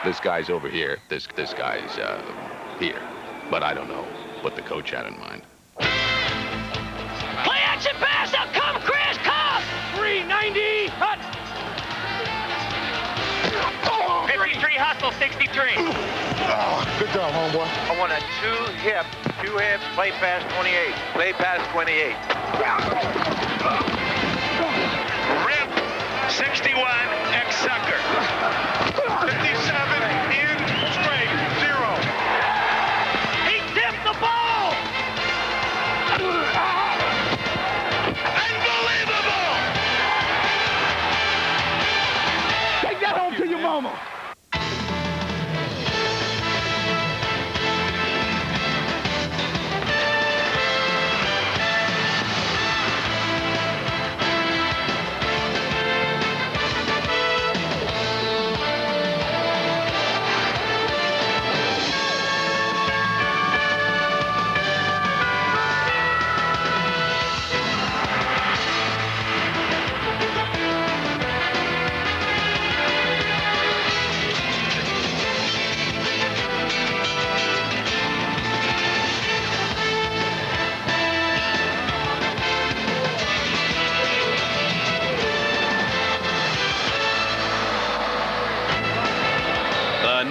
this guy's over here, this guy's here. But I don't know what the coach had in mind. Play action pass, now come Chris, come! 390, hut! 53 hustle, 63. Good job, homeboy. I want a two-hip, play pass 28. Play pass 28. Rip, 61, ex-sucker. 57, in, straight, 0. He tipped the ball! Unbelievable! Take that home to your mama.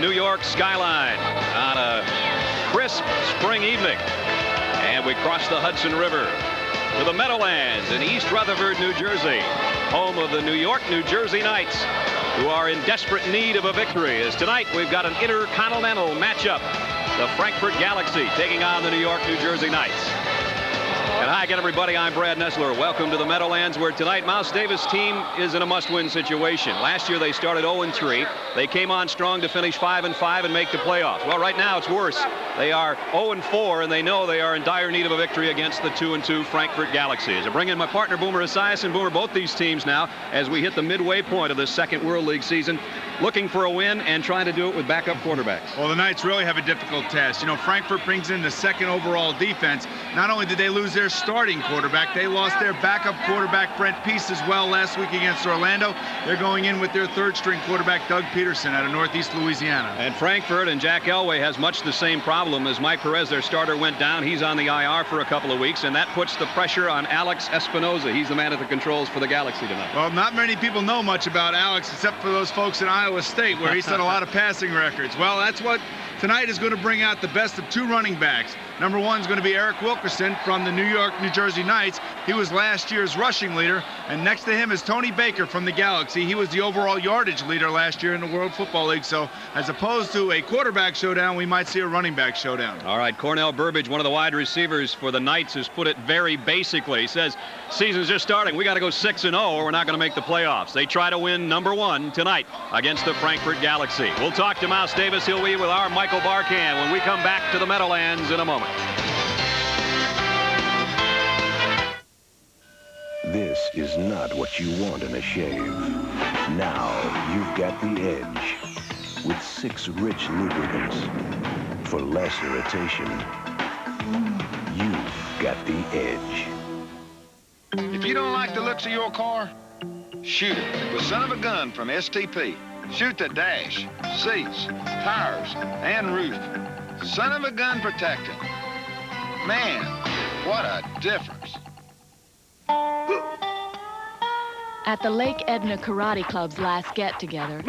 New York skyline on a crisp spring evening, and we cross the Hudson River to the Meadowlands in East Rutherford, New Jersey, home of the New York-New Jersey Knights, who are in desperate need of a victory, as tonight we've got an intercontinental matchup, the Frankfurt Galaxy taking on the New York-New Jersey Knights. And hi again, everybody. I'm Brad Nessler. Welcome to the Meadowlands, where tonight Mouse Davis' team is in a must-win situation. Last year they started 0-3. They came on strong to finish 5-5 and make the playoffs. Well, right now it's worse. They are 0-4, and they know they are in dire need of a victory against the 2-2 Frankfurt Galaxy. As I bring in my partner, Boomer Esiason. Boomer, both these teams now, as we hit the midway point of this second World League season, looking for a win and trying to do it with backup quarterbacks. Well, the Knights really have a difficult task. You know, Frankfurt brings in the second overall defense. Not only did they lose their starting quarterback, they lost their backup quarterback, Brent Peace, as well last week against Orlando. They're going in with their third-string quarterback, Doug Peterson, out of Northeast Louisiana. And Frankfurt and Jack Elway has much the same problem. As Mike Perez, their starter, went down. He's on the IR for a couple of weeks, and that puts the pressure on Alex Espinoza. He's the man at the controls for the Galaxy tonight. Well, not many people know much about Alex, except for those folks in Iowa State, where he set a lot of passing records. Well, that's what tonight is going to bring out the best of two running backs. Number one is going to be Eric Wilkerson from the New York-New Jersey Knights. He was last year's rushing leader. And next to him is Tony Baker from the Galaxy. He was the overall yardage leader last year in the World Football League. So as opposed to a quarterback showdown, we might see a running back showdown. All right, Cornell Burbage, one of the wide receivers for the Knights, has put it very basically. He says, season's just starting. We got to go 6-0 or we're not going to make the playoffs. They try to win number one tonight against the Frankfurt Galaxy. We'll talk to Mouse Davis. He'll be with our Michael Barkan when we come back to the Meadowlands in a moment. This is not what you want in a shave. Now you've got the edge with 6 rich lubricants for less irritation. You've got the edge. If you don't like the looks of your car, shoot it with Son of a Gun from STP. Shoot the dash, seats, tires, and roof. Son of a Gun protecting. Man, what a difference. At the Lake Edna Karate Club's last get-together,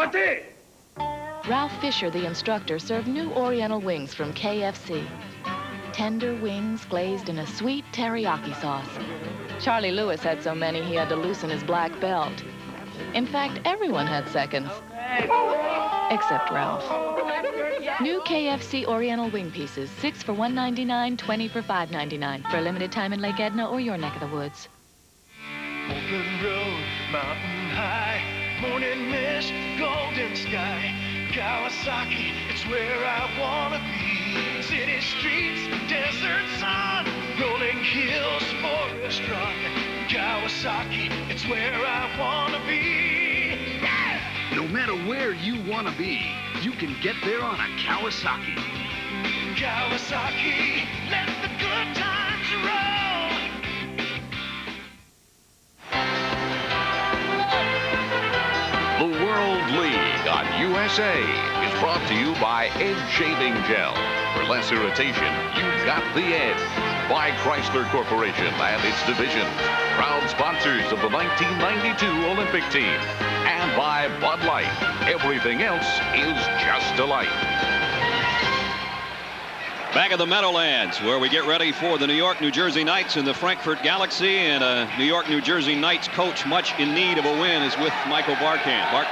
Ralph Fisher, the instructor, served new Oriental wings from KFC. Tender wings glazed in a sweet teriyaki sauce. Charlie Lewis had so many he had to loosen his black belt. In fact, everyone had seconds, except Ralph. New KFC Oriental wing pieces, 6 for $1.99, 20 for $5.99, for a limited time in Lake Edna or your neck of the woods. Open road, mountain high, morning mist, golden sky. Kawasaki, it's where I wanna be. City streets, desert sun, rolling hills, forest run. Kawasaki, it's where I wanna be. Yeah! No matter where you wanna be, you can get there on a Kawasaki. Kawasaki, let the good times roll. The World League on USA is Brought to you by Edge Shaving Gel. For less irritation, you've got the edge. By Chrysler Corporation and its divisions. Proud sponsors of the 1992 Olympic team. And by Bud Light. Everything else is just a light. Back at the Meadowlands, where we get ready for the New York, New Jersey Knights and the Frankfurt Galaxy, and a New York, New Jersey Knights coach much in need of a win is with Michael Barkan. Mark?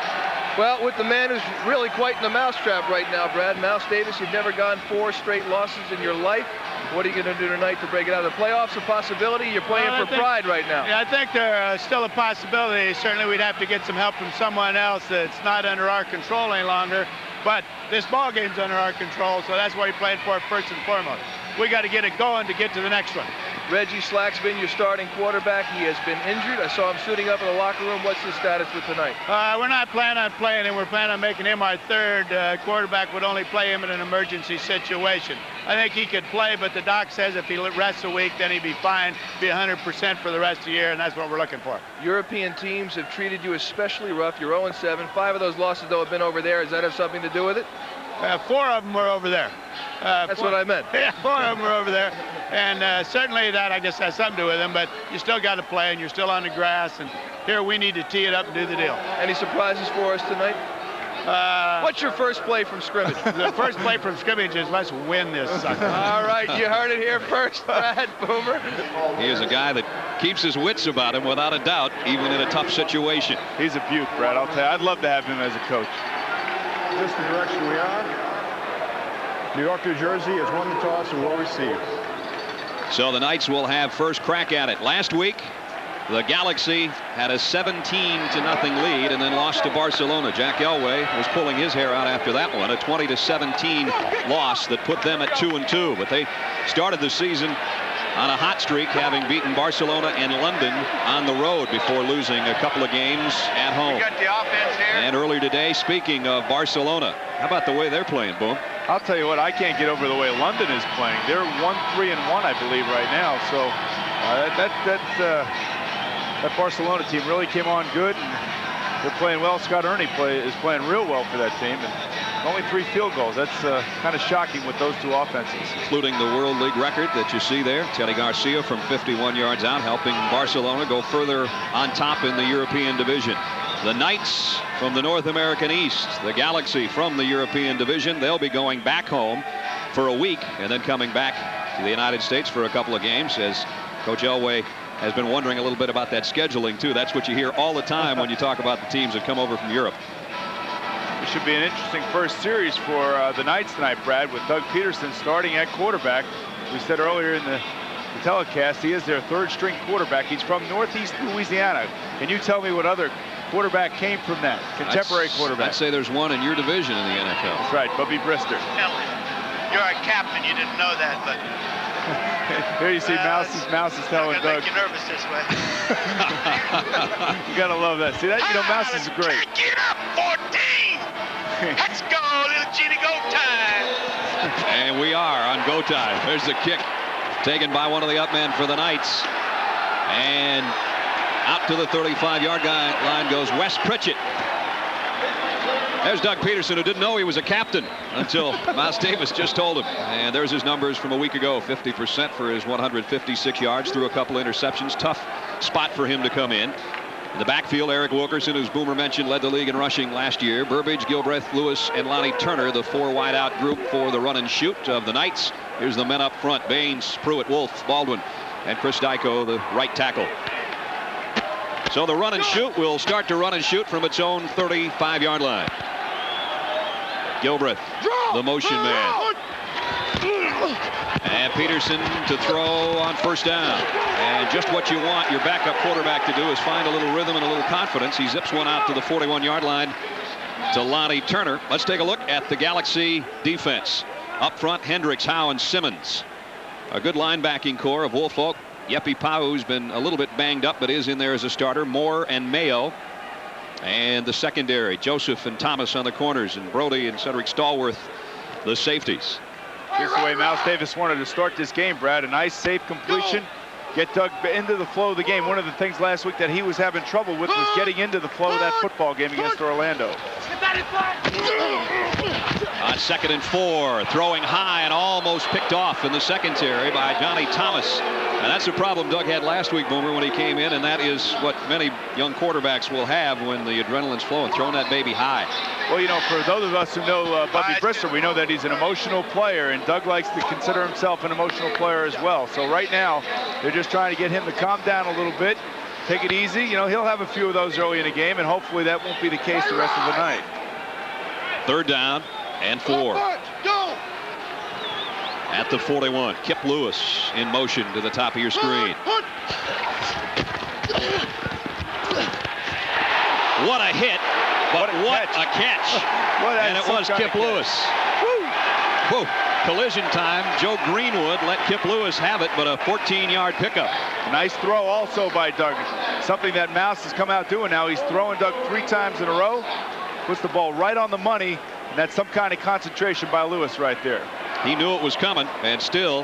Well, with the man who's really quite in the mousetrap right now, Brad. Mouse Davis, you've never gone 4 straight losses in your life. What are you going to do tonight to break it out? The playoffs a possibility? You're playing for pride right now. Yeah, I think there's still a possibility. Certainly we'd have to get some help from someone else that's not under our control any longer. But this ball game's under our control, so that's what we played for first and foremost. We got to get it going to get to the next one. Reggie Slack's been your starting quarterback. He has been injured. I saw him suiting up in the locker room. What's his status with tonight? We're not planning on playing him. We're planning on making him our third. Quarterback would only play him in an emergency situation. I think he could play, but the doc says if he rests a week, then he'd be fine, be 100% for the rest of the year, and that's what we're looking for. European teams have treated you especially rough. You're 0-7. 5 of those losses, though, have been over there. Does that have something to do with it? 4 of them were over there. That's what I meant. Yeah, 4 of them were over there. And certainly that, I guess, has something to do with them, but you still got to play, and you're still on the grass, and here we need to tee it up and do the deal. Any surprises for us tonight? What's your first play from scrimmage? The first play from scrimmage is let's win this sucker. All right, you heard it here first, Brad Boomer. He is a guy that keeps his wits about him without a doubt, even in a tough situation. He's a beaut, Brad. I'll tell you, I'd love to have him as a coach. Just the direction we are. New York, New Jersey has won the toss and will receive. So the Knights will have first crack at it. Last week, the Galaxy had a 17-0 lead and then lost to Barcelona. Jack Elway was pulling his hair out after that one, a 20-17 loss that put them at 2-2. But they started the season on a hot streak, having beaten Barcelona and London on the road before losing a couple of games at home. We got the offense here. And earlier today, speaking of Barcelona, how about the way they're playing, Boom? I'll tell you what, I can't get over the way London is playing. They're 1-3-1, I believe, right now. So that Barcelona team really came on good, and they're playing well. Scott Ernie is playing real well for that team, and only 3 field goals. That's kind of shocking with those 2 offenses. Including the World League record that you see there. Teddy Garcia from 51 yards out, helping Barcelona go further on top in the European division. The Knights from the North American East, the Galaxy from the European division. They'll be going back home for a week and then coming back to the United States for a couple of games, as Coach Elway has been wondering a little bit about that scheduling too. That's what you hear all the time when you talk about the teams that come over from Europe. It should be an interesting first series for the Knights tonight, Brad, with Doug Peterson starting at quarterback. We said earlier in the telecast, he is their 3rd string quarterback. He's from Northeast Louisiana. Can you tell me what other quarterback came from that contemporary quarterback? I'd say there's one in your division in the NFL. That's right, Bubby Brister. You're a captain. You didn't know that, but here you see Mouse is telling Doug. Make you nervous this way. You gotta love that. See that? You know, Mouse is great. Get up, 14. Let's go, little Genie, go time. And we are on go time. There's the kick taken by one of the up men for the Knights. And out to the 35-yard line goes Wes Pritchett. There's Doug Peterson, who didn't know he was a captain until Miles Davis just told him. And there's his numbers from a week ago. 50% for his 156 yards, threw a couple interceptions. Tough spot for him to come in. In the backfield, Eric Wilkerson, who's Boomer mentioned, led the league in rushing last year. Burbage, Gilbreth, Lewis, and Lonnie Turner, the 4 wideout group for the run and shoot of the Knights. Here's the men up front: Baines, Pruitt, Wolf, Baldwin, and Chris Dyko, the right tackle. So the run and shoot will start to run and shoot from its own 35-yard line. Gilbreth, the motion man. And Peterson to throw on first down. And just what you want your backup quarterback to do is find a little rhythm and a little confidence. He zips one out to the 41-yard line to Lonnie Turner. Let's take a look at the Galaxy defense. Up front, Hendricks, Howe, and Simmons. A good linebacking core of Woolfolk. Yepi Pau, who's been a little bit banged up but is in there as a starter. Moore and Mayo. And the secondary, Joseph and Thomas on the corners, and Brody and Cedric Stallworth, the safeties. Just the way Mouse Davis wanted to start this game, Brad. A nice, safe completion. Get Doug into the flow of the game. One of the things last week that he was having trouble with was getting into the flow of that football game against Orlando. On 2nd and 4, throwing high and almost picked off in the secondary by Johnny Thomas. And that's a problem Doug had last week, Boomer, when he came in, and that is what many young quarterbacks will have when the adrenaline's flowing, throwing that baby high. Well, you know, for those of us who know Bubby Brister, we know that he's an emotional player, and Doug likes to consider himself an emotional player as well. So right now, they're just trying to get him to calm down a little bit, take it easy. You know, he'll have a few of those early in the game, and hopefully that won't be the case the rest of the night. 3rd down and 4. Go! At the 41, Kip Lewis in motion to the top of your screen. What a hit, but what a catch. And it was Kip Lewis. Woo. Collision time. Joe Greenwood let Kip Lewis have it, but a 14-yard pickup. Nice throw also by Doug. Something that Mouse has come out doing now. He's throwing Doug 3 times in a row. Puts the ball right on the money, and that's some kind of concentration by Lewis right there. He knew it was coming and still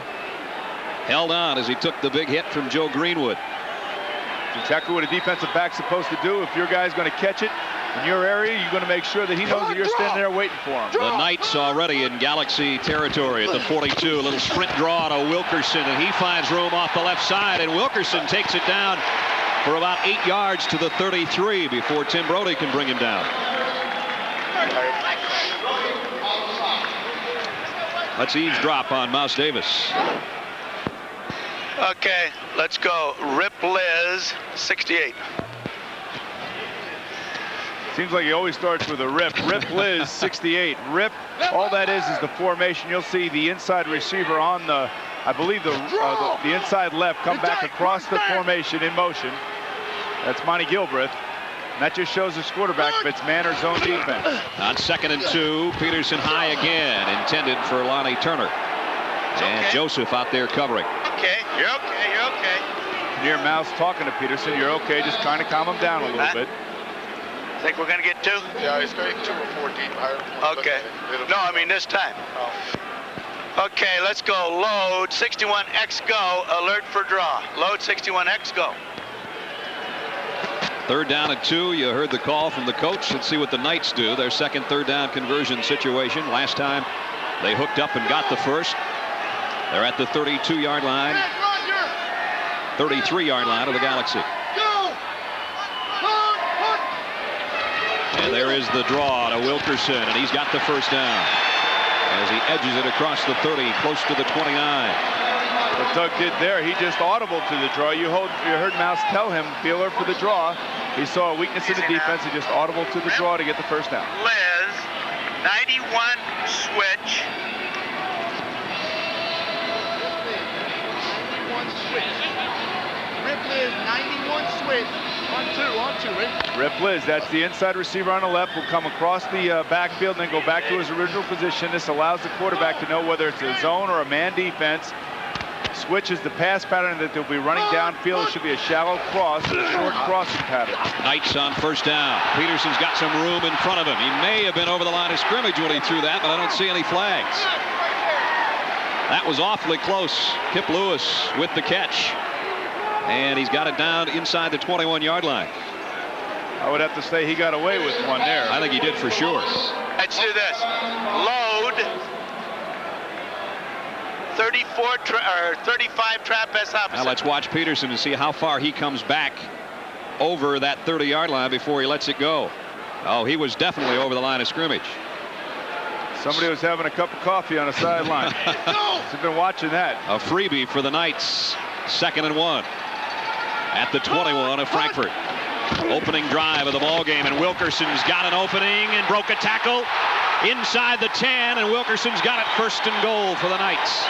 held on as he took the big hit from Joe Greenwood. That's exactly what a defensive back's supposed to do. If your guy's going to catch it in your area, you're going to make sure that he knows that you're standing there waiting for him. The Knights already in Galaxy territory at the 42. A little sprint draw to Wilkerson, and he finds room off the left side, and Wilkerson takes it down for about 8 yards to the 33 before Tim Brody can bring him down. Let's eavesdrop on Mouse Davis. Okay, let's go. Rip Liz, 68. Seems like he always starts with a rip. Rip Liz, 68. Rip, all that is the formation. You'll see the inside receiver on the, I believe the inside left come back across the formation in motion. That's Monty Gilbreth. And that just shows his quarterback if it's man or zone defense. On 2nd and 2, Peterson high again, intended for Lonnie Turner. And Joseph out there covering. Okay, you're okay, you're okay. You hear Mouse talking to Peterson. You're okay, just trying to calm him down a little bit. Think we're going to get 2? Yeah, he's going 2 or 4 deep. Okay. No, I mean this time. Oh. Okay, let's go. Load 61X go. Alert for draw. Load 61X go. 3rd down and 2. You heard the call from the coach. Let's see what the Knights do. Their second 3rd down conversion situation. Last time they hooked up and got the first. They're at the 32-yard line. 33-yard line of the Galaxy. And there is the draw to Wilkerson, and he's got the first down as he edges it across the 30, close to the 29. What Doug did there, he just audible to the draw. You heard Mouse tell him, be alert for the draw. He saw a weakness in the defense. He just audible to the draw to get the first down. Liz, 91 switch. 91 switch. Rip Liz, 91 switch. On two, Rick. Rip Liz, that's the inside receiver on the left, will come across the backfield and then go back to his original position. This allows the quarterback to know whether it's a zone or a man defense. Switches the pass pattern that they'll be running downfield. It should be a shallow cross, a short crossing pattern. Knights on first down. Peterson's got some room in front of him. He may have been over the line of scrimmage when he threw that, but I don't see any flags. That was awfully close. Kip Lewis with the catch. And he's got it down inside the 21-yard line. I would have to say he got away with one there. I think he did for sure. Let's do this. Load 35 trap S opposite. Now let's watch Peterson and see how far he comes back over that 30-yard line before he lets it go. Oh, he was definitely over the line of scrimmage. Somebody was having a cup of coffee on the sideline. I've been watching that. A freebie for the Knights. 2nd and 1 at the 21 of Frankfurt. Opening drive of the ball game, and Wilkerson's got an opening and broke a tackle inside the 10, and Wilkerson's got it 1st and goal for the Knights.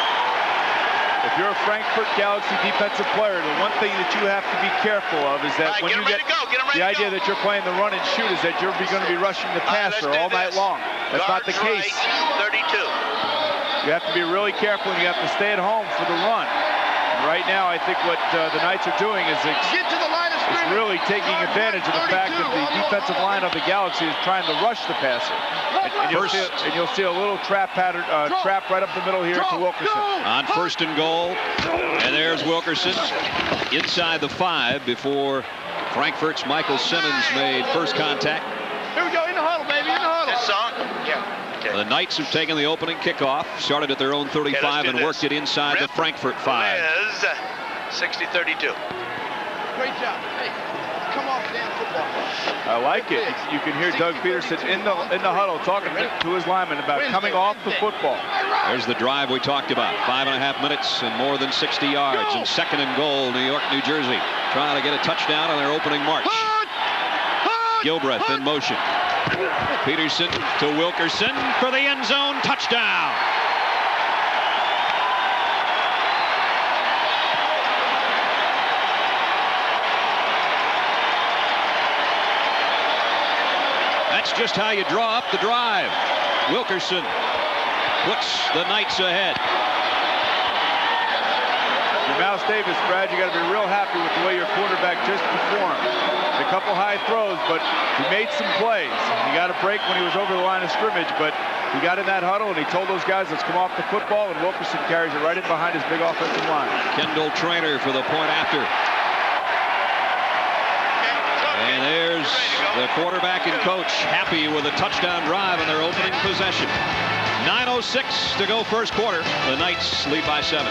If you're a Frankfurt Galaxy defensive player, the one thing that you have to be careful of is that when you get the idea that you're playing the run and shoot is that you're going to be rushing the passer all night long. That's not the case. 32. You have to be really careful, and you have to stay at home for the run. And right now, I think what the Knights are doing is it's really taking advantage of the fact that the defensive line of the Galaxy is trying to rush the passer. And you'll see a little trap pattern, trap right up the middle here to Wilkerson. On 1st and goal, and there's Wilkerson inside the 5 before Frankfurt's Michael Simmons made first contact. Here we go, in the huddle, baby, in the huddle. This song? Yeah. Okay. The Knights have taken the opening kickoff, started at their own 35 and worked it inside the Frankfurt 5. Liz, 60-32. Great job. Hey, come off damn football. I like it. You can hear Doug Peterson in the huddle talking to his linemen about coming off the football. There's the drive we talked about. 5.5 minutes and more than 60 yards. And 2nd and goal, New York, New Jersey. Trying to get a touchdown on their opening march. Gilbreth in motion. Peterson to Wilkerson for the end zone touchdown. That's just how you draw up the drive. Wilkerson puts the Knights ahead. Mouse Davis, Brad, you got to be real happy with the way your quarterback just performed. A couple high throws, but he made some plays. He got a break when he was over the line of scrimmage, but he got in that huddle and he told those guys, let's come off the football, and Wilkerson carries it right in behind his big offensive line. Kendall Traynor for the point after. And there's the quarterback and coach happy with a touchdown drive in their opening possession. 9:06 to go first quarter. The Knights lead by 7.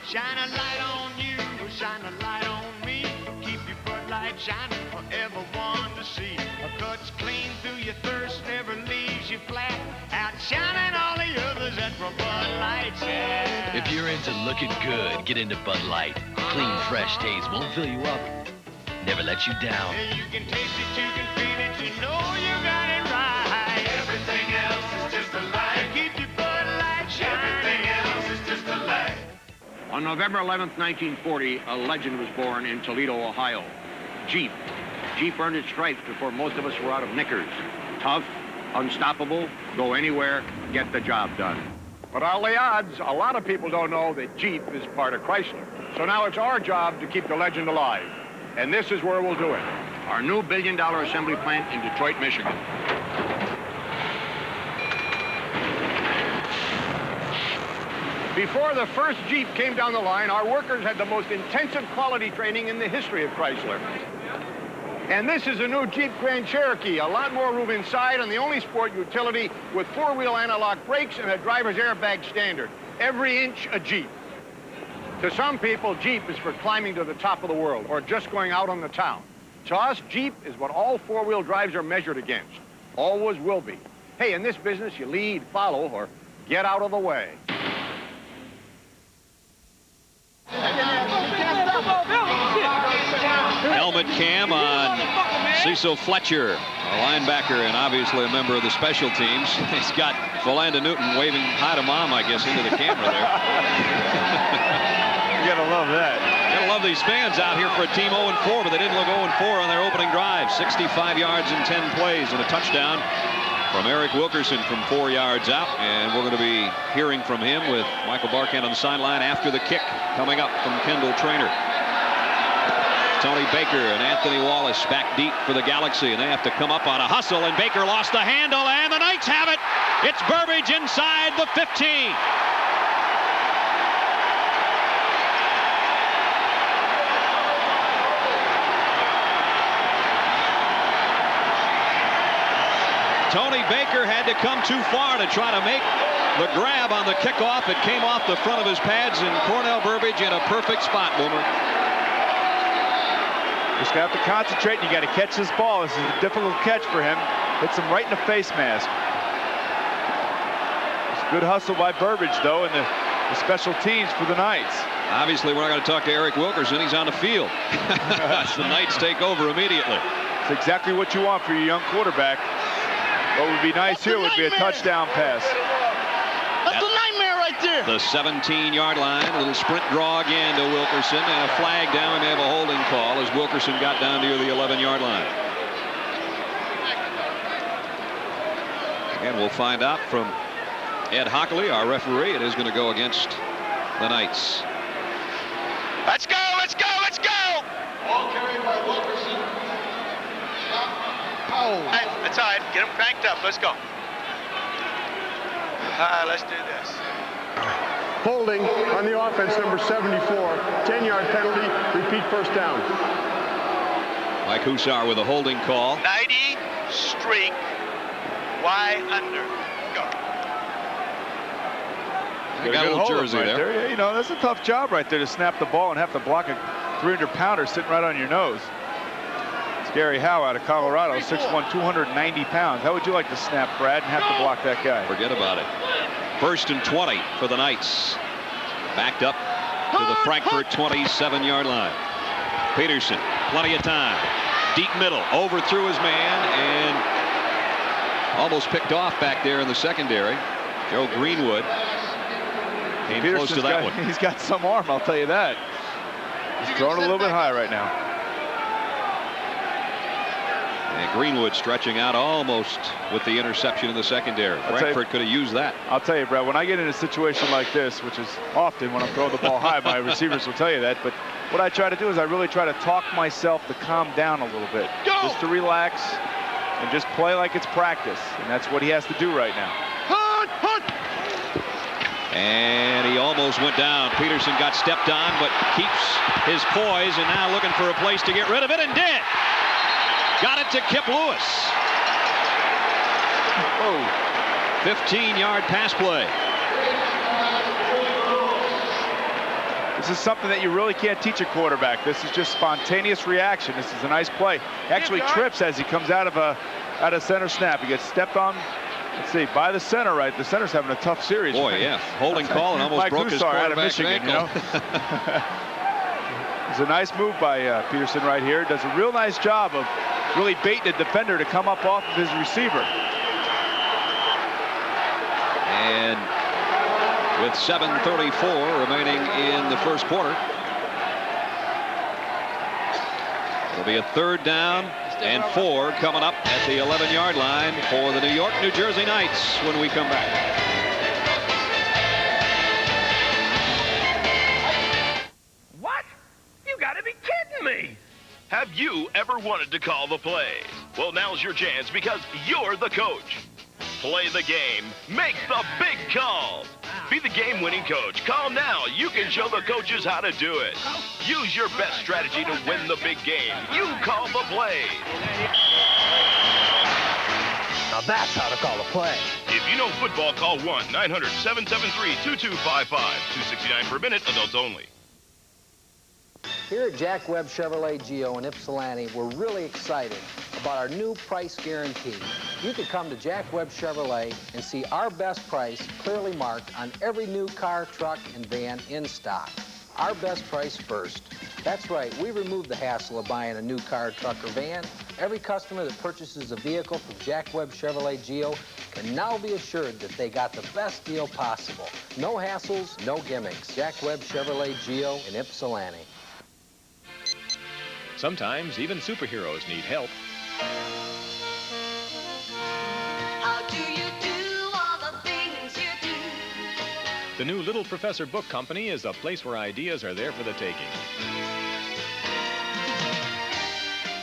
Shine a light on you, shine a light on me. Keep your Bud Light shining for everyone to see. Cuts clean through your thirst, never leaves you flat. Outshining all the others that from Bud Light shine. If you're into looking good, get into Bud Light. Clean, fresh taste won't fill you up, never let you down. You can taste it, you can feel it, you know you got it right. Everything else is just a light. Keep your Bud Light shining. Everything else is just a light. On November 11th, 1940, a legend was born in Toledo, Ohio. Jeep. Jeep earned its stripes before most of us were out of knickers. Tough, unstoppable, go anywhere, get the job done. But all the odds, a lot of people don't know that Jeep is part of Chrysler. So now it's our job to keep the legend alive. And this is where we'll do it. Our new billion-dollar assembly plant in Detroit, Michigan. Before the first Jeep came down the line, our workers had the most intensive quality training in the history of Chrysler. And this is a new Jeep Grand Cherokee, a lot more room inside, and the only sport utility with 4-wheel analog brakes and a driver's airbag standard. Every inch a Jeep. To some people, Jeep is for climbing to the top of the world or just going out on the town. To us, Jeep is what all 4-wheel drives are measured against. Always will be. Hey, in this business, you lead, follow, or get out of the way. Helmet cam on Cecil Fletcher, a linebacker and obviously a member of the special teams. He's got Philanda Newton waving hi to mom, I guess, into the camera there. You gotta love that. Gotta love these fans out here for a team 0-4, but they didn't look 0-4 on their opening drive. 65 yards in 10 plays and a touchdown from Eric Wilkerson from 4 yards out. And we're going to be hearing from him with Michael Barkant on the sideline after the kick coming up from Kendall Traynor. Tony Baker and Anthony Wallace back deep for the Galaxy, and they have to come up on a hustle, and Baker lost the handle, and the Knights have it. It's Burbage inside the 15. Tony Baker had to come too far to try to make the grab on the kickoff. It came off the front of his pads, and Cornell Burbage in a perfect spot, Boomer. Just got to concentrate, and you got to catch this ball. This is a difficult catch for him. Hits him right in the face mask. It's a good hustle by Burbage, though, and the special teams for the Knights. Obviously, we're not going to talk to Eric Wilkerson. He's on the field. The Knights take over immediately. It's exactly what you want for your young quarterback. What would be nice here would be a touchdown pass. That's a nightmare right there. The 17-yard line, a little sprint draw again to Wilkerson, and a flag down. We may have a holding call as Wilkerson got down near the 11-yard line. And we'll find out from Ed Hockley, our referee. It is going to go against the Knights. Let's go, let's go, let's go! Ball carried by Wilkerson. Oh. Hey, that's all right. Get him cranked up. Let's go. Let's do this. Holding on the offense, number 74. 10-yard penalty. Repeat first down. Mike Hussar with a holding call. 90 streak. Y under. Go. Got a little jersey right there. Yeah, you know, that's a tough job right there to snap the ball and have to block a 300-pounder sitting right on your nose. It's Gary Howe out of Colorado, 6'1", 290 pounds. How would you like to snap, Brad, and have to block that guy? Forget about it. 1st and 20 for the Knights. Backed up to the Frankfurt 27-yard line. Peterson, plenty of time. Deep middle, overthrew his man and almost picked off back there in the secondary. Joe Greenwood came close to that one. He's got some arm, I'll tell you that. He's throwing a little bit high right now. And Greenwood stretching out almost with the interception in the secondary. Frankfurt could have used that. I'll tell you, Brad, when I get in a situation like this, which is often when I'm throwing the ball high, my receivers will tell you that, but what I try to do is I really try to talk myself to calm down a little bit. Just to relax and just play like it's practice. And that's what he has to do right now. And he almost went down. Peterson got stepped on, but keeps his poise and now looking for a place to get rid of it, and did. Got it to Kip Lewis. Oh, 15-yard pass play. This is something that you really can't teach a quarterback. This is just spontaneous reaction. This is a nice play. He actually trips as he comes out of center snap. He gets stepped on. Let's see, by the center, right? The center's having a tough series. Boy, yeah. Holding call and almost broke his quarterback's ankle. You know? It's a nice move by Peterson right here. Does a real nice job of really baiting a defender to come up off of his receiver. And with 7:34 remaining in the first quarter, it'll be a 3rd down and 4 coming up at the 11-yard line for the New York, New Jersey Knights when we come back. What? You gotta be kidding me! Have you ever wanted to call the plays? Well, now's your chance because you're the coach. Play the game. Make the big calls. Be the game-winning coach. Call now. You can show the coaches how to do it. Use your best strategy to win the big game. You call the plays. Now that's how to call a play. If you know football, call 1-900-773-2255. $2.69 per minute, adults only. Here at Jack Webb Chevrolet Geo in Ypsilanti, we're really excited about our new price guarantee. You can come to Jack Webb Chevrolet and see our best price clearly marked on every new car, truck, and van in stock. Our best price first. That's right, we remove the hassle of buying a new car, truck, or van. Every customer that purchases a vehicle from Jack Webb Chevrolet Geo can now be assured that they got the best deal possible. No hassles, no gimmicks. Jack Webb Chevrolet Geo in Ypsilanti. Sometimes even superheroes need help. How do you do all the things you do? The new Little Professor Book Company is a place where ideas are there for the taking.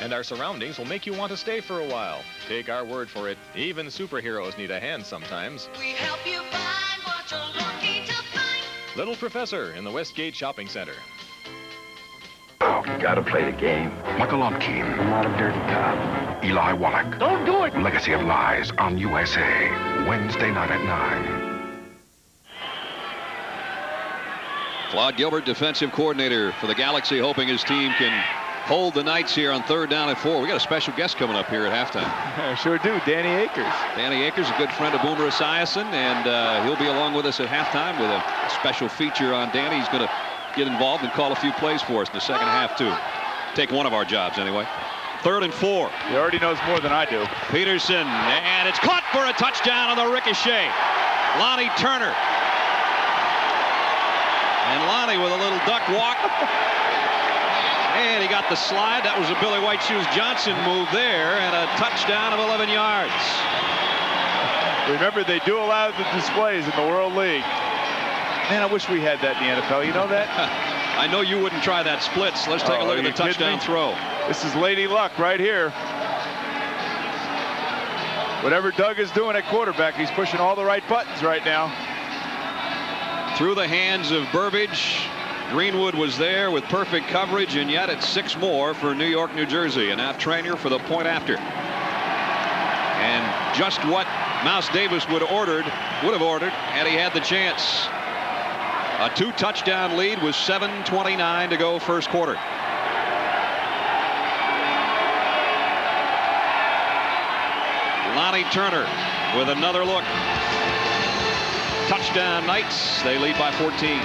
And our surroundings will make you want to stay for a while. Take our word for it, even superheroes need a hand sometimes. We help you find what you're looking to find. Little Professor in the Westgate Shopping Center. Oh, gotta play the game. Michael Lumpkin. I'm not a dirty cop. Eli Wallach. Don't do it! Legacy of Lies on USA. Wednesday night at 9. Claude Gilbert, defensive coordinator for the Galaxy, hoping his team can hold the Knights here on 3rd down and 4. We got a special guest coming up here at halftime. Sure do, Danny Akers. Danny Akers, a good friend of Boomer Esiason, and he'll be along with us at halftime with a special feature on Danny. He's going to get involved and call a few plays for us in the second half, too. Take one of our jobs, anyway. 3rd and 4. He already knows more than I do. Peterson, and it's caught for a touchdown on the ricochet. Lonnie Turner. And Lonnie with a little duck walk. And he got the slide. That was a Billy White Shoes Johnson move there, and a touchdown of 11 yards. Remember, they do allow the displays in the World League. Man, I wish we had that in the NFL. You know that? I know you wouldn't try that splits. Let's take a look at the touchdown throw. This is Lady Luck right here. Whatever Doug is doing at quarterback, he's pushing all the right buttons right now. Through the hands of Burbage. Greenwood was there with perfect coverage, and yet it's 6 more for New York, New Jersey. And now Trainer for the point after. And just what Mouse Davis would have ordered had he had the chance. A 2-touchdown lead with 7:29 to go first quarter. Lonnie Turner with another look. Touchdown Knights. They lead by 14.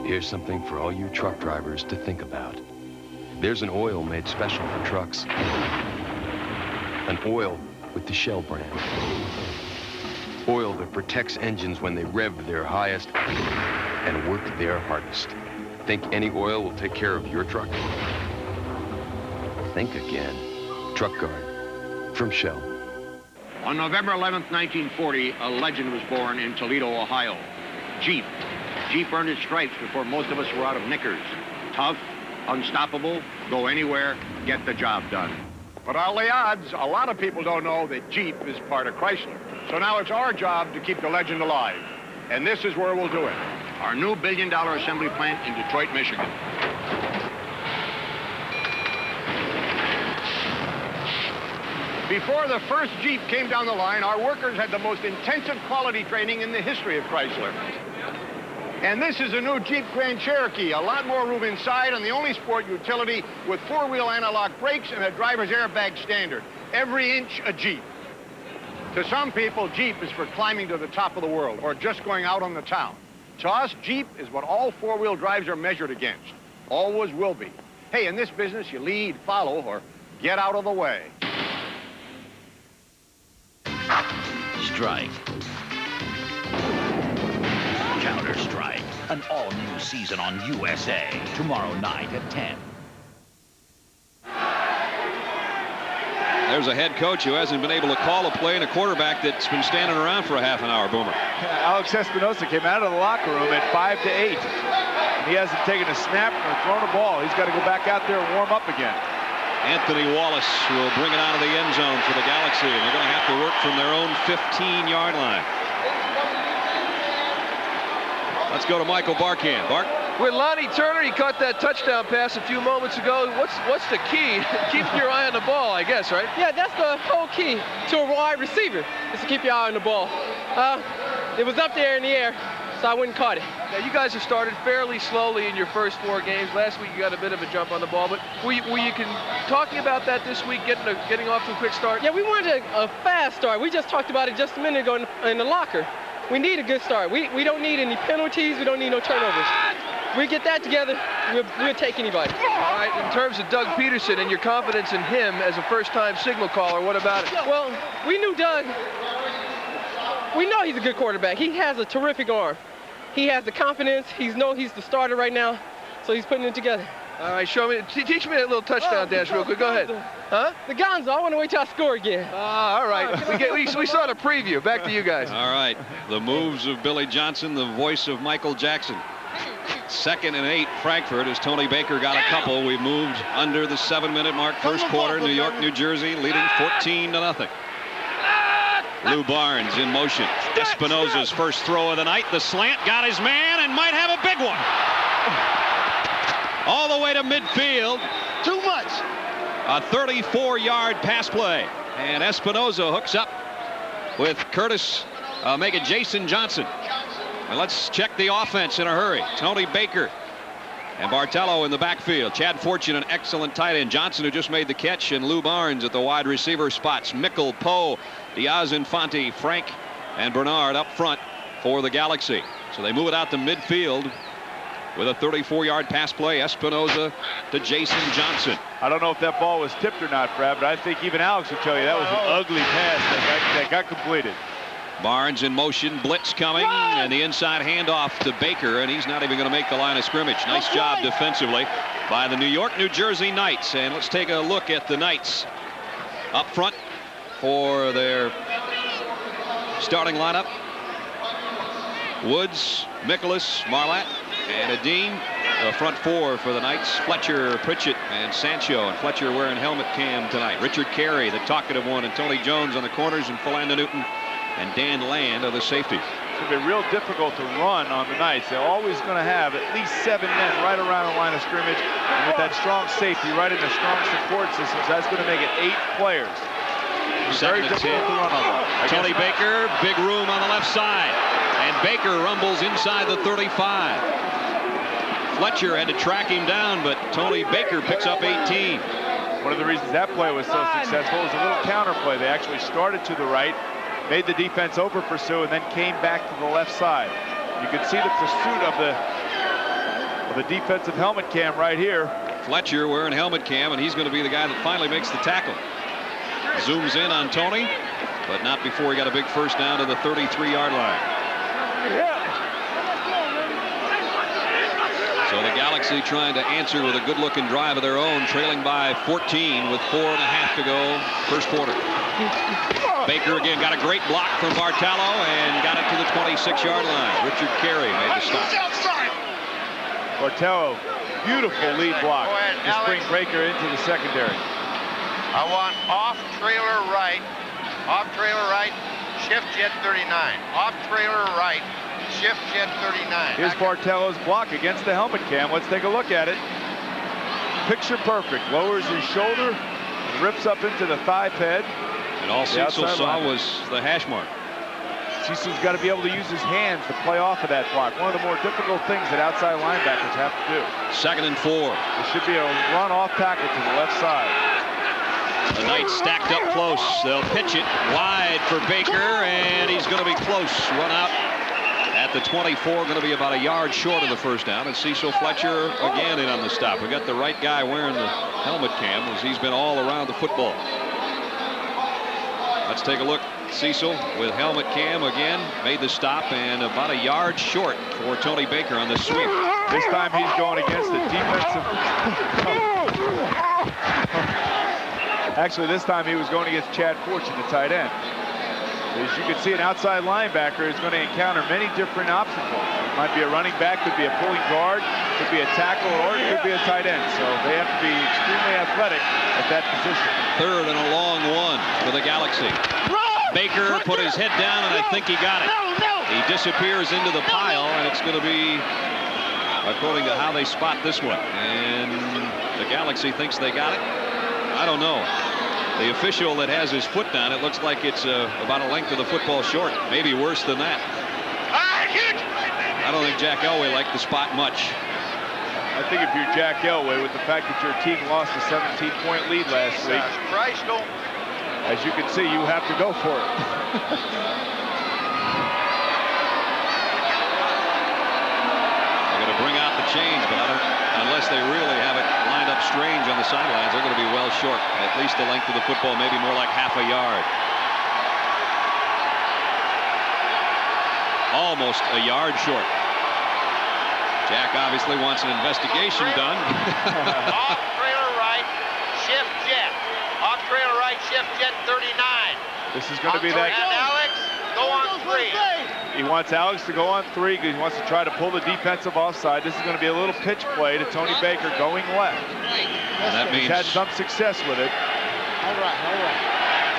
Here's something for all you truck drivers to think about. There's an oil made special for trucks. An oil with the Shell brand. Oil that protects engines when they rev their highest and work their hardest. Think any oil will take care of your truck? Think again. Truck Guard from Shell. On November 11th, 1940, a legend was born in Toledo, Ohio. Jeep. Jeep earned its stripes before most of us were out of knickers. Tough, unstoppable, go anywhere, get the job done. But all the odds, a lot of people don't know that Jeep is part of Chrysler. So now it's our job to keep the legend alive. And this is where we'll do it. Our new billion-dollar assembly plant in Detroit, Michigan. Before the first Jeep came down the line, our workers had the most intensive quality training in the history of Chrysler. And this is a new Jeep Grand Cherokee, a lot more room inside, and the only sport utility with 4-wheel analog brakes and a driver's airbag standard. Every inch a Jeep. To some people, Jeep is for climbing to the top of the world or just going out on the town. To us, Jeep is what all 4-wheel drives are measured against. Always will be. Hey, in this business, you lead, follow, or get out of the way. Strike. Counter-Strike, an all-new season on USA, tomorrow night at 10. There's a head coach who hasn't been able to call a play and a quarterback that's been standing around for a half an hour, Boomer. Alex Espinosa came out of the locker room at 5 to 8. And he hasn't taken a snap or thrown a ball. He's got to go back out there and warm up again. Anthony Wallace will bring it out of the end zone for the Galaxy, and they're going to have to work from their own 15-yard line. Let's go to Michael Barkan. Bart? With Lonnie Turner, he caught that touchdown pass a few moments ago. What's the key? Keeping your eye on the ball, I guess, right? Yeah, that's the whole key to a wide receiver, is to keep your eye on the ball. It was up there in the air, so I wouldn't caught it. Now, you guys have started fairly slowly in your first 4 games. Last week, you got a bit of a jump on the ball, but were you talking about that this week, getting off to a quick start? Yeah, we wanted a fast start. We just talked about it just a minute ago in the locker. We need a good start. We don't need any penalties. We don't need no turnovers. We get that together, we'll take anybody. All right, in terms of Doug Peterson and your confidence in him as a first-time signal caller, what about it? Well, we knew Doug. We know he's a good quarterback. He has a terrific arm. He has the confidence. He's the starter right now, so he's putting it together. All right, teach me that little touchdown dance real quick. Go ahead. Huh? The Gonzo. I want to wait till I score again. All right. We saw the preview. Back to you guys. All right. The moves of Billy Johnson, the voice of Michael Jackson. 2nd and 8, Frankfurt, as Tony Baker got a couple. We've moved under the 7-minute mark. First quarter, New York, New Jersey leading 14-0. Lou Barnes in motion. Espinosa's first throw of the night. The slant got his man and might have a big one. All the way to midfield. Too much. A 34-yard pass play. And Espinosa hooks up with Jason Johnson. And let's check the offense in a hurry. Tony Baker and Bartello in the backfield. Chad Fortune, an excellent tight end. Johnson, who just made the catch, and Lou Barnes at the wide receiver spots. Mickle, Poe, Diaz Infante, Frank, and Bernard up front for the Galaxy. So they move it out to midfield with a 34-yard pass play. Espinosa to Jason Johnson. I don't know if that ball was tipped or not, Brad, but I think even Alex would tell you that was an ugly pass that got completed. Barnes in motion, blitz coming, and the inside handoff to Baker, and he's not even going to make the line of scrimmage. Nice job defensively by the New York, New Jersey Knights. And let's take a look at the Knights up front for their starting lineup. Woods, Mikolas, Marlatt, and Adine, front four for the Knights: Fletcher, Pritchett, and Sancho. And Fletcher wearing helmet cam tonight. Richard Carey, the talkative one, and Tony Jones on the corners, and Philando Newton and Dan Land are the safeties. It's going to be real difficult to run on the Knights. They're always going to have at least 7 men right around the line of scrimmage. And with that strong safety right in the strong support systems, that's going to make it 8 players. It's very difficult to run on them. Tony Baker, big room on the left side. And Baker rumbles inside the 35. Fletcher had to track him down, but Tony Baker picks up 18. One of the reasons that play was so successful was a little counter play. They actually started to the right, made the defense over pursue, and then came back to the left side. You can see the pursuit of the defensive helmet cam right here. Fletcher wearing helmet cam, and he's going to be the guy that finally makes the tackle. Zooms in on Tony, but not before he got a big first down to the 33-yard line. So the Galaxy trying to answer with a good-looking drive of their own, trailing by 14 with 4.5 to go, first quarter. Baker again got a great block from Bartello and got it to the 26-yard line. Richard Carey made the stop. Bartello, beautiful lead block to bring Baker into the secondary. I want off trailer right, shift jet 39. Off trailer right, shift jet 39. Here's Bartello's block against the helmet cam. Let's take a look at it. Picture perfect. Lowers his shoulder, rips up into the thigh pad. And all Cecil saw was the hash mark. Cecil's got to be able to use his hands to play off of that block. One of the more difficult things that outside linebackers have to do. 2nd and 4. There should be a run off tackle to the left side. The Knights stacked up close. They'll pitch it wide for Baker, and he's going to be close. Run out at the 24, going to be about a yard short of the first down. And Cecil Fletcher again in on the stop. We got the right guy wearing the helmet cam, as he's been all around the football. Let's take a look. Cecil with helmet cam again made the stop, and about a yard short for Tony Baker on the sweep. This time he's going against the defensive. Actually, this time he was going against Chad Fortune, the tight end. As you can see, an outside linebacker is going to encounter many different obstacles. It might be a running back, could be a pulling guard, could be a tackle, or it could be a tight end. So they have to be extremely athletic at that position. 3rd and a long one for the Galaxy. Baker put his head down, and I think he got it. He disappears into the pile, and it's going to be, according to how they spot this one. And the Galaxy thinks they got it. I don't know. The official that has his foot down, it looks like it's about a length of the football short, maybe worse than that. I don't think Jack Elway liked the spot much. I think if you're Jack Elway, with the fact that your team lost a 17-point lead last week, as you can see, you have to go for it. They're going to bring out the change, but unless they really have it lined up strange on the sidelines, they're going to be well short. At least the length of the football, maybe more like half a yard. Almost a yard short. Jack obviously wants an investigation done. Off trailer right, shift jet. Off trailer right, shift jet 39. This is going to be that. And Alex, go on 3. He wants Alex to go on 3 because he wants to try to pull the defensive offside. This is going to be a little pitch play to Tony Baker going left. And that means he's had some success with it. All right.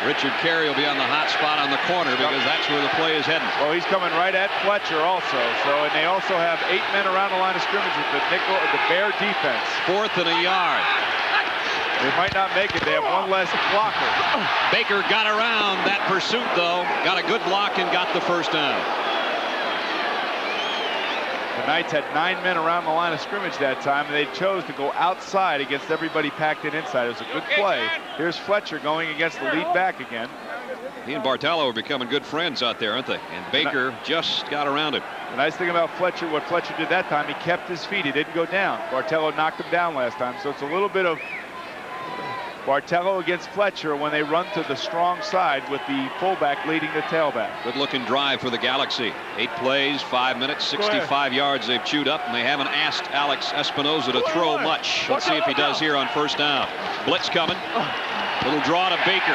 Richard Carey will be on the hot spot on the corner because that's where the play is heading. Well, he's coming right at Fletcher also. And they also have 8 men around the line of scrimmage with the Bear defense. 4th and a yard. They might not make it. They have one less blocker. Baker got around that pursuit, though. Got a good block and got the first down. The Knights had 9 men around the line of scrimmage that time, and they chose to go outside against everybody packed in inside. It was a good play. Here's Fletcher going against the lead back again. He and Bartello are becoming good friends out there, aren't they? And Baker just got around him. The nice thing about Fletcher, what Fletcher did that time, he kept his feet. He didn't go down. Bartello knocked him down last time, so it's a little bit of Bartello against Fletcher when they run to the strong side with the fullback leading the tailback. Good looking drive for the Galaxy. 8 plays, 5 minutes, 65 yards they've chewed up, and they haven't asked Alex Espinoza to throw much. Let's see if he does here on first down. Blitz coming. Little draw to Baker.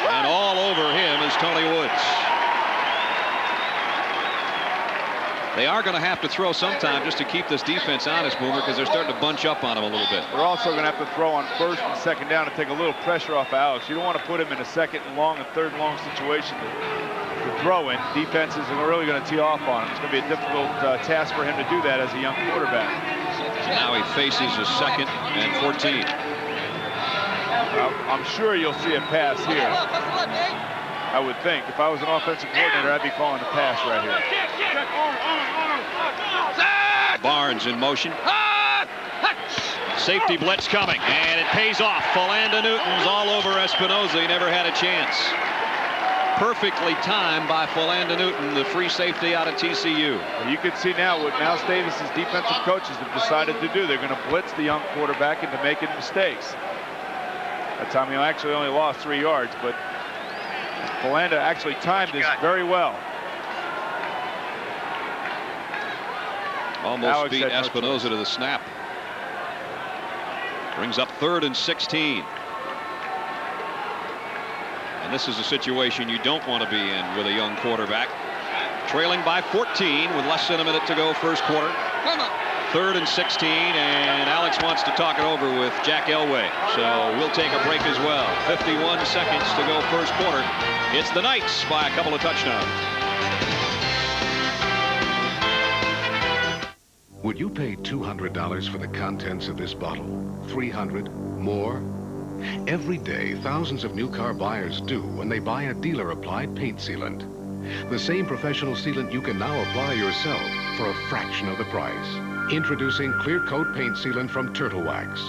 And all over him is Tony Woods. They are going to have to throw sometime just to keep this defense honest, Boomer, because they're starting to bunch up on him a little bit. They're also going to have to throw on first and second down to take a little pressure off of Alex. You don't want to put him in a second and long and third and long situation to throw in. Defenses are really going to tee off on him. It's going to be a difficult task for him to do that as a young quarterback. Now he faces a 2nd and 14. I'm sure you'll see a pass here. I would think. If I was an offensive coordinator, I'd be calling a pass right here. Barnes in motion. Safety blitz coming, and it pays off. Philanda Newton's all over Espinoza. He never had a chance. Perfectly timed by Philanda Newton, the free safety out of TCU. You can see now what Mouse Davis's defensive coaches have decided to do. They're going to blitz the young quarterback into making mistakes. That time he actually only lost 3 yards, but Philanda actually timed this very well. Almost Alex beat Espinoza to the snap. Brings up 3rd and 16. And this is a situation you don't want to be in with a young quarterback. Trailing by 14 with less than a minute to go first quarter. 3rd and 16, and Alex wants to talk it over with Jack Elway. So we'll take a break as well. 51 seconds to go first quarter. It's the Knights by a couple of touchdowns. Would you pay $200 for the contents of this bottle? $300? More? Every day, thousands of new car buyers do when they buy a dealer-applied paint sealant. The same professional sealant you can now apply yourself for a fraction of the price. Introducing Clear Coat Paint Sealant from Turtle Wax.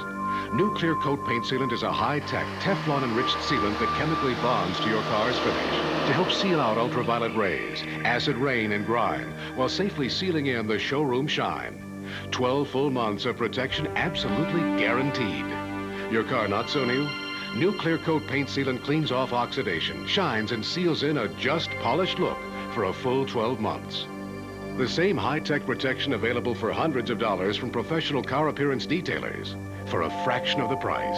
New Clear Coat Paint Sealant is a high-tech, Teflon-enriched sealant that chemically bonds to your car's finish to help seal out ultraviolet rays, acid rain, and grime, while safely sealing in the showroom shine. 12 full months of protection absolutely guaranteed. Your car not so new? New Clear Coat Paint Sealant cleans off oxidation, shines, and seals in a just polished look for a full 12 months. The same high-tech protection available for hundreds of dollars from professional car appearance detailers for a fraction of the price.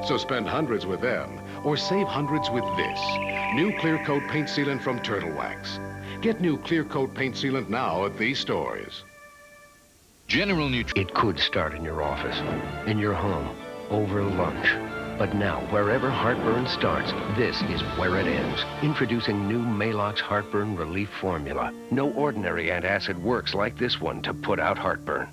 So spend hundreds with them or save hundreds with this. New Clear Coat Paint Sealant from Turtle Wax. Get new Clear Coat Paint Sealant now at these stores. General Nutrition. It could start in your office, in your home, over lunch. But now, wherever heartburn starts, this is where it ends. Introducing new Maalox Heartburn Relief Formula. No ordinary antacid works like this one to put out heartburn.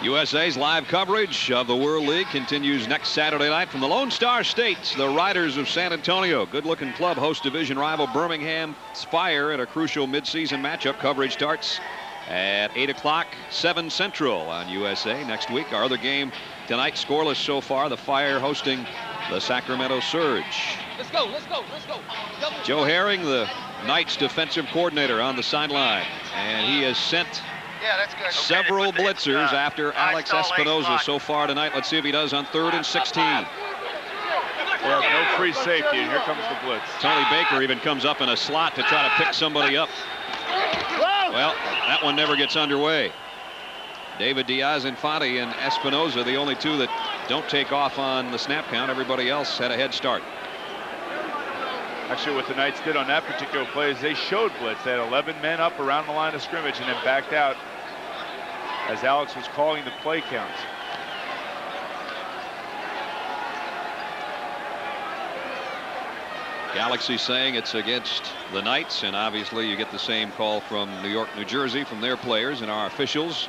USA's live coverage of the World League continues next Saturday night from the Lone Star State. The Riders of San Antonio, good-looking club, host division rival Birmingham's Fire at a crucial midseason matchup. Coverage starts at 8 o'clock, 7 Central on USA next week. Our other game tonight, scoreless so far, the Fire hosting the Sacramento Surge. Let's go, let's go, let's go. Joe Herring, the Knights defensive coordinator, on the sideline, and he has sent several blitzers after Alex Espinoza so far tonight. Let's see if he does on 3rd and 16. Well, no free safety, and here comes the blitz. Tony Baker even comes up in a slot to try to pick somebody up. Well, that one never gets underway. David Diaz-Infante and Espinoza, the only two that don't take off on the snap count. Everybody else had a head start. Actually, what the Knights did on that particular play is they showed blitz. They had 11 men up around the line of scrimmage and then backed out as Alex was calling the play counts. Galaxy saying it's against the Knights, and obviously you get the same call from New York, New Jersey, from their players and our officials.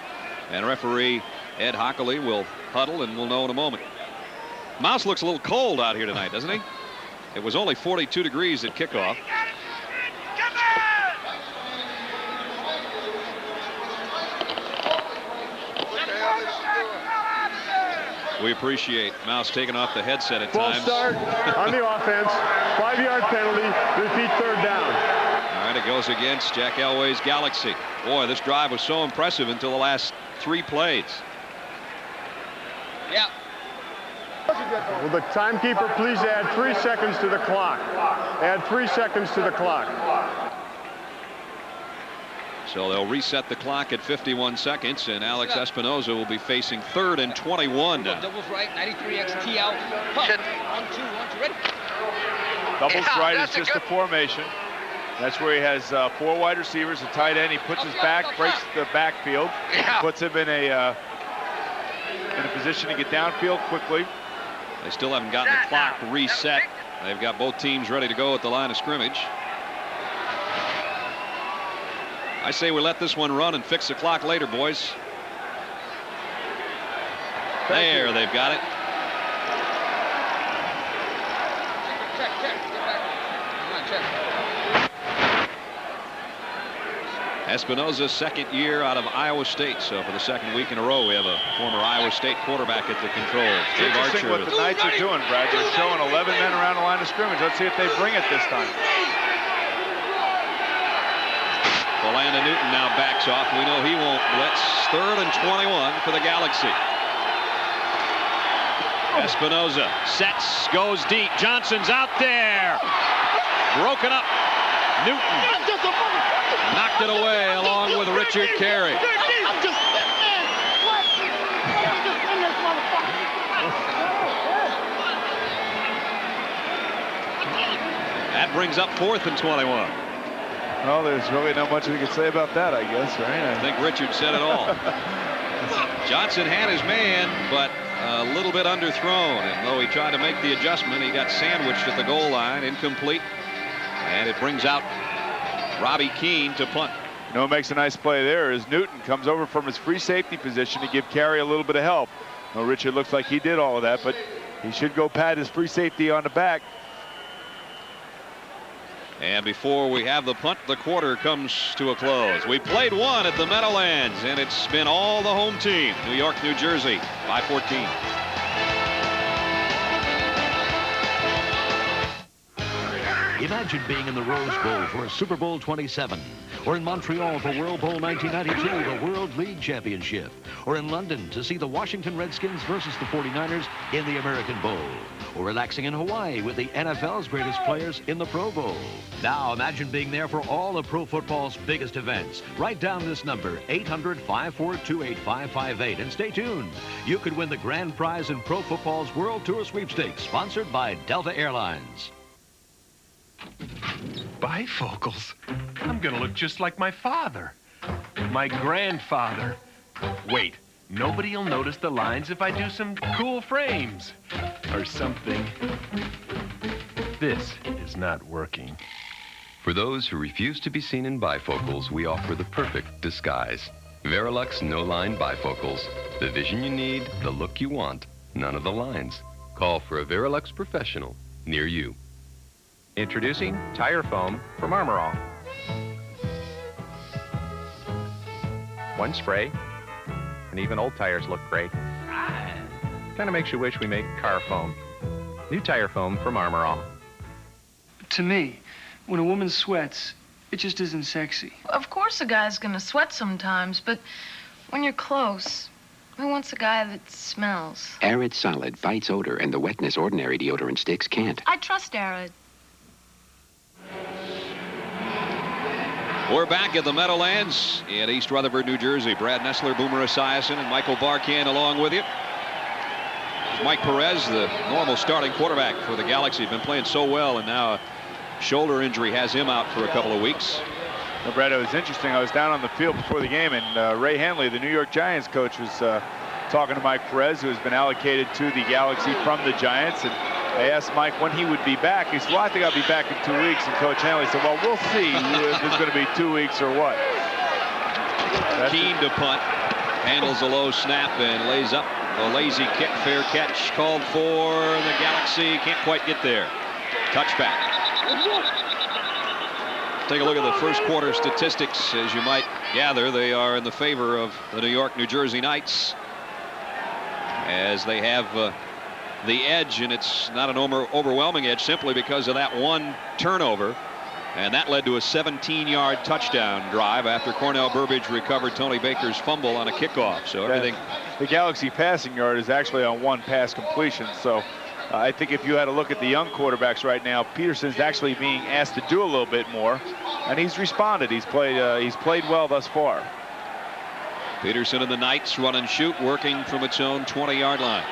And referee Ed Hockley will huddle, and we'll know in a moment. Mouse looks a little cold out here tonight, doesn't he? It was only 42 degrees at kickoff. We appreciate Mouse taking off the headset at times. False start on the offense. 5-yard penalty. Repeat 3rd down. All right, it goes against Jack Elway's Galaxy. Boy, this drive was so impressive until the last 3 plays. Yeah. Will the timekeeper please add 3 seconds to the clock? Add 3 seconds to the clock. So they'll reset the clock at 51 seconds, and Alex Espinoza will be facing 3rd and 21 now. Doubles right, 93XT out. 1, 2, 1, 2, ready. Doubles right is just a formation. That's where he has 4 wide receivers, a tight end. He puts his back, breaks the backfield, puts him in a position to get downfield quickly. They still haven't gotten the clock reset. They've got both teams ready to go at the line of scrimmage. I say we let this one run and fix the clock later, boys. There, they've got it. Espinoza's second year out of Iowa State, so for the second week in a row we have a former Iowa State quarterback at the controls. It's interesting what the Knights are doing, Brad. They're showing 11 men around the line of scrimmage. Let's see if they bring it this time. Orlando Newton now backs off. We know he won't blitz. 3rd and 21 for the Galaxy. Espinoza sets, goes deep. Johnson's out there. Broken up. Newton knocked it away along with Richard Carey. That brings up 4th and 21. Well, there's really not much we can say about that, I guess, right? I think Richard said it all. Johnson had his man, but a little bit underthrown. And though he tried to make the adjustment, he got sandwiched at the goal line, incomplete. And it brings out Robbie Keane to punt. You know what makes a nice play there is Newton comes over from his free safety position to give Carey a little bit of help. Now, Richard looks like he did all of that, but he should go pat his free safety on the back. And before we have the punt, the quarter comes to a close. We played one at the Meadowlands, and it's been all the home team. New York, New Jersey, by 14. Imagine being in the Rose Bowl for Super Bowl 27, or in Montreal for World Bowl 1992, the World League Championship, or in London to see the Washington Redskins versus the 49ers in the American Bowl, or relaxing in Hawaii with the NFL's greatest players in the Pro Bowl. Now imagine being there for all of pro football's biggest events. Write down this number, 800-542-8558, and stay tuned. You could win the grand prize in pro football's World Tour Sweepstakes, sponsored by Delta Airlines. Bifocals? I'm gonna look just like my father. My grandfather. Wait, nobody'll notice the lines if I do some cool frames. Or something. This is not working. For those who refuse to be seen in bifocals, we offer the perfect disguise. Verilux no-line bifocals. The vision you need, the look you want, none of the lines. Call for a Verilux professional near you. Introducing Tire Foam from Armor All. One spray, and even old tires look great. Kind of makes you wish we make car foam. New Tire Foam from Armor All. To me, when a woman sweats, it just isn't sexy. Of course a guy's gonna sweat sometimes, but when you're close, who wants a guy that smells? Arid Solid fights odor and the wetness ordinary deodorant sticks can't. I trust Arid. We're back at the Meadowlands in East Rutherford, New Jersey. Brad Nessler, Boomer Esiason, and Michael Barkan along with you. Mike Perez, the normal starting quarterback for the Galaxy, has been playing so well, and now a shoulder injury has him out for a couple of weeks. Well, Brad, it was interesting. I was down on the field before the game, and Ray Hanley, the New York Giants coach, was talking to Mike Perez, who has been allocated to the Galaxy from the Giants, and they asked Mike when he would be back. He said, well, I think I'll be back in 2 weeks. And Coach Hanley said, well, we'll see if it's going to be 2 weeks or what. Keane to punt. Handles a low snap and lays up a lazy kick. Fair catch called for the Galaxy. Can't quite get there. Touchback. Take a look at the first quarter statistics. As you might gather, they are in the favor of the New York, New Jersey Knights, as they have the edge, and it's not an overwhelming edge simply because of that one turnover, and that led to a 17-yard touchdown drive after Cornell Burbage recovered Tony Baker's fumble on a kickoff. So everything. The Galaxy passing yard is actually on one pass completion. So I think if you had a look at the young quarterbacks right now, Peterson's actually being asked to do a little bit more, and he's responded. He's played well thus far. Peterson and the Knights run and shoot, working from its own 20-yard line.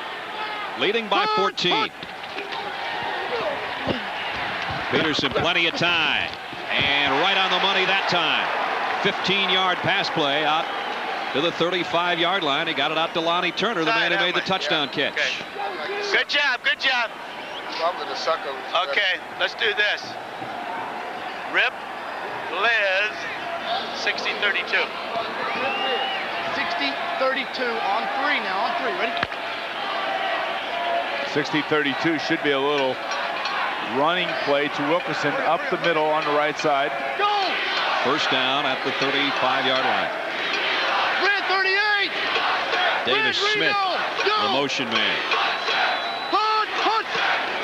Leading by 14. Peterson, plenty of time. And right on the money that time. 15-yard pass play out to the 35-yard line. He got it out to Lonnie Turner, the man who made the touchdown catch. Okay. Good job, good job. Okay, let's do this. Rip, Liz, 60-32. 60-32 on 3 now, on 3, ready? 60-32 should be a little running play to Wilkerson up the middle on the right side. Go! First down at the 35-yard line. Red 38! Davis Smith, the motion man.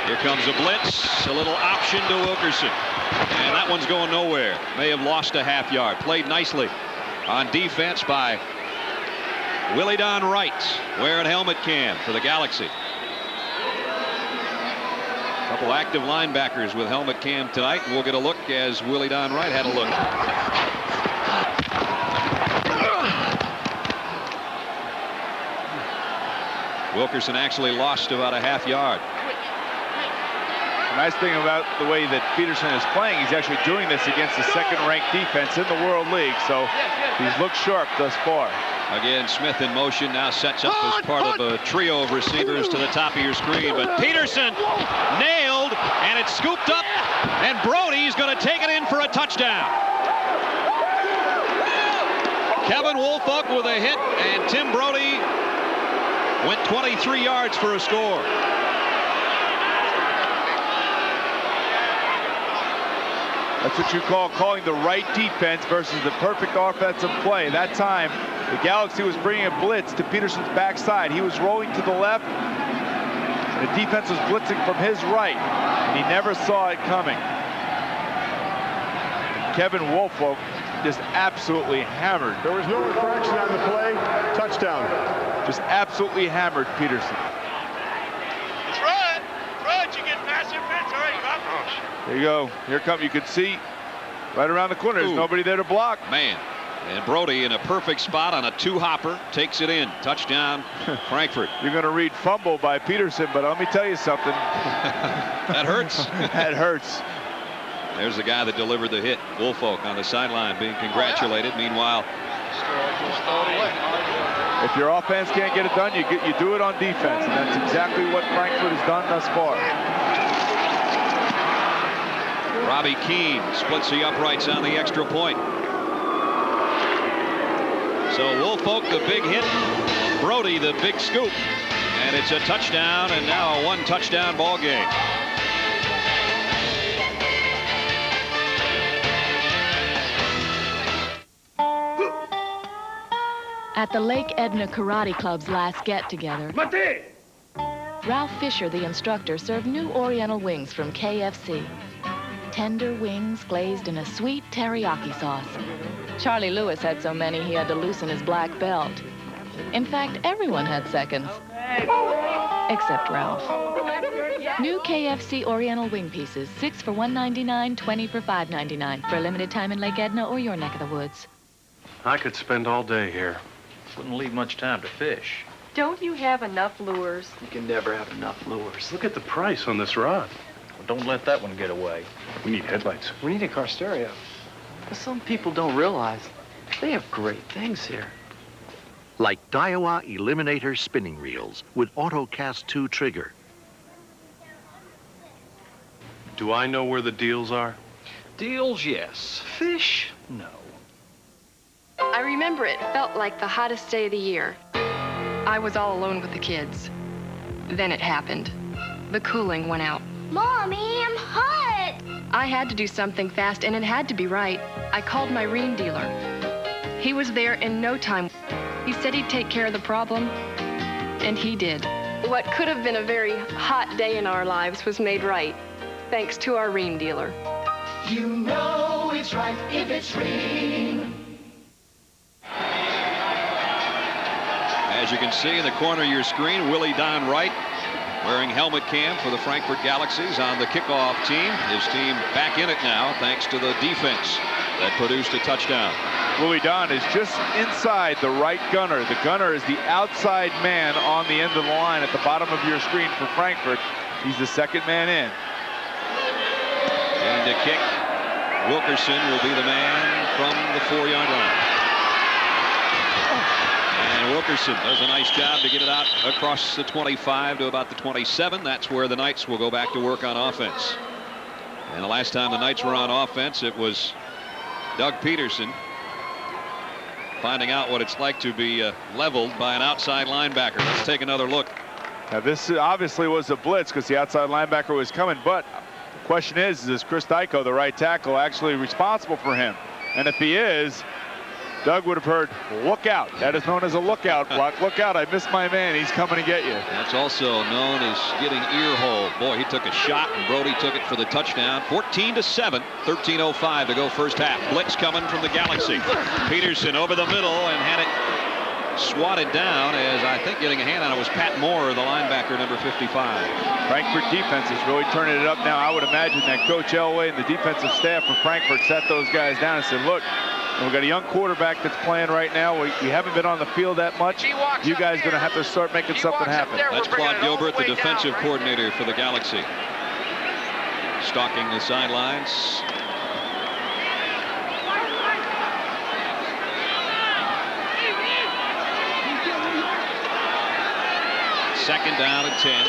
Here comes a blitz, a little option to Wilkerson. And that one's going nowhere. May have lost a half yard. Played nicely on defense by Willie Don Wright, wearing helmet cam for the Galaxy. A couple active linebackers with helmet cam tonight. We'll get a look as Willie Don Wright had a look. Wilkerson actually lost about a half yard. The nice thing about the way that Peterson is playing, he's actually doing this against the second-ranked defense in the World League, so he's looked sharp thus far. Again, Smith in motion, now sets up as part of a trio of receivers to the top of your screen. But Peterson nailed, and it's scooped up, and Brody's going to take it in for a touchdown. Kevin Woolfolk with a hit, and Tim Brody went 23 yards for a score. That's what you call calling the right defense versus the perfect offensive play. That time, the Galaxy was bringing a blitz to Peterson's backside. He was rolling to the left. The defense was blitzing from his right, and he never saw it coming. Kevin Woolfolk just absolutely hammered. There was no infraction on the play. Touchdown. Just absolutely hammered Peterson. It's right. Right, you get past your fence. All right, you're up. There you go. Here come, you can see right around the corner. There's nobody there to block. Man, and Brody in a perfect spot on a two-hopper takes it in. Touchdown, Frankfurt. You're going to read fumble by Peterson, but let me tell you something. That hurts. That hurts. There's the guy that delivered the hit. Woolfolk on the sideline being congratulated. Meanwhile, if your offense can't get it done, you do it on defense, and that's exactly what Frankfurt has done thus far. Robbie Keane splits the uprights on the extra point. So Woolfolk the big hit, Brody the big scoop, and it's a touchdown, and now a one-touchdown ball game. At the Lake Edna Karate Club's last get-together, Ralph Fisher, the instructor, served new Oriental wings from KFC. Tender wings glazed in a sweet teriyaki sauce. Charlie Lewis had so many he had to loosen his black belt. In fact, everyone had seconds. Except Ralph. New KFC Oriental wing pieces, 6 for $1.99, 20 for $5.99. For a limited time in Lake Edna or your neck of the woods. I could spend all day here. Wouldn't leave much time to fish. Don't you have enough lures? You can never have enough lures. Look at the price on this rod. Well, don't let that one get away. We need headlights. We need a car stereo. But some people don't realize they have great things here. Like Daiwa Eliminator spinning reels with AutoCast 2 trigger. Do I know where the deals are? Deals, yes. Fish, no. I remember it felt like the hottest day of the year. I was all alone with the kids. Then it happened. The cooling went out. Mommy, I'm hot. I had to do something fast, and it had to be right. I called my ream dealer. He was there in no time. He said he'd take care of the problem, and he did. What could have been a very hot day in our lives was made right, thanks to our ream dealer. You know it's right if it's Ream. As you can see in the corner of your screen, Willie Don Wright wearing helmet cam for the Frankfurt Galaxies on the kickoff team. His team back in it now thanks to the defense that produced a touchdown. Willie Don is just inside the right gunner. The gunner is the outside man on the end of the line at the bottom of your screen for Frankfurt. He's the second man in. And to kick Wilkerson will be the man from the 4-yard line. And Wilkerson does a nice job to get it out across the 25 to about the 27. That's where the Knights will go back to work on offense. And the last time the Knights were on offense, it was Doug Peterson finding out what it's like to be leveled by an outside linebacker. Let's take another look. Now this obviously was a blitz because the outside linebacker was coming, but the question is Chris Dyko, the right tackle, actually responsible for him? And if he is, Doug would have heard, look out. That is known as a lookout block. Look out, I missed my man. He's coming to get you. That's also known as getting ear hole. Boy, he took a shot, and Brody took it for the touchdown. 14-7, 13:05 to go first half. Blitz coming from the Galaxy. Peterson over the middle and had it swatted down, as I think getting a hand on it was Pat Moore, the linebacker, number 55. Frankfurt defense is really turning it up now. I would imagine that Coach Elway and the defensive staff for Frankfurt sat those guys down and said, look, we've got a young quarterback that's playing right now. We haven't been on the field that much. You guys are going to have to start making something happen. That's Claude Gilbert, the defensive coordinator for the Galaxy. Stalking the sidelines. Second down and 10.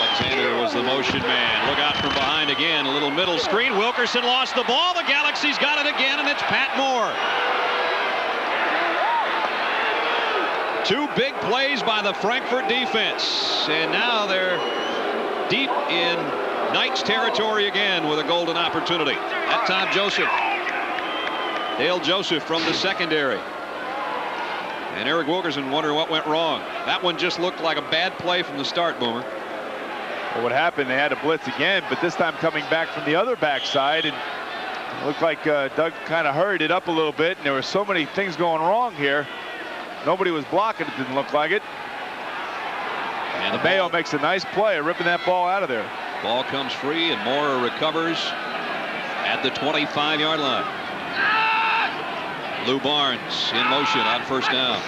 Alexander was the motion man. Look out from behind again. A little middle screen. Wilkerson lost the ball. The Galaxy's got it again, and it's Pat Moore. Two big plays by the Frankfurt defense. And now they're deep in Knights territory again with a golden opportunity. That time Joseph. Dale Joseph from the secondary. And Eric Wilkerson wondering what went wrong. That one just looked like a bad play from the start, Boomer. Well, what happened, they had to blitz again, but this time coming back from the other backside, and it looked like Doug kind of hurried it up a little bit, and there were so many things going wrong here. Nobody was blocking, it didn't look like it. And the Mayo makes a nice play, ripping that ball out of there. Ball comes free, and Moore recovers at the 25-yard line. Lou Barnes in motion on first down.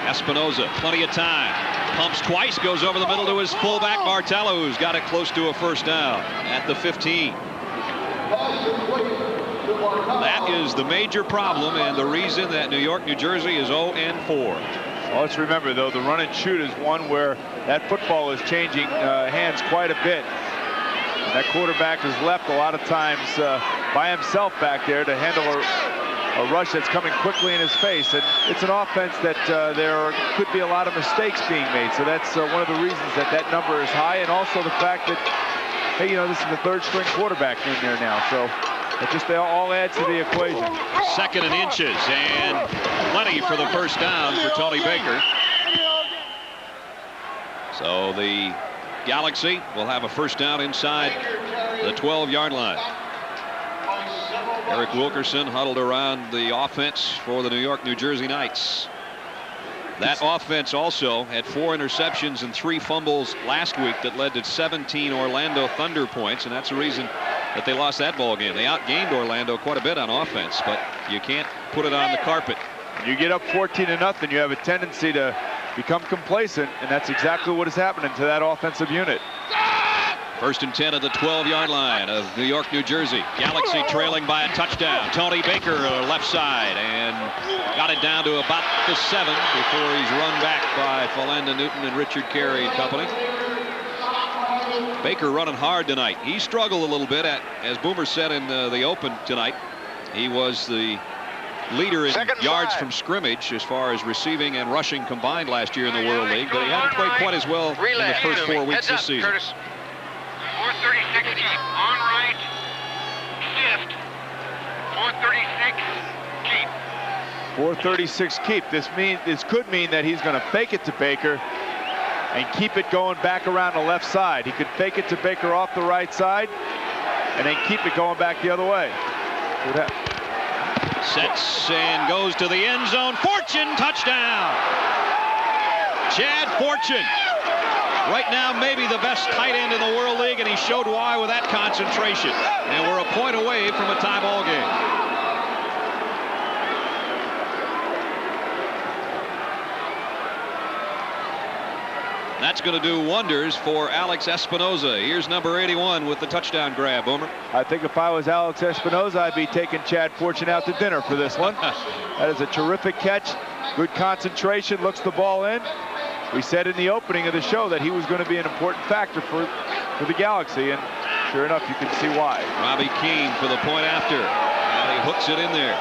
Espinoza, plenty of time. Pumps twice, goes over the middle to his fullback, Martello, who's got it close to a first down at the 15. That is the major problem and the reason that New York, New Jersey is 0-4. Well, let's remember, though, the run and shoot is one where that football is changing hands quite a bit. And that quarterback is left a lot of times by himself back there to handle a rush that's coming quickly in his face, and it's an offense that there could be a lot of mistakes being made. So that's one of the reasons that that number is high, and also the fact that, hey, you know, this is the third-string quarterback in there now. So it just all adds to the equation. Second and inches, and plenty for the first down for Tony Baker. So the Galaxy will have a first down inside the 12-yard line. Eric Wilkerson huddled around the offense for the New York, New Jersey Knights. That offense also had 4 interceptions and 3 fumbles last week that led to 17 Orlando Thunder points, and that's the reason that they lost that ball game. They outgained Orlando quite a bit on offense, but you can't put it on the carpet. You get up 14-0, you have a tendency to become complacent, and that's exactly what is happening to that offensive unit. First and 10 at the 12-yard line of New York, New Jersey. Galaxy trailing by a touchdown. Tony Baker left side and got it down to about the 7 before he's run back by Philanda Newton and Richard Carey and company. Baker running hard tonight. He struggled a little bit, as Boomer said in the open tonight. He was the leader in yards from scrimmage as far as receiving and rushing combined last year in the World League, but he hadn't played quite as well in the first 4 weeks this season. 436 keep on right, shift, 436 keep. 436 keep. This could mean that he's going to fake it to Baker and keep it going back around the left side. He could fake it to Baker off the right side and then keep it going back the other way. Sets and goes to the end zone. Fortune, touchdown. Chad Fortune. Right now, maybe the best tight end in the World League, and he showed why with that concentration. And we're a point away from a tie ball game. That's going to do wonders for Alex Espinoza. Here's number 81 with the touchdown grab, Boomer. I think if I was Alex Espinoza, I'd be taking Chad Fortune out to dinner for this one. That is a terrific catch. Good concentration, looks the ball in. We said in the opening of the show that he was going to be an important factor for the Galaxy, and sure enough, you can see why. Robbie Keane for the point after, and he hooks it in there.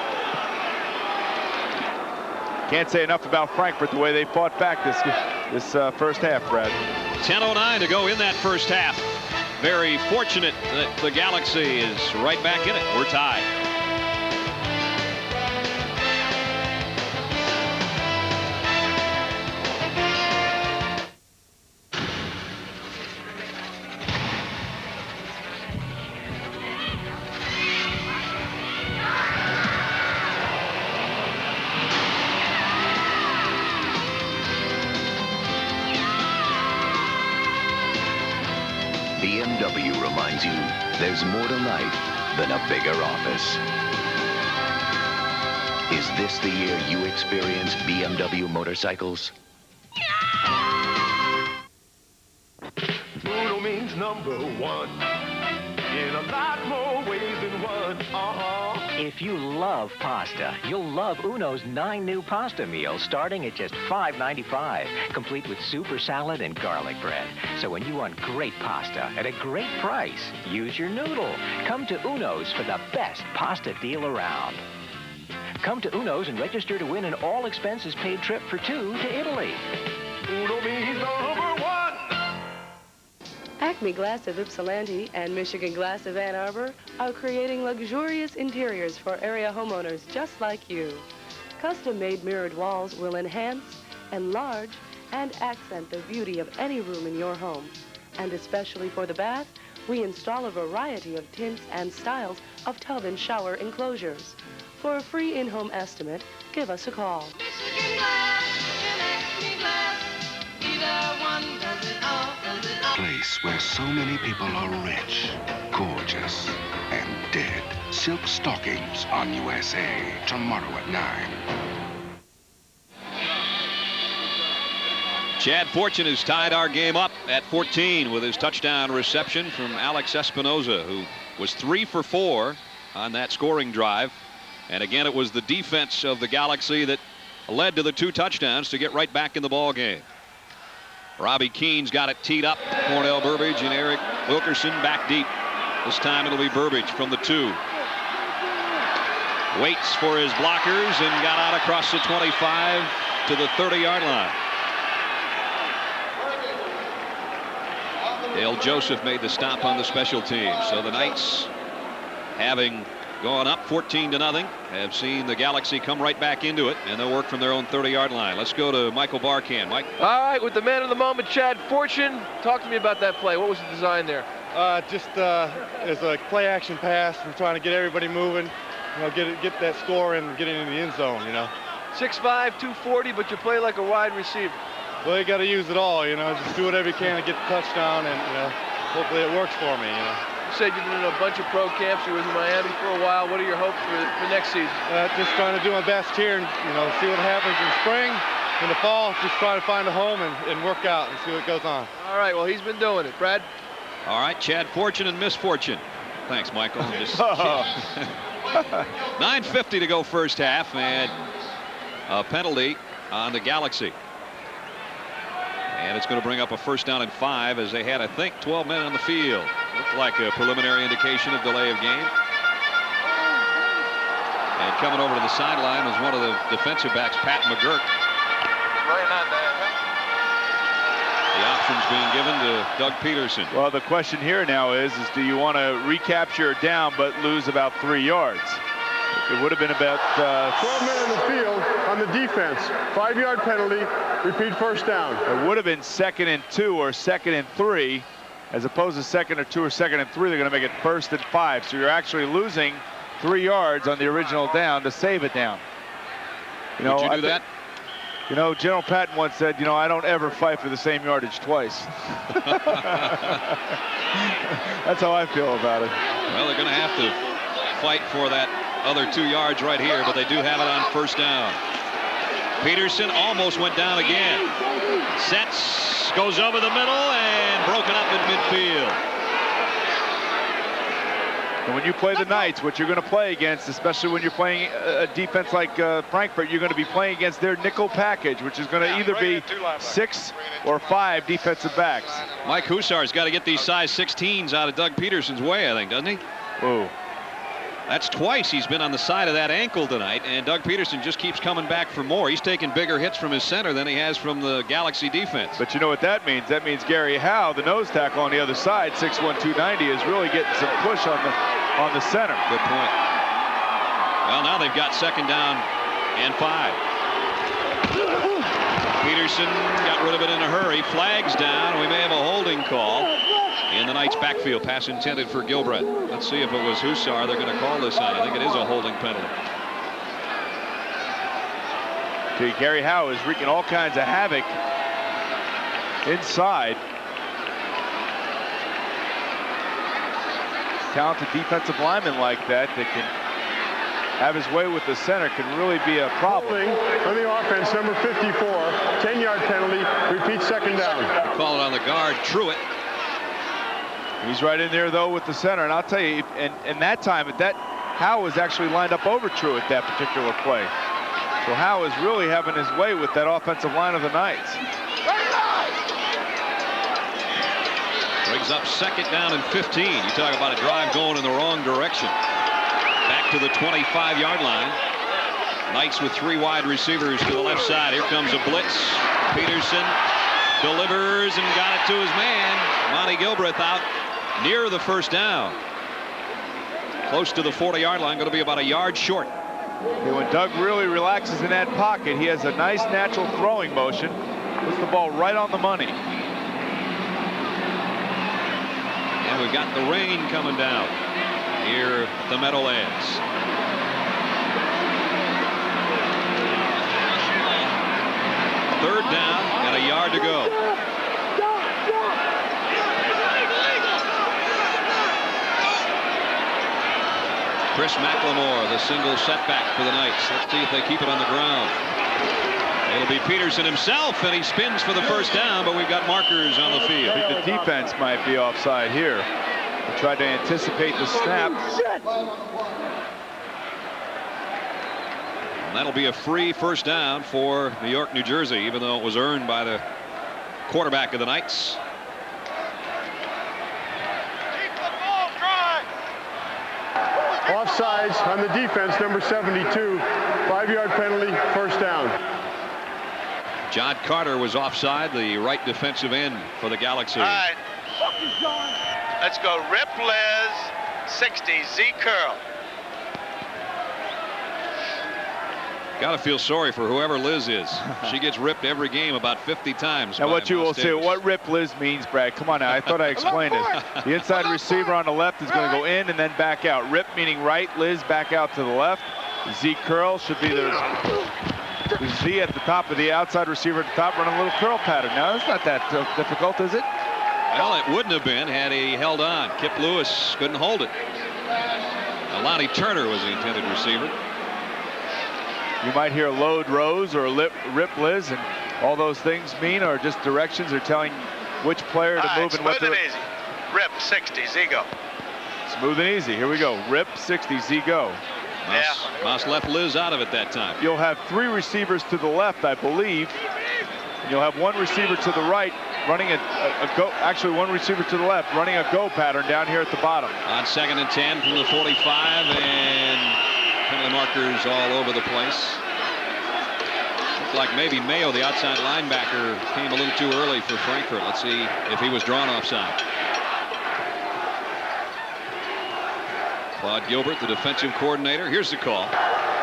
Can't say enough about Frankfurt, the way they fought back this first half, Brad. 10:09 to go in that first half. Very fortunate that the Galaxy is right back in it. We're tied. BMW reminds you there's more to life than a bigger office. Is this the year you experience BMW motorcycles? Uno means number one in a lot more ways than one. If you love pasta, you'll love Uno's 9 new pasta meals starting at just $5.95, complete with super salad and garlic bread. So when you want great pasta at a great price, use your noodle. Come to Uno's for the best pasta deal around. Come to Uno's and register to win an all-expenses-paid trip for 2 to Italy. Uno means number one. Acme Glass of Ypsilanti and Michigan Glass of Ann Arbor are creating luxurious interiors for area homeowners just like you. Custom-made mirrored walls will enhance, enlarge, and accent the beauty of any room in your home. And especially for the bath, we install a variety of tints and styles of tub and shower enclosures. For a free in-home estimate, give us a call. Place where so many people are rich, gorgeous, and dead. Silk Stockings on USA, tomorrow at 9. Chad Fortune has tied our game up at 14 with his touchdown reception from Alex Espinoza, who was 3 for 4 on that scoring drive. And again, it was the defense of the Galaxy that led to the 2 touchdowns to get right back in the ball game. Robbie Keane's got it teed up. Cornell Burbage and Eric Wilkerson back deep. This time it'll be Burbage from the 2. Waits for his blockers and got out across the 25 to the 30-yard line. Dale Joseph made the stop on the special teams. So the Knights, having gone up 14-0, have seen the Galaxy come right back into it, and they'll work from their own 30-yard line. Let's go to Michael Barkan. Mike. All right, with the man of the moment, Chad Fortune. Talk to me about that play. What was the design there? Just as a play-action pass. We're trying to get everybody moving, you know, get that score and get it in the end zone, you know. 6'5", 240, but you play like a wide receiver. Well, you got to use it all, you know. Just do whatever you can to get the touchdown, and you know, hopefully it works for me, you know. You said you've been in a bunch of pro camps. You were in Miami for a while. What are your hopes for next season? Just trying to do my best here and, you know, see what happens in the spring. In the fall, just try to find a home and work out and see what goes on. All right, well, he's been doing it. Brad? All right, Chad Fortune and Misfortune. Thanks, Michael. Just 9:50 to go first half, and a penalty on the Galaxy. And it's going to bring up a first down and 5 as they had, I think, 12 men on the field. Looked like a preliminary indication of delay of game. And coming over to the sideline was one of the defensive backs, Pat McGurk. The options being given to Doug Peterson. Well, the question here now is do you want to recapture a down but lose about 3 yards? It would have been about 12 men on the field on the defense. 5-yard penalty. Repeat first down. It would have been 2nd and 2 or 2nd and 3, as opposed to 2nd and 2 or 2nd and 3. They're going to make it 1st and 5. So you're actually losing 3 yards on the original down to save it down. You know, would you do that? You know, General Patton once said, you know, I don't ever fight for the same yardage twice. That's how I feel about it. Well, they're going to have to fight for that other 2 yards right here, but they do have it on first down. Peterson almost went down again. Sets goes over the middle and broken up in midfield. And when you play the Knights, what you're going to play against, especially when you're playing a defense like Frankfurt, you're going to be playing against their nickel package, which is going to either be 6 or 5 defensive backs. Mike Hussar's got to get these size 16s out of Doug Peterson's way, I think, doesn't he? Whoa. That's twice he's been on the side of that ankle tonight, and Doug Peterson just keeps coming back for more. He's taking bigger hits from his center than he has from the Galaxy defense. But you know what that means? That means Gary Howe, the nose tackle on the other side, 6'1", 290, is really getting some push on the center. Good point. Well, now they've got 2nd down and 5. Peterson got rid of it in a hurry. Flags down. We may have a holding call in the Knights' backfield. Pass intended for Gilbreth. Let's see if it was Hussar. They're going to call this on. I think it is a holding penalty. Okay, Gary Howe is wreaking all kinds of havoc inside. Talented defensive lineman like that can have his way with the center can really be a problem. On the offense, number 54, 10-yard penalty, repeat 2nd down. Call it on the guard, Truitt. He's right in there, though, with the center. And I'll tell you, and that time, Howe was actually lined up over Truitt that particular play. So Howe is really having his way with that offensive line of the Knights. Brings up 2nd down and 15. You talk about a drive going in the wrong direction. Back to the 25-yard line. Knights with 3 wide receivers to the left side. Here comes a blitz. Peterson delivers and got it to his man. Monty Gilbreth out near the 1st down. Close to the 40-yard line, going to be about a yard short. Okay, when Doug really relaxes in that pocket, he has a nice natural throwing motion. Puts the ball right on the money. And we've got the rain coming down here at the Meadowlands. Third down and a yard to go. Chris McLemore, the single setback for the Knights. Let's see if they keep it on the ground. It'll be Peterson himself, and he spins for the 1st down, but we've got markers on the field. I think the defense might be offside here. They tried to anticipate the snap. And that'll be a free 1st down for New York, New Jersey, even though it was earned by the quarterback of the Knights. Offsides on the defense, number 72, 5-yard penalty, 1st down. John Carter was offside, the right defensive end for the Galaxy. All right. Let's go. Rip Liz, 60, Z Curl. Got to feel sorry for whoever Liz is. She gets ripped every game about 50 times. Now what you will say, what Rip Liz means, Brad, come on now, I thought I explained it. The inside receiver on the left is going to go in and then back out. Rip meaning right, Liz back out to the left. Z Curl should be the Z at the top of the outside receiver at the top, running a little curl pattern. Now that's not that difficult, is it? Well, it wouldn't have been had he held on. Kip Lewis couldn't hold it. Lonnie Turner was the intended receiver. You might hear load Rose or Rip Liz, and all those things mean are just directions or telling which player to move and what smooth and easy. Rip 60, Z go. Smooth and easy. Here we go. Rip 60, Z go. Mouse left Liz out of it that time. You'll have 3 receivers to the left, I believe. And you'll have 1 receiver to the right running a go. Actually, 1 receiver to the left running a go pattern down here at the bottom. On 2nd and 10 from the 45, and penalty markers all over the place. Looked like maybe Mayo, the outside linebacker, came a little too early for Frankfurt. Let's see if he was drawn offside. Claude Gilbert, the defensive coordinator. Here's the call.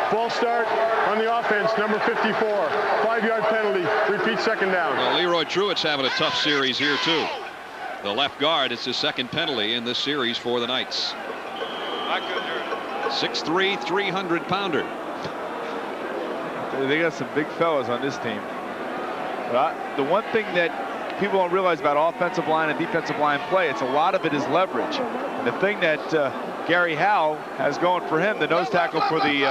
False start on the offense, number 54. 5-yard penalty, repeat 2nd down. Well, Leroy Truitt's having a tough series here, too. The left guard, it's his 2nd penalty in this series for the Knights. 6'3", 300-pounder. They got some big fellas on this team. But the one thing that people don't realize about offensive line and defensive line play, it's a lot of it is leverage. And the thing that Gary Howe has going for him, the nose tackle for the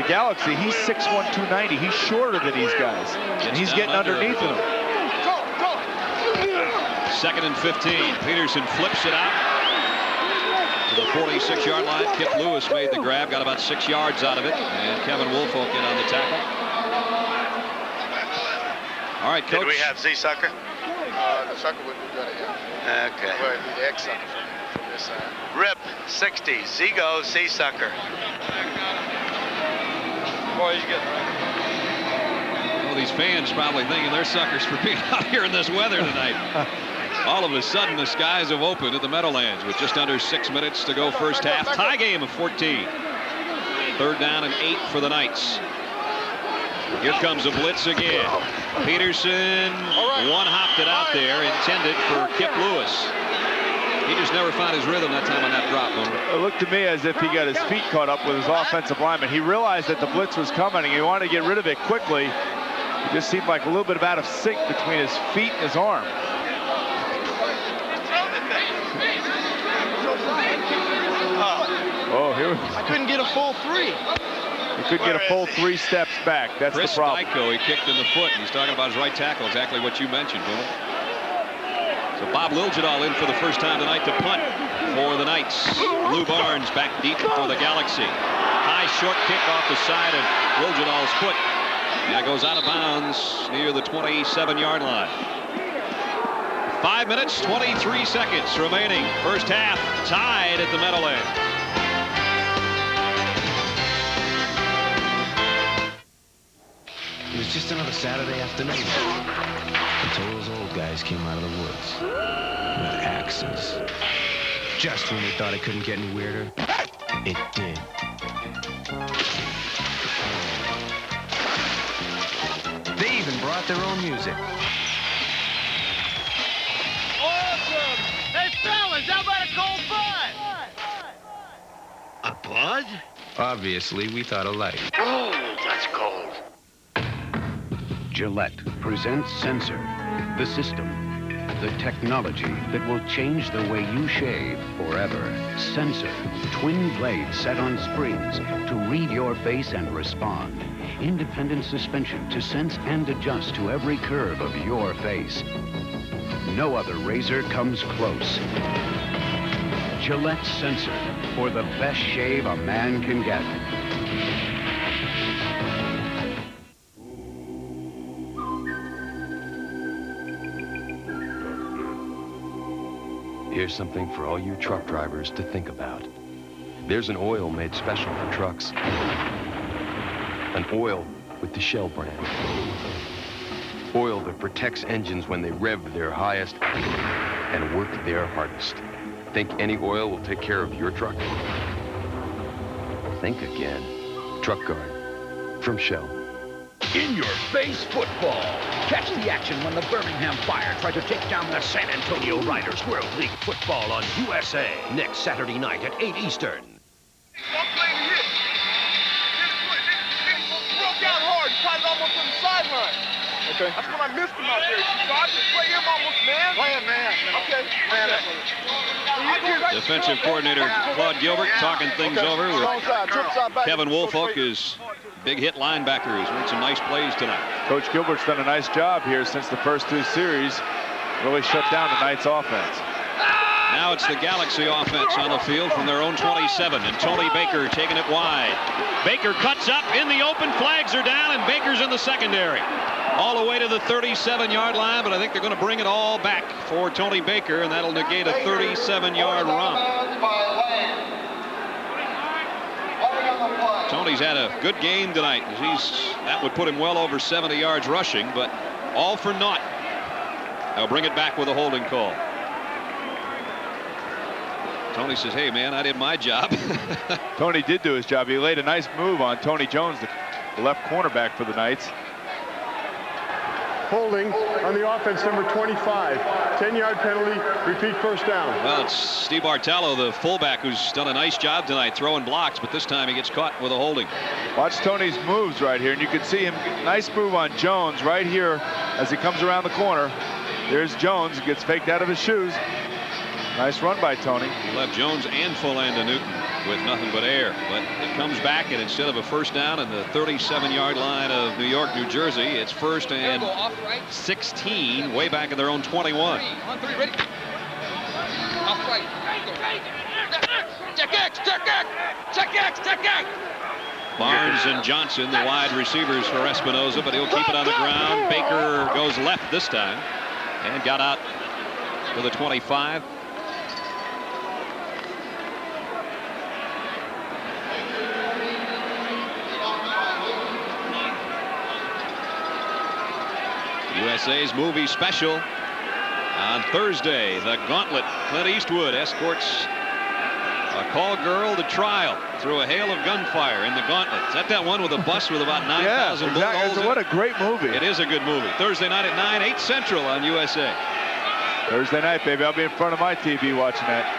Galaxy, he's 6'1", 290. He's shorter than these guys, and he's getting underneath them. 2nd and 15. Peterson flips it out to the 46-yard line. Kip Lewis made the grab, got about 6 yards out of it, and Kevin Woolfolk in on the tackle. All right, Coach. Did we have Z Sucker? The sucker would be good again. Okay. Well, it'd be the X sucker from this side. Rip 60. Z goes Z Sucker. Boy, you get right. Well, these fans probably thinking they're suckers for being out here in this weather tonight. All of a sudden, the skies have opened at the Meadowlands with just under 6 minutes to go first half. Tie game of 14. 3rd down and 8 for the Knights. Here comes a blitz again. Peterson one-hopped it out there, intended for Kip Lewis. He just never found his rhythm that time on that drop. It looked to me as if he got his feet caught up with his offensive lineman. He realized that the blitz was coming and he wanted to get rid of it quickly. It just seemed like a little bit of out of sync between his feet and his arm. Oh, here. I couldn't get a full 3. He couldn't get a full 3 steps back. That's Chris the problem. Dyko, he kicked in the foot. He's talking about his right tackle, exactly what you mentioned, Boomer. So Bob Liljadal in for the first time tonight to punt for the Knights. Lou Barnes back deep for the Galaxy. High short kick off the side of Liljadal's foot. And it goes out of bounds near the 27-yard line. 5 minutes, 23 seconds remaining. First half tied at the Meadowlands. It was just another Saturday afternoon until those old guys came out of the woods with axes. Just when we thought it couldn't get any weirder, it did. They even brought their own music. Awesome! Hey, fellas, how about a cold bud? A bud? Obviously, we thought alike. Oh, that's cold. Gillette presents Sensor, the system, the technology that will change the way you shave forever. Sensor, twin blades set on springs to read your face and respond. Independent suspension to sense and adjust to every curve of your face. No other razor comes close. Gillette Sensor, for the best shave a man can get. Here's something for all you truck drivers to think about. There's an oil made special for trucks. An oil with the Shell brand. Oil that protects engines when they rev their highest and work their hardest. Think any oil will take care of your truck? Think again. Truck Guard from Shell. In-your-face football. Catch the action when the Birmingham Fire try to take down the San Antonio Riders. World League Football on USA. Next Saturday night at 8 Eastern. Broke out hard, tried it almost on the sideline. Okay. That's when I missed him out there. So I just play him almost, man. Go ahead, man. Okay. Defensive coordinator Claude Gilbert talking things over with Kevin Woolfolk, his big hit linebacker, who's made some nice plays tonight. Coach Gilbert's done a nice job here since the first 2 series. Really shut down the Knights offense. Now it's the Galaxy offense on the field from their own 27, and Tony Baker taking it wide. Baker cuts up in the open, flags are down, and Baker's in the secondary. All the way to the 37-yard line, but I think they're going to bring it all back for Tony Baker, and that'll negate a 37-yard run. Tony's had a good game tonight. That would put him well over 70 yards rushing, but all for naught. They'll bring it back with a holding call. Tony says, hey, man, I did my job. Tony did do his job. He laid a nice move on Tony Jones, the left cornerback for the Knights. Holding on the offense, number 25. 10-yard penalty, repeat first down. Well, it's Steve Bartello, the fullback, who's done a nice job tonight throwing blocks, but this time he gets caught with a holding. Watch Tony's moves right here, and you can see him. Nice move on Jones right here as he comes around the corner. There's Jones, gets faked out of his shoes. Nice run by Tony. He left Jones and Philander Newton with nothing but air. But it comes back, and instead of a first down in the 37-yard line of New York, New Jersey, it's 1st and 16 way back at their own 21. On three, ready. Off right. Check X, check X, check X, check X. Barnes and Johnson, the wide receivers for Espinoza, but he'll keep it on the ground. Baker goes left this time and got out to the 25. USA's movie special on Thursday. The Gauntlet. Clint Eastwood escorts a call girl to trial through a hail of gunfire in The Gauntlet. Is that one with a bus with about 9,000 bullet holes in it? What a great movie. It is a good movie. Thursday night at 9, 8 Central on USA. Thursday night, baby. I'll be in front of my TV watching that.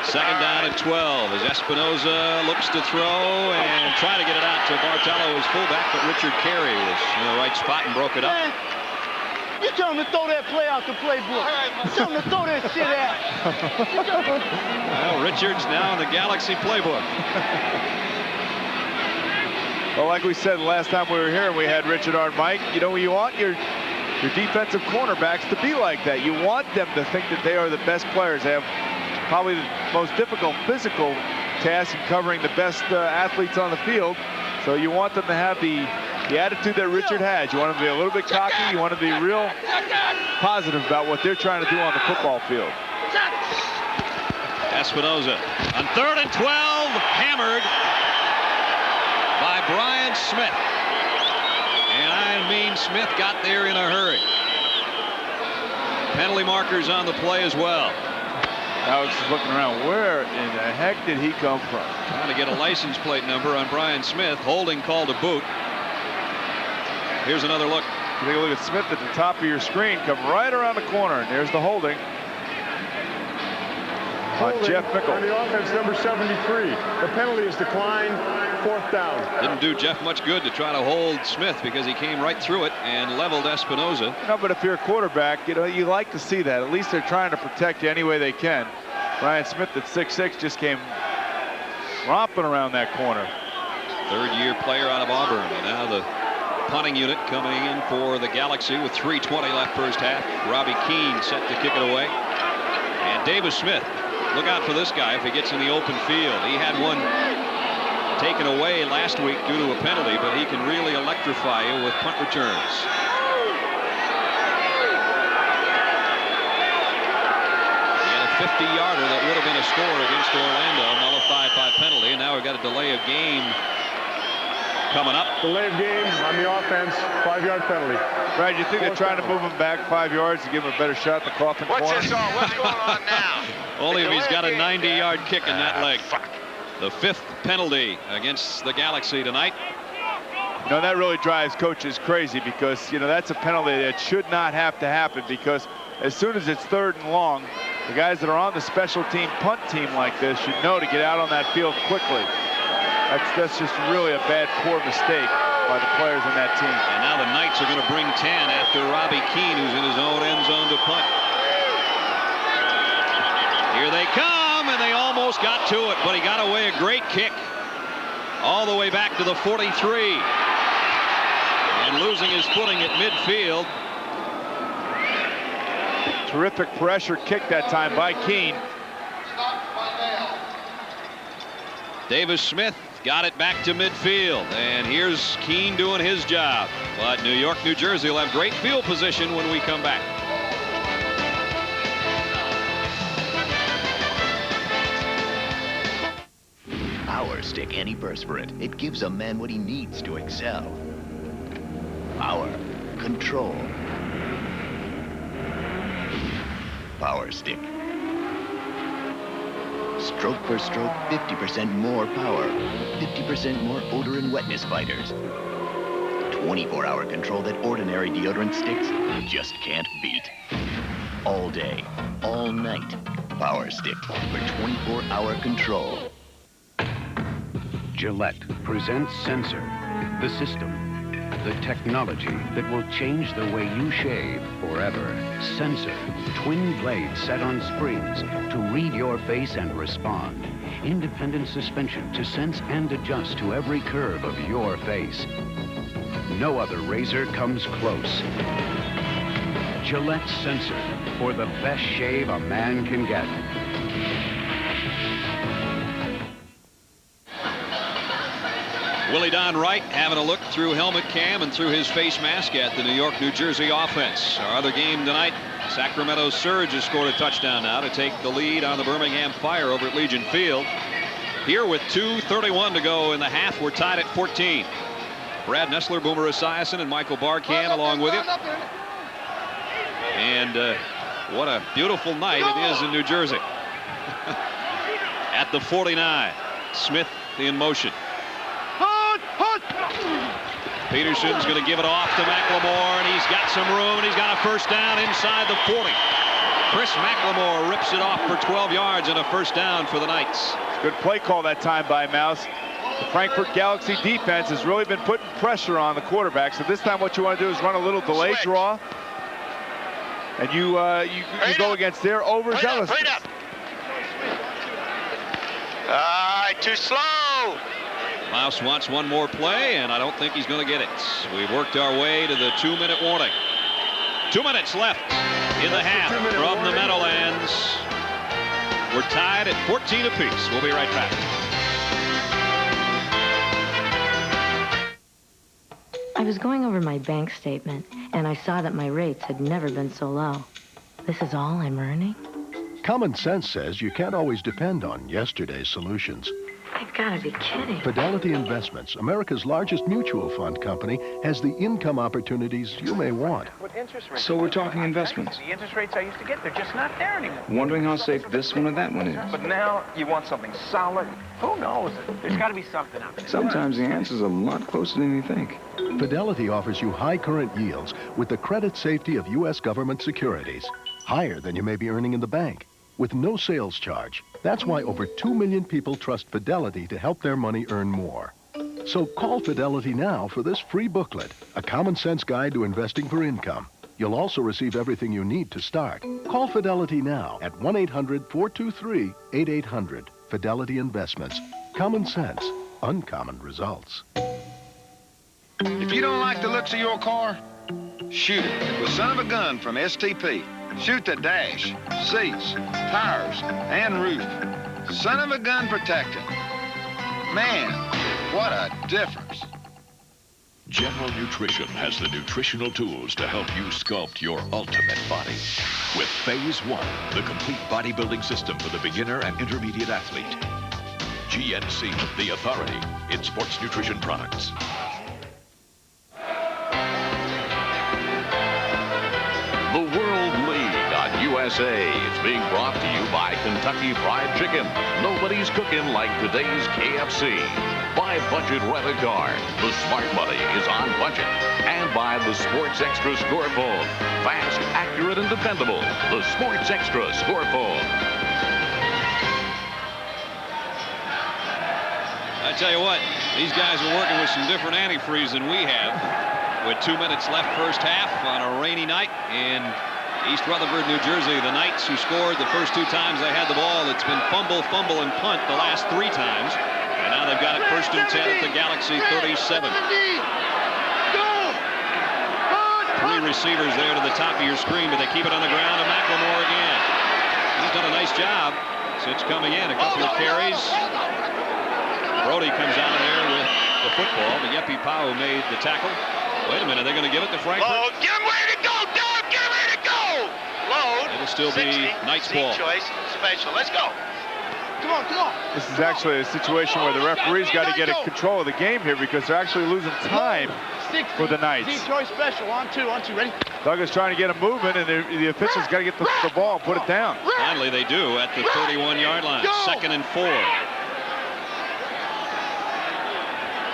2nd down and 12 as Espinoza looks to throw and try to get it out to Bartello, his fullback, but Richard Carey was in the right spot and broke it up. Man, you tell him to throw that play out the playbook. Tell him to throw that shit out. Well, Richard's now in the Galaxy playbook. Well, like we said last time we were here and we had Richard on mic, you know, you want your defensive cornerbacks to be like that. You want them to think that they are the best players. They have probably the most difficult physical task in covering the best athletes on the field. So you want them to have the attitude that Richard has. You want them to be a little bit cocky. You want them to be real positive about what they're trying to do on the football field. Espinoza on 3rd and 12, hammered by Brian Smith. And I mean, Smith got there in a hurry. Penalty markers on the play as well. Alex is looking around. Where in the heck did he come from? Trying to get a license plate number on Brian Smith. Holding called a boot. Here's another look. Take a look at Smith at the top of your screen. Come right around the corner. And there's the holding. On Jeff Mickle. On the offense, number 73. The penalty is declined. 4th down. Didn't do Jeff much good to try to hold Smith because he came right through it and leveled Espinoza. No, but if you're a quarterback, you know, you like to see that. At least they're trying to protect you any way they can. Brian Smith at 6'6" just came romping around that corner. 3rd-year player out of Auburn. And now the punting unit coming in for the Galaxy with 3:20 left first half. Robbie Keane set to kick it away. And Davis Smith, look out for this guy if he gets in the open field. He had one taken away last week due to a penalty, but he can really electrify you with punt returns. He had a 50-yarder that would have been a score against Orlando, nullified by penalty, and now we've got a delay of game coming up. Delay of game on the offense, 5-yard penalty. Right, you think they're trying to move him back 5 yards to give him a better shot at the coffin corner? What's this all? What's going on now? Only if he's got a 90-yard kick in that leg. The 5th penalty against the Galaxy tonight. You know, that really drives coaches crazy because, you know, that's a penalty that should not have to happen because as soon as it's 3rd and long, the guys that are on the special team punt team like this should know to get out on that field quickly. That's just really a bad, poor mistake by the players in that team. And now the Knights are going to bring 10 after Robbie Keane, who's in his own end zone to punt. Here they come, and they almost got to it, but he got away a great kick all the way back to the 43. And losing his footing at midfield. Terrific pressure kick that time by Keane. Davis Smith got it back to midfield, and here's Keane doing his job. But New York, New Jersey will have great field position when we come back. Power Stick antiperspirant. It gives a man what he needs to excel. Power. Control. Power Stick. Stroke per stroke, 50% more power. 50% more odor and wetness fighters. 24-hour control that ordinary deodorant sticks just can't beat. All day, all night. Power Stick for 24-hour control. Gillette presents Sensor, the system, the technology that will change the way you shave forever. Sensor, twin blades set on springs to read your face and respond. Independent suspension to sense and adjust to every curve of your face. No other razor comes close. Gillette Sensor, for the best shave a man can get. Willie Don Wright having a look through helmet cam and through his face mask at the New York, New Jersey offense. Our other game tonight, Sacramento Surge has scored a touchdown now to take the lead on the Birmingham Fire over at Legion Field. Here with 2:31 to go in the half, we're tied at 14. Brad Nessler, Boomer Esiason, and Michael Barkan along with you. And what a beautiful night it is in New Jersey. At the 49, Smith in motion. Peterson's going to give it off to McLemore, and he's got some room, and he's got a first down inside the 40. Chris McLemore rips it off for 12 yards and a first down for the Knights. Good play call that time by Mouse. The Frankfurt Galaxy defense has really been putting pressure on the quarterback. So this time what you want to do is run a little delay draw. And you go against their overzealousness. Too slow. Mouse wants one more play, and I don't think he's going to get it. We've worked our way to the 2-minute warning. 2 minutes left in the half from the Meadowlands. We're tied at 14 apiece. We'll be right back. I was going over my bank statement, and I saw that my rates had never been so low. This is all I'm earning? Common sense says you can't always depend on yesterday's solutions. You've got to be kidding. Fidelity Investments, America's largest mutual fund company, has the income opportunities you may want. So we're talking investments. The interest rates I used to get, they're just not there anymore. Wondering how safe this one or that one is. But now you want something solid. Who knows? There's got to be something out there. Sometimes the answer's a lot closer than you think. Fidelity offers you high current yields with the credit safety of U.S. government securities, higher than you may be earning in the bank, with no sales charge. That's why over 2 million people trust Fidelity to help their money earn more. So call Fidelity now for this free booklet, a common sense guide to investing for income. You'll also receive everything you need to start. Call Fidelity now at 1-800-423-8800. Fidelity Investments. Common sense, uncommon results. If you don't like the looks of your car, shoot it with Son of a Gun from STP. Shoot the dash, seats, tires, and roof. Son of a Gun protecting. Man, what a difference. General Nutrition has the nutritional tools to help you sculpt your ultimate body. With Phase 1, the complete bodybuilding system for the beginner and intermediate athlete. GNC, the authority in sports nutrition products. The World League on USA is being brought to you by Kentucky Fried Chicken. Nobody's cooking like today's KFC. By Budget Rent-A-Car. The smart money is on budget. And by the Sports Extra Score Phone. Fast, accurate, and dependable. The Sports Extra Score Phone. I tell you what, these guys are working with some different antifreeze than we have. With 2 minutes left first half on a rainy night in East Rutherford, New Jersey. The Knights, who scored the first 2 times they had the ball, it's been fumble, fumble, and punt the last 3 times. And now they've got it 1st and 10 at the Galaxy 37. 3 receivers there to the top of your screen, but they keep it on the ground, and McLemore again. He's done a nice job since coming in. A couple of carries. Brody comes out of there with the football, but Yepi Pau made the tackle. Wait a minute, they're going to give it to Frankfurt. Load, get him ready to go, Doug, get him ready to go. Load. It'll still be Knights ball. Choice, special, let's go. Come on, come on. This is actually a situation where the referee's got to get control of the game here because they're actually losing time for the Knights. Choice special, on two, ready? Doug is trying to get him moving, and the officials got to get the ball and put it down. Finally, they do at the 31-yard line. 2nd and 4.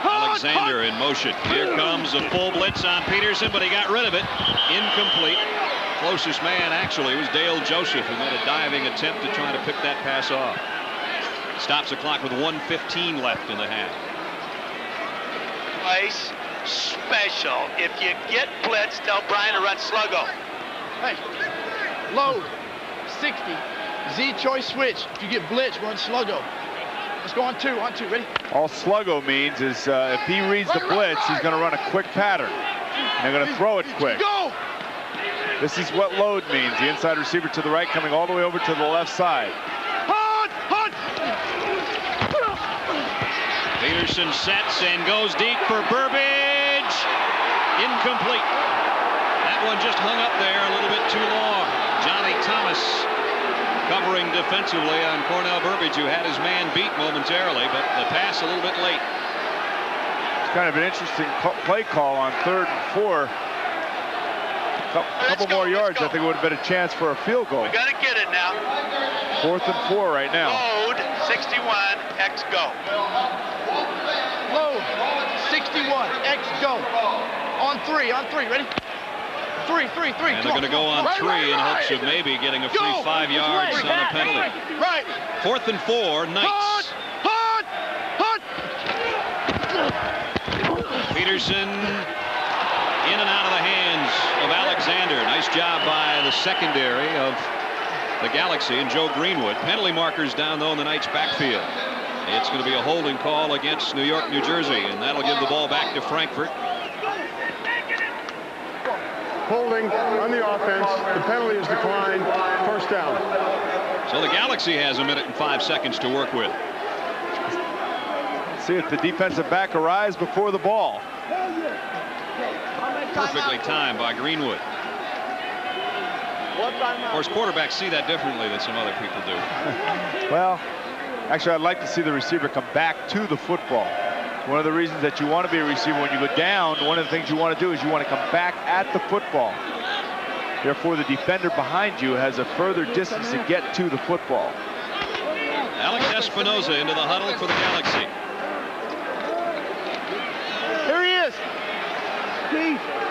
Alexander in motion. Here comes a full blitz on Peterson, but he got rid of it. Incomplete. Closest man, actually, was Dale Joseph, who made a diving attempt to try to pick that pass off. Stops the clock with 1:15 left in the half. Place. special. If you get blitz, tell Brian to run sluggo. Hey, load, 60, Z choice switch. If you get blitz, run sluggo. Let's go on two, ready? All sluggo means is if he reads the blitz, he's going to run a quick pattern. And they're going to throw it quick. Go! This is what load means. The inside receiver to the right coming all the way over to the left side. Hunt! Peterson sets and goes deep for Burbage. Incomplete. That one just hung up there a little bit too long. Johnny Thomas covering defensively on Cornell Burbage, who had his man beat momentarily, but the pass a little bit late. It's kind of an interesting play call on 3rd and 4. Couple more yards, I think it would have been a chance for a field goal. We got to get it now. 4th and 4 right now. Load, 61, X go. Load, 61, X go. On three, ready? Three. And they're going to go on 3 in hopes of maybe getting a free 5 yards on a penalty. Right. 4th and 4, Knights. Hunt! Peterson in and out of the hands of Alexander. Nice job by the secondary of the Galaxy and Joe Greenwood. Penalty markers down, though, in the Knights' backfield. It's going to be a holding call against New York, New Jersey, and that'll give the ball back to Frankfurt. Holding on the offense. The penalty is declined. First down. So the Galaxy has 1 minute and 5 seconds to work with. See if the defensive back arrives before the ball. Perfectly timed by Greenwood. Of course, quarterbacks see that differently than some other people do. Well, actually, I'd like to see the receiver come back to the football. One of the reasons that you want to be a receiver when you go down, one of the things you want to do is you want to come back at the football. Therefore, the defender behind you has a further distance to get to the football. Alex Espinoza into the huddle for the Galaxy. Here he is.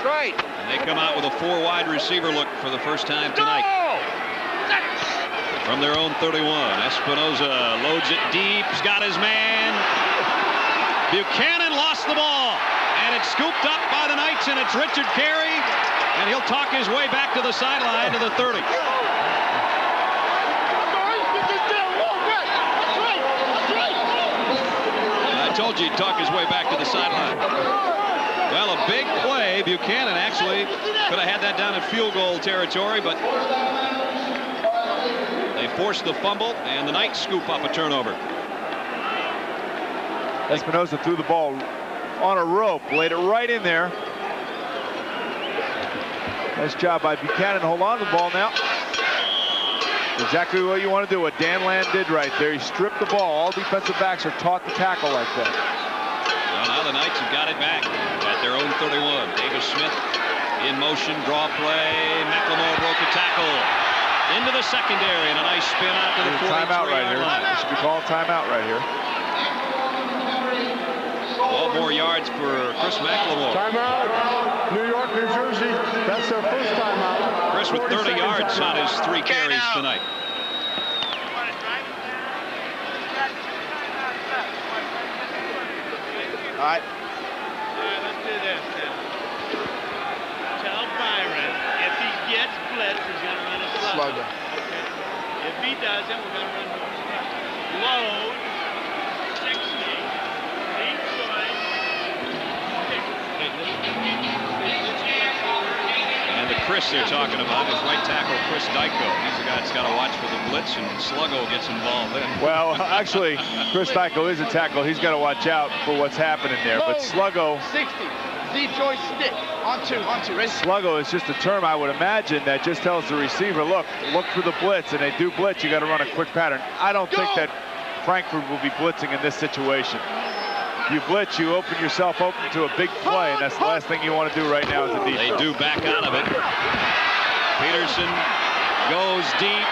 Right. And they come out with a 4 wide receiver look for the first time tonight. From their own 31, Espinoza loads it deep. He's got his man. Buchanan lost the ball, and it's scooped up by the Knights, and it's Richard Carey, and he'll talk his way back to the sideline to the 30. I told you he'd talk his way back to the sideline. Well, a big play. Buchanan actually could have had that down in field goal territory, but they forced the fumble, and the Knights scoop up a turnover. Espinoza threw the ball on a rope, laid it right in there. Nice job by Buchanan. Hold on to the ball now. Exactly what you want to do, what Dan Land did right there. He stripped the ball. All defensive backs are taught to tackle like that. Well, now the Knights have got it back at their own 31. Davis Smith in motion, draw play. McLemore broke a tackle into the secondary, and a nice spin out to the 43-yard timeout right here. line. They should be calling timeout right here. 12 more yards for Chris McLemore. Timeout. New York, New Jersey. That's their first timeout. Chris with 30 yards on his 3 carries tonight. All right, let's do this now. Tell Byron if he gets blitz, he's going to run a sluggo. Okay. If he doesn't, we're going to run load, 60, deep choice. And the Chris they're talking about is right tackle Chris Dyko. He's the guy that's got to watch for the blitz, and Sluggo gets involved then. Well, actually, Chris Dyko is a tackle. He's got to watch out for what's happening there. But Sluggo... 60. Z-choice stick. On two. Ready? Sluggo is just a term, I would imagine, that just tells the receiver, look for the blitz. And they do blitz, you got to run a quick pattern. I don't think that Frankfurt will be blitzing in this situation. You blitz, you open yourself open to a big play, and that's the last thing you want to do right now as a defense. They do back out of it. Peterson goes deep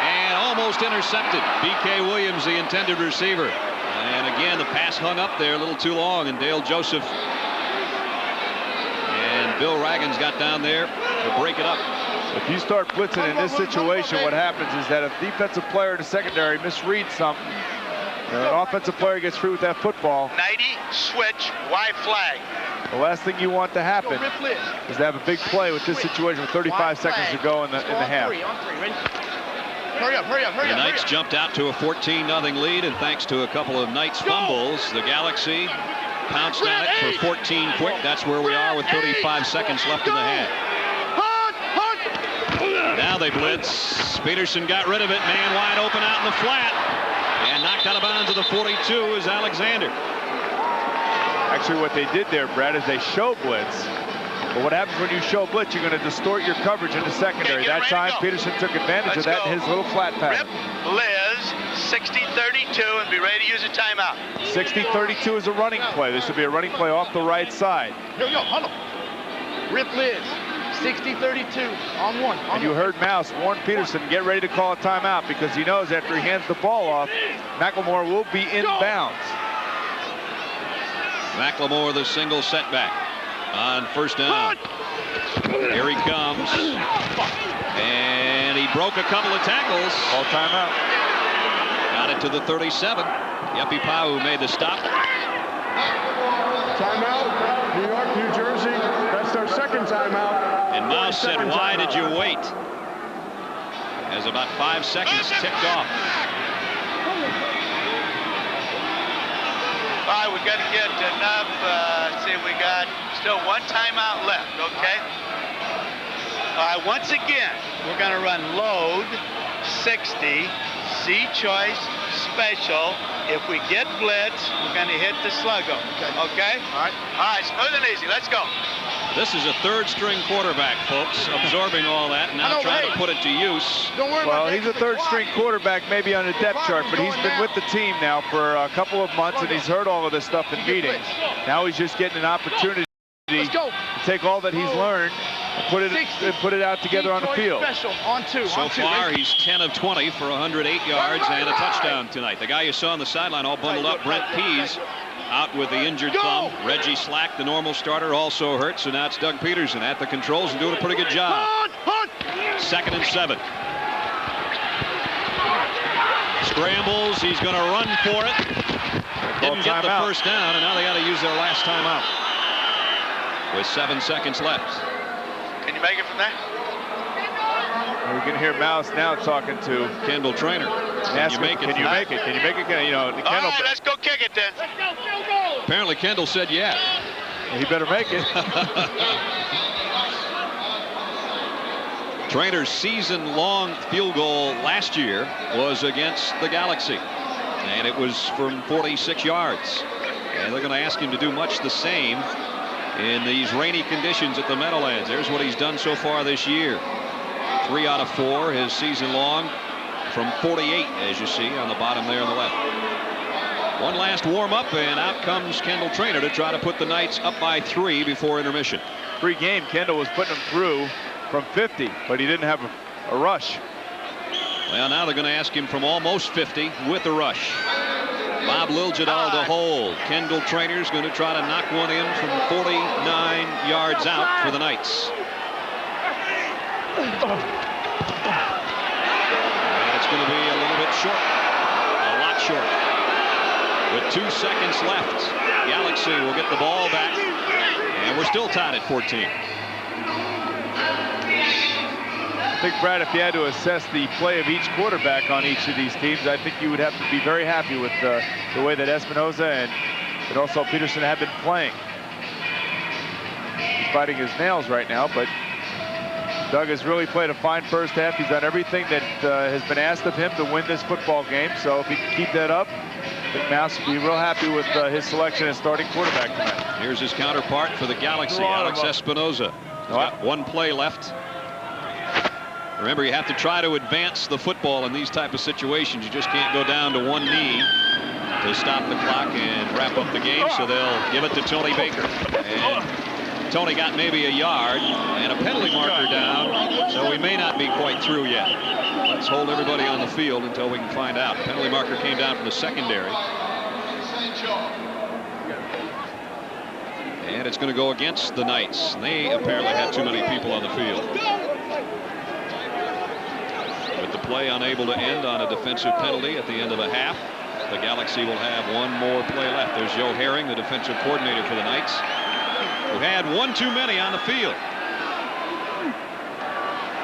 and almost intercepted. B.K. Williams, the intended receiver. And again, the pass hung up there a little too long, and Dale Joseph and Bill Raggins got down there to break it up. If you start blitzing in this situation, what happens is that if a defensive player in the secondary misreads something, An offensive player gets free with that football. 90, switch, wide flag. The last thing you want to happen is to have a big play with this situation with 35 seconds to go in the half. Hurry up, hurry up, hurry The up. Knights jumped out to a 14-0 lead, and thanks to a couple of Knights fumbles, the Galaxy pounced at it for 14 quick. That's where we are with 35 seconds left in the half. Now they blitz. Peterson got rid of it. Man wide open out in the flat. And knocked out of bounds to the 42 is Alexander. Actually, what they did there, Brad, is they show blitz. But what happens when you show blitz, you're going to distort your coverage in the secondary. That time, Peterson took advantage of that in his little flat pattern. Liz, 60-32, and be ready to use a timeout. 60-32 is a running play. This will be a running play off the right side. Here we go, huddle. Rip Liz, 60-32, on one. And you heard Mouse warn Peterson, get ready to call a timeout, because he knows after he hands the ball off, McLemore will be in bounds. McLemore, the single setback on first down. Here he comes. And he broke a couple of tackles. All timeout. Got it to the 37. Yepi Pau made the stop. Timeout, New York, New Jersey. That's our second timeout. And Mouse said, why did you wait? As about 5 seconds ticked off. All right, we've got to get enough. See, we got still one timeout left, okay? All right, once again, we're going to run load, 60, C choice, special. If we get blitz, we're going to hit the sluggo, okay? All right, smooth and easy. Let's go. This is a third-string quarterback, folks, absorbing all that and now trying to put it to use. Well, he's a third-string quarterback, maybe on the depth chart, but he's been with the team now for a couple of months, and he's heard all of this stuff in meetings. Now he's just getting an opportunity to take all that he's learned and put it out together on the field. So far, he's 10 of 20 for 108 yards and a touchdown tonight. The guy you saw on the sideline all bundled up, Brent Pease, out with the injured thumb. Reggie Slack, the normal starter, also hurt. So now it's Doug Peterson at the controls and doing a pretty good job. 2nd and 7. Scrambles. He's going to run for it. Didn't get the first down, and now they got to use their last timeout with 7 seconds left. Can you make it from there? We can hear Mouse now talking to Kendall Trainer. Can you make it? Can you make it? Can you make it? You know, Kendall. All right, let's go kick it then. Let's go, field goal. Apparently Kendall said yeah. He better make it. Trainer's season-long field goal last year was against the Galaxy, and it was from 46 yards. And they're going to ask him to do much the same in these rainy conditions at the Meadowlands. There's what he's done so far this year. 3 out of 4 his season long from 48, as you see on the bottom there on the left. One last warm-up, and out comes Kendall Trainer to try to put the Knights up by 3 before intermission. Pre-game, Kendall was putting them through from 50, but he didn't have a rush. Well, now they're going to ask him from almost 50 with a rush. Bob Liljadal to hold. Kendall Trainer's going to try to knock one in from 49 yards out for the Knights. And it's going to be a little bit short, a lot short. With 2 seconds left, Galaxy will get the ball back, and we're still tied at 14. I think, Brad, if you had to assess the play of each quarterback on each of these teams, I think you would have to be very happy with the way that Espinoza and also Peterson have been playing. He's biting his nails right now, but Doug has really played a fine first half. He's done everything that has been asked of him to win this football game. So if he can keep that up, I think Mouse will be real happy with his selection as starting quarterback tonight. Here's his counterpart for the Galaxy, Alex Espinoza. He's got 1 play left. Remember, you have to try to advance the football in these type of situations. You just can't go down to 1 knee to stop the clock and wrap up the game. So they'll give it to Tony Baker. And Tony got maybe a yard and a penalty marker down, so we may not be quite through yet. Let's hold everybody on the field until we can find out. Penalty marker came down from the secondary. And it's going to go against the Knights. They apparently had too many people on the field. With the play unable to end on a defensive penalty at the end of the half. The Galaxy will have one more play left. There's Joe Herring, the defensive coordinator for the Knights, who had one too many on the field.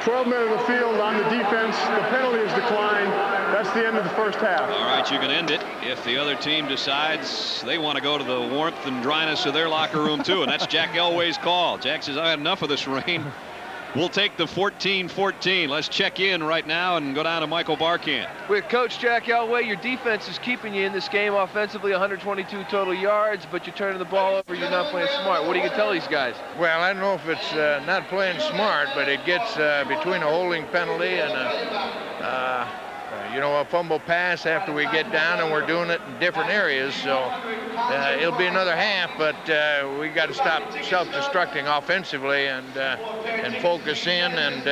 12 men in the field on the defense. The penalty is declined. That's the end of the first half. All right, you can end it if the other team decides they want to go to the warmth and dryness of their locker room too, and that's Jack Elway's call. Jack says, I had enough of this rain. We'll take the 14-14. Let's check in right now and go down to Michael Barkan. With Coach Jack Elway, your defense is keeping you in this game offensively, 122 total yards, but you're turning the ball over. You're not playing smart. What do you tell these guys? Well, I don't know if it's not playing smart, but it gets between a holding penalty and a fumble pass after we get down, and we're doing it in different areas. So it'll be another half, but we got to stop self-destructing offensively and focus in and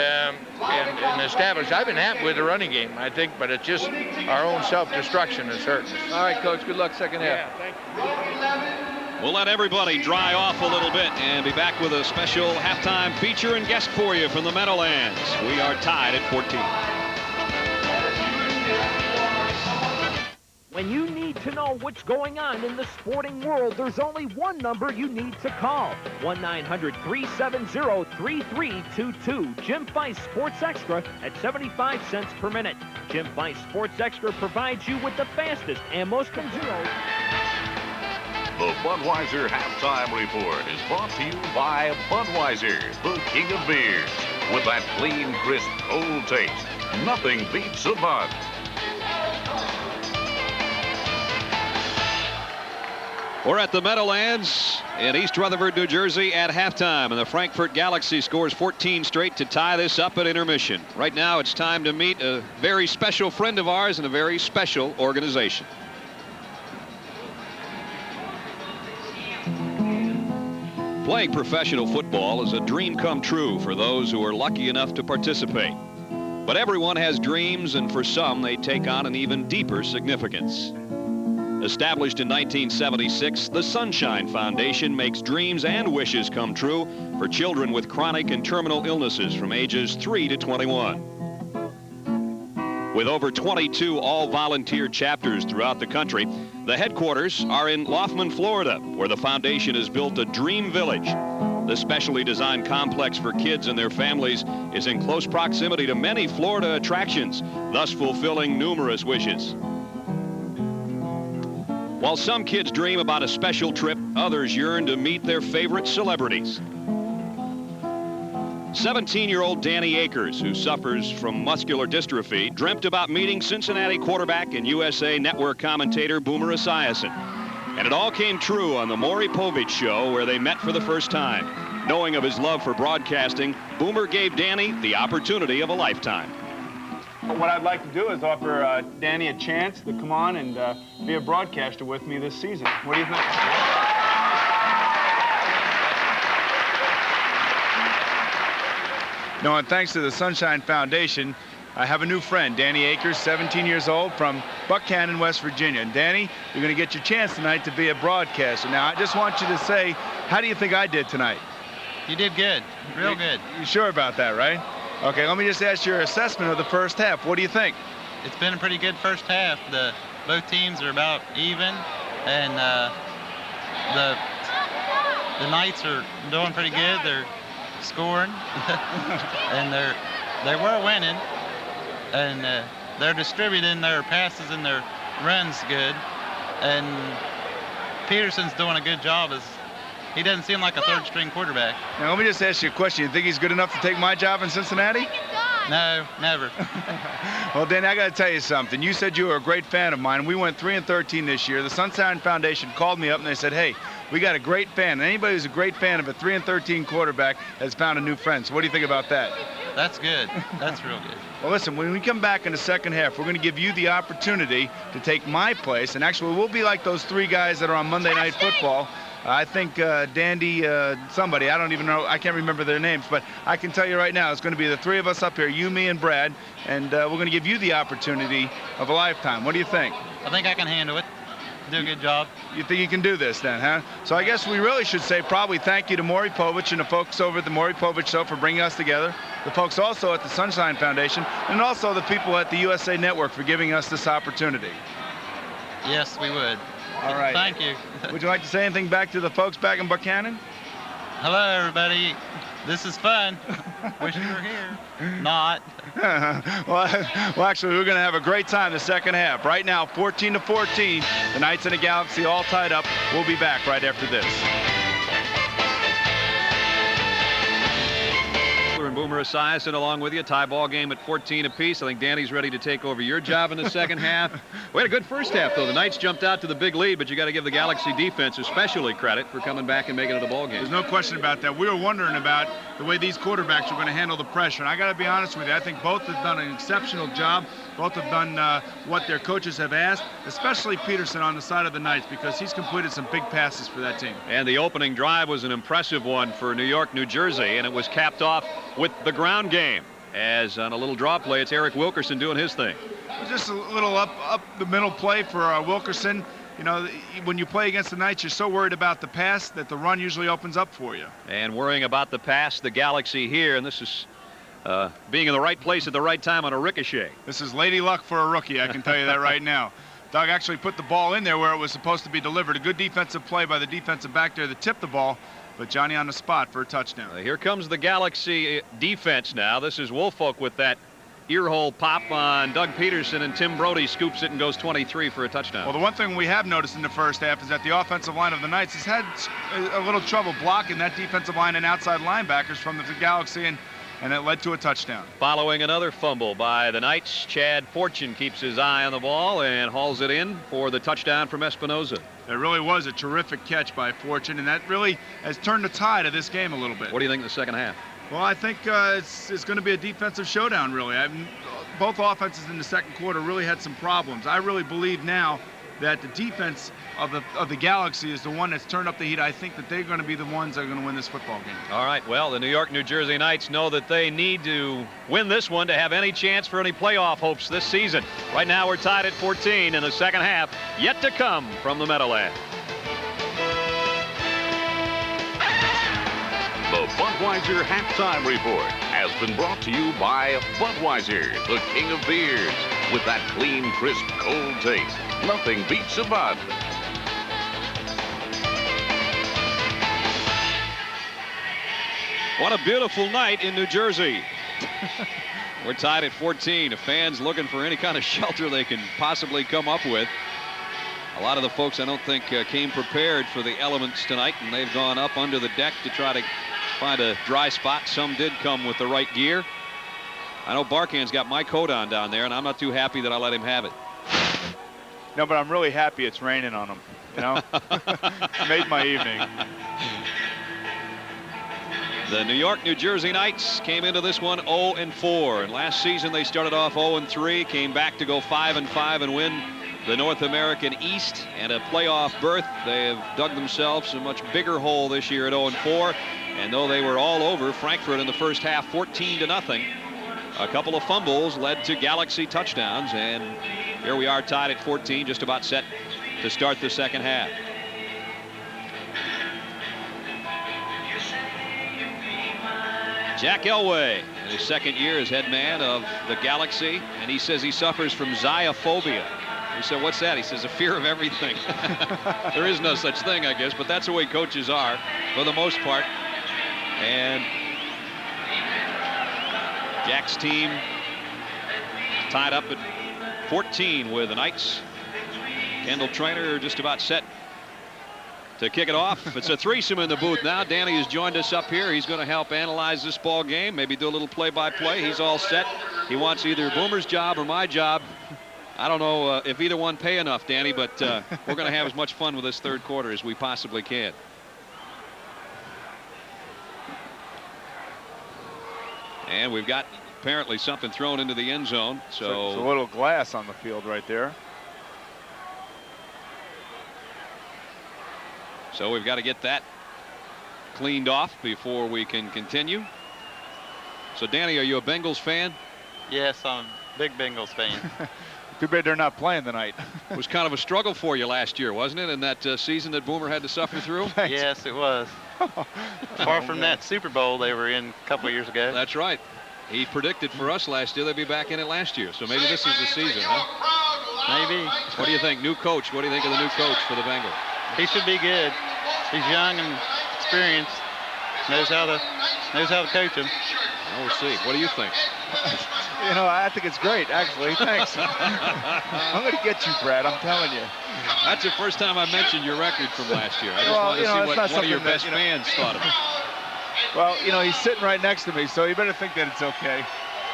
establish. I've been happy with the running game, I think, but it's just our own self-destruction that's hurting us. All right, Coach. Good luck second half. Yeah, We'll let everybody dry off a little bit and be back with a special halftime feature and guest for you from the Meadowlands. We are tied at 14. When you need to know what's going on in the sporting world, there's only one number you need to call. 1-900-370-3322. Jim Fice Sports Extra at 75 cents per minute. Jim Fice Sports Extra provides you with the fastest and most zeros. The Budweiser Halftime Report is brought to you by Budweiser, the king of beers. With that clean, crisp, cold taste, nothing beats a Bud. We're at the Meadowlands in East Rutherford, New Jersey at halftime, and the Frankfurt Galaxy scores 14 straight to tie this up at intermission. Right now it's time to meet a very special friend of ours and a very special organization. Playing professional football is a dream come true for those who are lucky enough to participate. But everyone has dreams, and for some they take on an even deeper significance. Established in 1976, the Sunshine Foundation makes dreams and wishes come true for children with chronic and terminal illnesses from ages 3 to 21. With over 22 all-volunteer chapters throughout the country, the headquarters are in Laughlin, Florida, where the foundation has built a dream village. The specially designed complex for kids and their families is in close proximity to many Florida attractions, thus fulfilling numerous wishes. While some kids dream about a special trip, others yearn to meet their favorite celebrities. 17-year-old Danny Akers, who suffers from muscular dystrophy, dreamt about meeting Cincinnati quarterback and USA Network commentator Boomer Esiason. And it all came true on the Maury Povich show, where they met for the first time. Knowing of his love for broadcasting, Boomer gave Danny the opportunity of a lifetime. What I'd like to do is offer Danny a chance to come on and be a broadcaster with me this season. What do you think? No, and thanks to the Sunshine Foundation, I have a new friend, Danny Akers, 17 years old, from Buckhannon, West Virginia. And Danny, you're going to get your chance tonight to be a broadcaster. Now, I just want you to say, how do you think I did tonight? You did good, real good. You sure about that, right? Okay, let me just ask your assessment of the first half. What do you think? It's been a pretty good first half. Both teams are about even, and the Knights are doing pretty good. They're scoring, and they were winning, and they're distributing their passes and their runs good. And Peterson's doing a good job. He doesn't seem like a third-string quarterback. Now, let me just ask you a question. You think he's good enough to take my job in Cincinnati? No, never. Well, Danny, I got to tell you something. You said you were a great fan of mine. We went 3-13 this year. The Sunshine Foundation called me up and they said, hey, we got a great fan. And anybody who's a great fan of a 3-13 quarterback has found a new friend. So what do you think about that? That's good. That's real good. Well, listen, when we come back in the second half, we're going to give you the opportunity to take my place. And actually, we'll be like those three guys that are on Monday Night Football. I think Dandy, somebody, I don't even know, I can't remember their names, but I can tell you right now, it's going to be the three of us up here, you, me, and Brad, and we're going to give you the opportunity of a lifetime. What do you think? I think I can handle it. Do a good job. You think you can do this then, huh? So I guess we really should say probably thank you to Maury Povich and the folks over at the Maury Povich Show for bringing us together, the folks also at the Sunshine Foundation, and also the people at the USA Network for giving us this opportunity. Yes, we would. All right. Thank you. Would you like to say anything back to the folks back in Buchanan? Hello, everybody. This is fun. Wish you were here. Not. well, actually, we're going to have a great time the second half. Right now, 14-14. The Knights and the Galaxy all tied up. We'll be back right after this. And Boomer Esiason along with you. Tie ball game at 14 apiece. I think Danny's ready to take over your job in the second half. We had a good first half, though. The Knights jumped out to the big lead, but you got to give the Galaxy defense especially credit for coming back and making it a ball game. There's no question about that. We were wondering about the way these quarterbacks are going to handle the pressure. And I got to be honest with you, I think both have done an exceptional job. Both have done what their coaches have asked, especially Peterson on the side of the Knights, because he's completed some big passes for that team. And the opening drive was an impressive one for New York, New Jersey, and it was capped off with the ground game. As on a little draw play, it's Eric Wilkerson doing his thing. It was just a little up the middle play for Wilkerson. You know, when you play against the Knights, you're so worried about the pass that the run usually opens up for you. And worrying about the pass, the Galaxy here, and this is being in the right place at the right time on a ricochet. This is lady luck for a rookie, I can tell you that right now. Doug actually put the ball in there where it was supposed to be delivered. A good defensive play by the defensive back there that tipped the ball, but Johnny on the spot for a touchdown. Here comes the Galaxy defense now. This is Woolfolk with that earhole pop on Doug Peterson, and Tim Brody scoops it and goes 23 for a touchdown. Well, the one thing we have noticed in the first half is that the offensive line of the Knights has had a little trouble blocking that defensive line and outside linebackers from the Galaxy, and it led to a touchdown. Following another fumble by the Knights, Chad Fortune keeps his eye on the ball and hauls it in for the touchdown from Espinoza. It really was a terrific catch by Fortune, and that really has turned the tide of this game a little bit. What do you think in the second half? Well, I think it's going to be a defensive showdown, really. Both offenses in the second quarter really had some problems. I really believe now that the defense of the Galaxy is the one that's turned up the heat. I think that they're going to be the ones that are going to win this football game. All right, well, the New York, New Jersey Knights know that they need to win this one to have any chance for any playoff hopes this season. Right now, we're tied at 14 in the second half, yet to come from the Meadowlands. The Budweiser Halftime Report has been brought to you by Budweiser, the king of beers. With that clean, crisp, cold taste, nothing beats a Bud. What a beautiful night in New Jersey. We're tied at 14. The fans looking for any kind of shelter they can possibly come up with. A lot of the folks, I don't think, came prepared for the elements tonight, and they've gone up under the deck to try to find a dry spot. Some did come with the right gear. I know Barkan's got my coat on down there, and I'm not too happy that I let him have it. No, but I'm really happy it's raining on him. You know, it's made my evening. The New York, New Jersey Knights came into this one 0-4, and last season they started off 0-3, came back to go 5-5 and win the North American East and a playoff berth. They have dug themselves a much bigger hole this year at 0-4, and though they were all over Frankfurt in the first half 14-0, a couple of fumbles led to Galaxy touchdowns, and here we are tied at 14, just about set to start the second half. Jack Elway, in his second year as head man of the Galaxy, and he says he suffers from xenophobia. We said, what's that? He says, a fear of everything. There is no such thing, I guess, but that's the way coaches are for the most part. And Jack's team tied up at 14 with the Knights. Kendall Trainer just about set to kick it off. It's a threesome in the booth now. Danny has joined us up here. He's going to help analyze this ball game, maybe do a little play-by-play. He's all set. He wants either Boomer's job or my job. I don't know if either one pay enough, Danny, but we're going to have as much fun with this third quarter as we possibly can. And we've got apparently something thrown into the end zone. So it's a little glass on the field right there. So we've got to get that cleaned off before we can continue. So, Danny, are you a Bengals fan? Yes, I'm a big Bengals fan. Too bad they're not playing tonight. It was kind of a struggle for you last year, wasn't it, in that season that Boomer had to suffer through? Yes, it was. Far from that Super Bowl they were in a couple of years ago. That's right. He predicted for us last year they'd be back in it last year. So maybe this is the season, huh? Maybe. What do you think? New coach. What do you think of the new coach for the Bengals? He should be good. He's young and experienced. Knows how to coach him. Well, we'll see. What do you think? You know, I think it's great, actually. Thanks. I'm going to get you, Brad. I'm telling you. That's the first time I mentioned your record from last year. I just wanted to see what one of your best fans thought of it. Well, you know, he's sitting right next to me, so you better think that it's okay.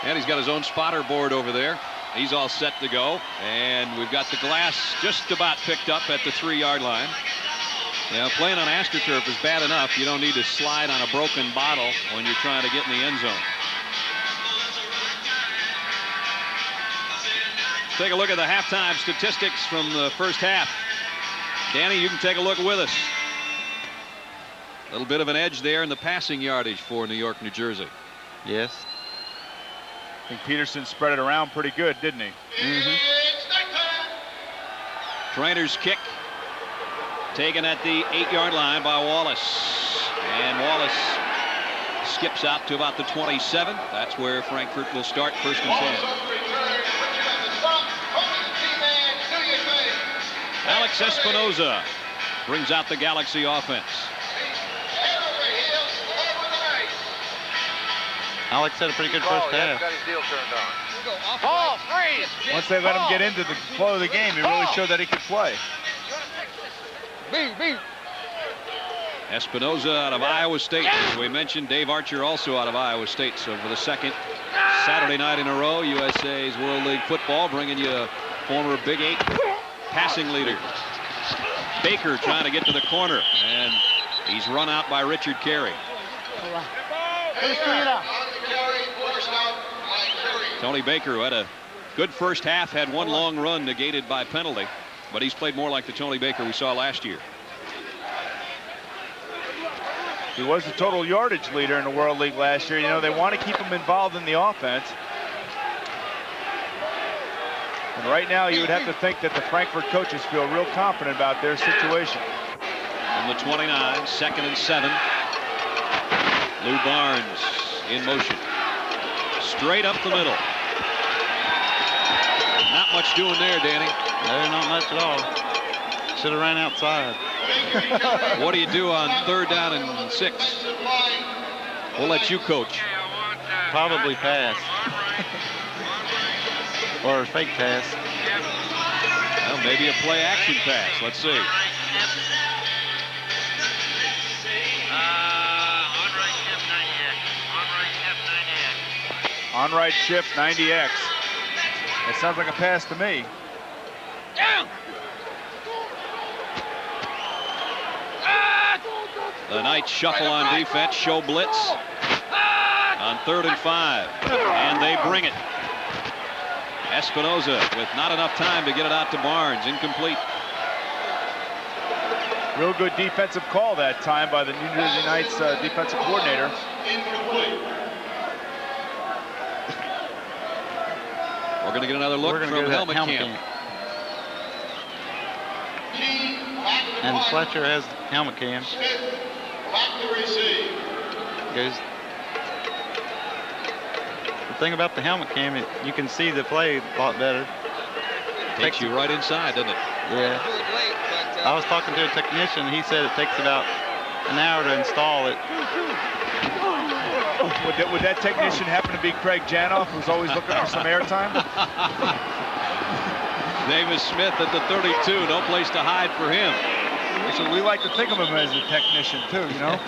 And he's got his own spotter board over there. He's all set to go. And we've got the glass just about picked up at the 3-yard line. Yeah, playing on AstroTurf is bad enough. You don't need to slide on a broken bottle when you're trying to get in the end zone. Take a look at the halftime statistics from the first half. Danny, you can take a look with us. A little bit of an edge there in the passing yardage for New York, New Jersey. Yes. I think Peterson spread it around pretty good, didn't he? Mm-hmm. Trainer's kick taken at the 8-yard line by Wallace. And Wallace skips out to about the 27. That's where Frankfurt will start, 1st and 10. Alex Espinoza brings out the Galaxy offense. Alex had a pretty good first half. Got his deal turned on. Ball, freeze. Once they let him get into the flow of the game, he really showed that he could play. B. Espinoza out of Iowa State. As we mentioned, Dave Archer also out of Iowa State. So for the second Saturday night in a row, USA's World League Football bringing you a former Big 8 passing leader. Baker trying to get to the corner, and he's run out by Richard Carey. Tony Baker, who had a good first half, had one long run negated by penalty, but he's played more like the Tony Baker we saw last year. He was the total yardage leader in the World League last year. You know, they want to keep him involved in the offense. And right now, you would have to think that the Frankfurt coaches feel real confident about their situation. On the 29, 2nd and 7. Lou Barnes in motion. Straight up the middle. Not much doing there, Danny. No, not much at all. Should have ran outside. What do you do on 3rd down and 6? We'll let you coach. Probably pass. Or a fake pass. Well, maybe a play action pass. Let's see. On right shift 90X. That sounds like a pass to me. The Knights shuffle on defense, show blitz on 3rd and 5, and they bring it. Espinoza with not enough time to get it out to Barnes, incomplete. Real good defensive call that time by the New Jersey Knights defensive coordinator. We're going to get another look from helmet cam. And Fletcher has helmet cam. Goes. The thing about the helmet cam, you can see the play a lot better. Takes you right inside, doesn't it? Yeah. I was talking to a technician. He said it takes about an hour to install it. Would that technician happen to be Craig Janoff, who's always looking for some airtime? Davis Smith at the 32, no place to hide for him. So we like to think of him as a technician too, you know.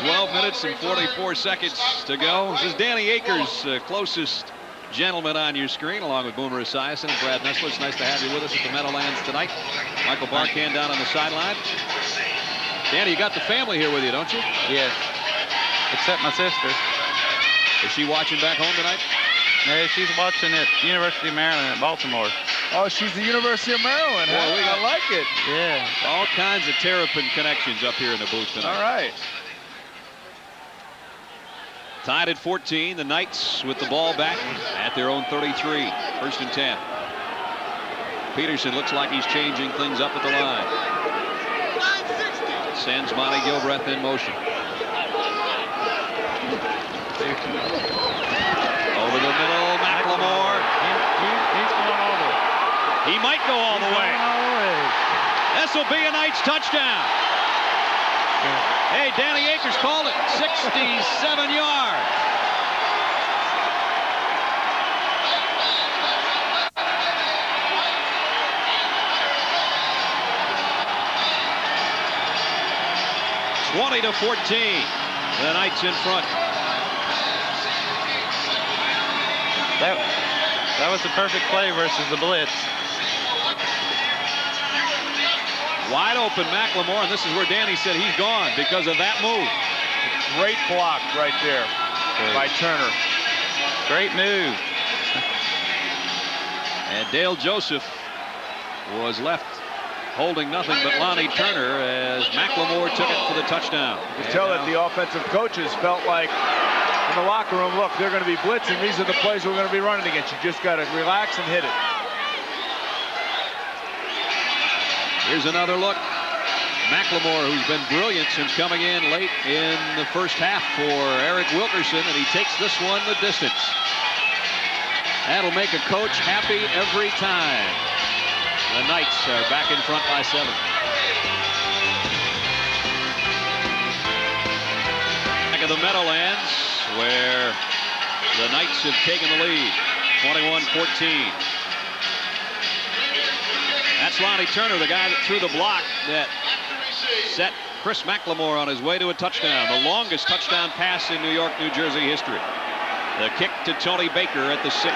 12 minutes and 44 seconds to go. This is Danny Akers, closest gentleman on your screen, along with Boomer Esiason and Brad Nessler. It's nice to have you with us at the Meadowlands tonight. Michael Barkan down on the sideline. Danny, you got the family here with you, don't you? Yes. Except my sister. Is she watching back home tonight? No, she's watching at University of Maryland at Baltimore. Oh, she's the University of Maryland. Boy, we got, I like it. Yeah. All kinds of Terrapin connections up here in the booth tonight. All right. Tied at 14. The Knights with the ball back at their own 33. 1st and 10. Peterson looks like he's changing things up at the line. Sends Monty Gilbreth in motion. Over the middle, McLemore. He might go all the way. This will be a Knights touchdown. Hey, Danny Akers called it. 67 yards. (20-14). The Knights in front. That was the perfect play versus the blitz. Wide open McLemore, and this is where Danny said he's gone because of that move. Great block right there by Turner. Great move. And Dale Joseph was left holding nothing but Lonnie Turner as McLemore took it for the touchdown. You can tell that the offensive coaches felt like in the locker room, look, they're going to be blitzing. These are the plays we're going to be running against. You just got to relax and hit it. Here's another look. McLemore, who's been brilliant since coming in late in the first half for Eric Wilkerson, and he takes this one the distance. That'll make a coach happy every time. The Knights are back in front by 7. Back of the Meadowlands, where the Knights have taken the lead, 21-14. That's Lonnie Turner, the guy that threw the block that set Chris McLemore on his way to a touchdown, the longest touchdown pass in New York, New Jersey history. The kick to Tony Baker at the 6.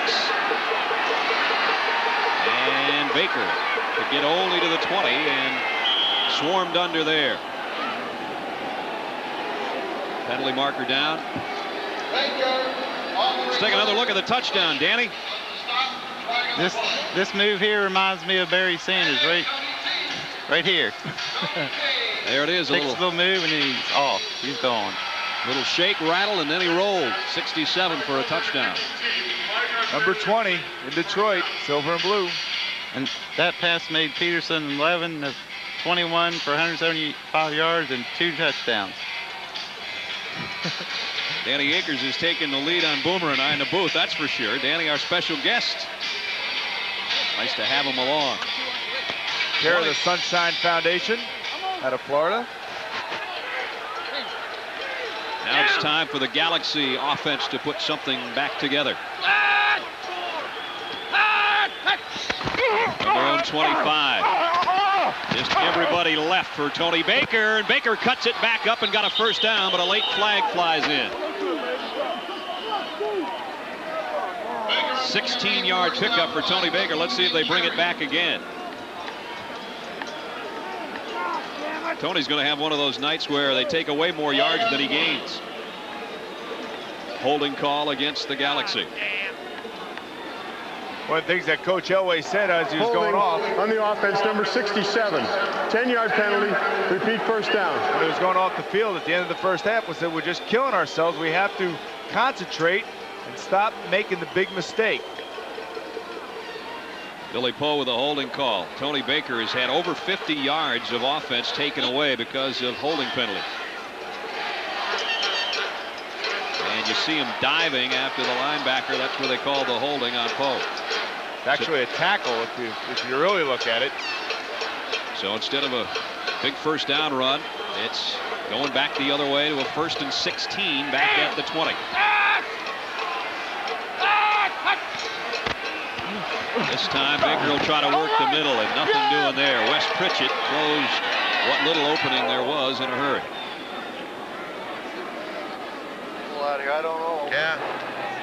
And Baker could get only to the 20 and swarmed under there. Penalty marker down. Let's take another look at the touchdown, Danny. This move here reminds me of Barry Sanders right here. There it is. Takes a little move and he's off. He's gone. Little shake, rattle, and then he rolled. 67 for a touchdown. Number 20 in Detroit, silver and blue. And that pass made Peterson 11 of 21 for 175 yards and 2 touchdowns. Danny Akers is taking the lead on Boomer and I in the booth, that's for sure. Danny, our special guest. Nice to have him along. Care of the Sunshine Foundation out of Florida. Now it's time for the Galaxy offense to put something back together. On their own 25. Just everybody left for Tony Baker, and Baker cuts it back up and got a first down, but a late flag flies in. 16-yard pickup for Tony Baker. Let's see if they bring it back again. Tony's going to have one of those nights where they take away more yards than he gains. Holding call against the Galaxy. One of the things that Coach Elway said as he was going off. On the offense, number 67. 10-yard penalty, repeat first down. When he was going off the field at the end of the first half, we said we're just killing ourselves. We have to concentrate and stop making the big mistake. Billy Poe with a holding call. Tony Baker has had over 50 yards of offense taken away because of holding penalties. And you see him diving after the linebacker. That's where they call the holding on Poe. It's actually a tackle if you really look at it. So instead of a big first down run, it's going back the other way to a 1st and 16 back at the 20. This time Baker will try to work the middle and nothing doing there. Wes Pritchett closed what little opening there was in a hurry. I don't know. Yeah.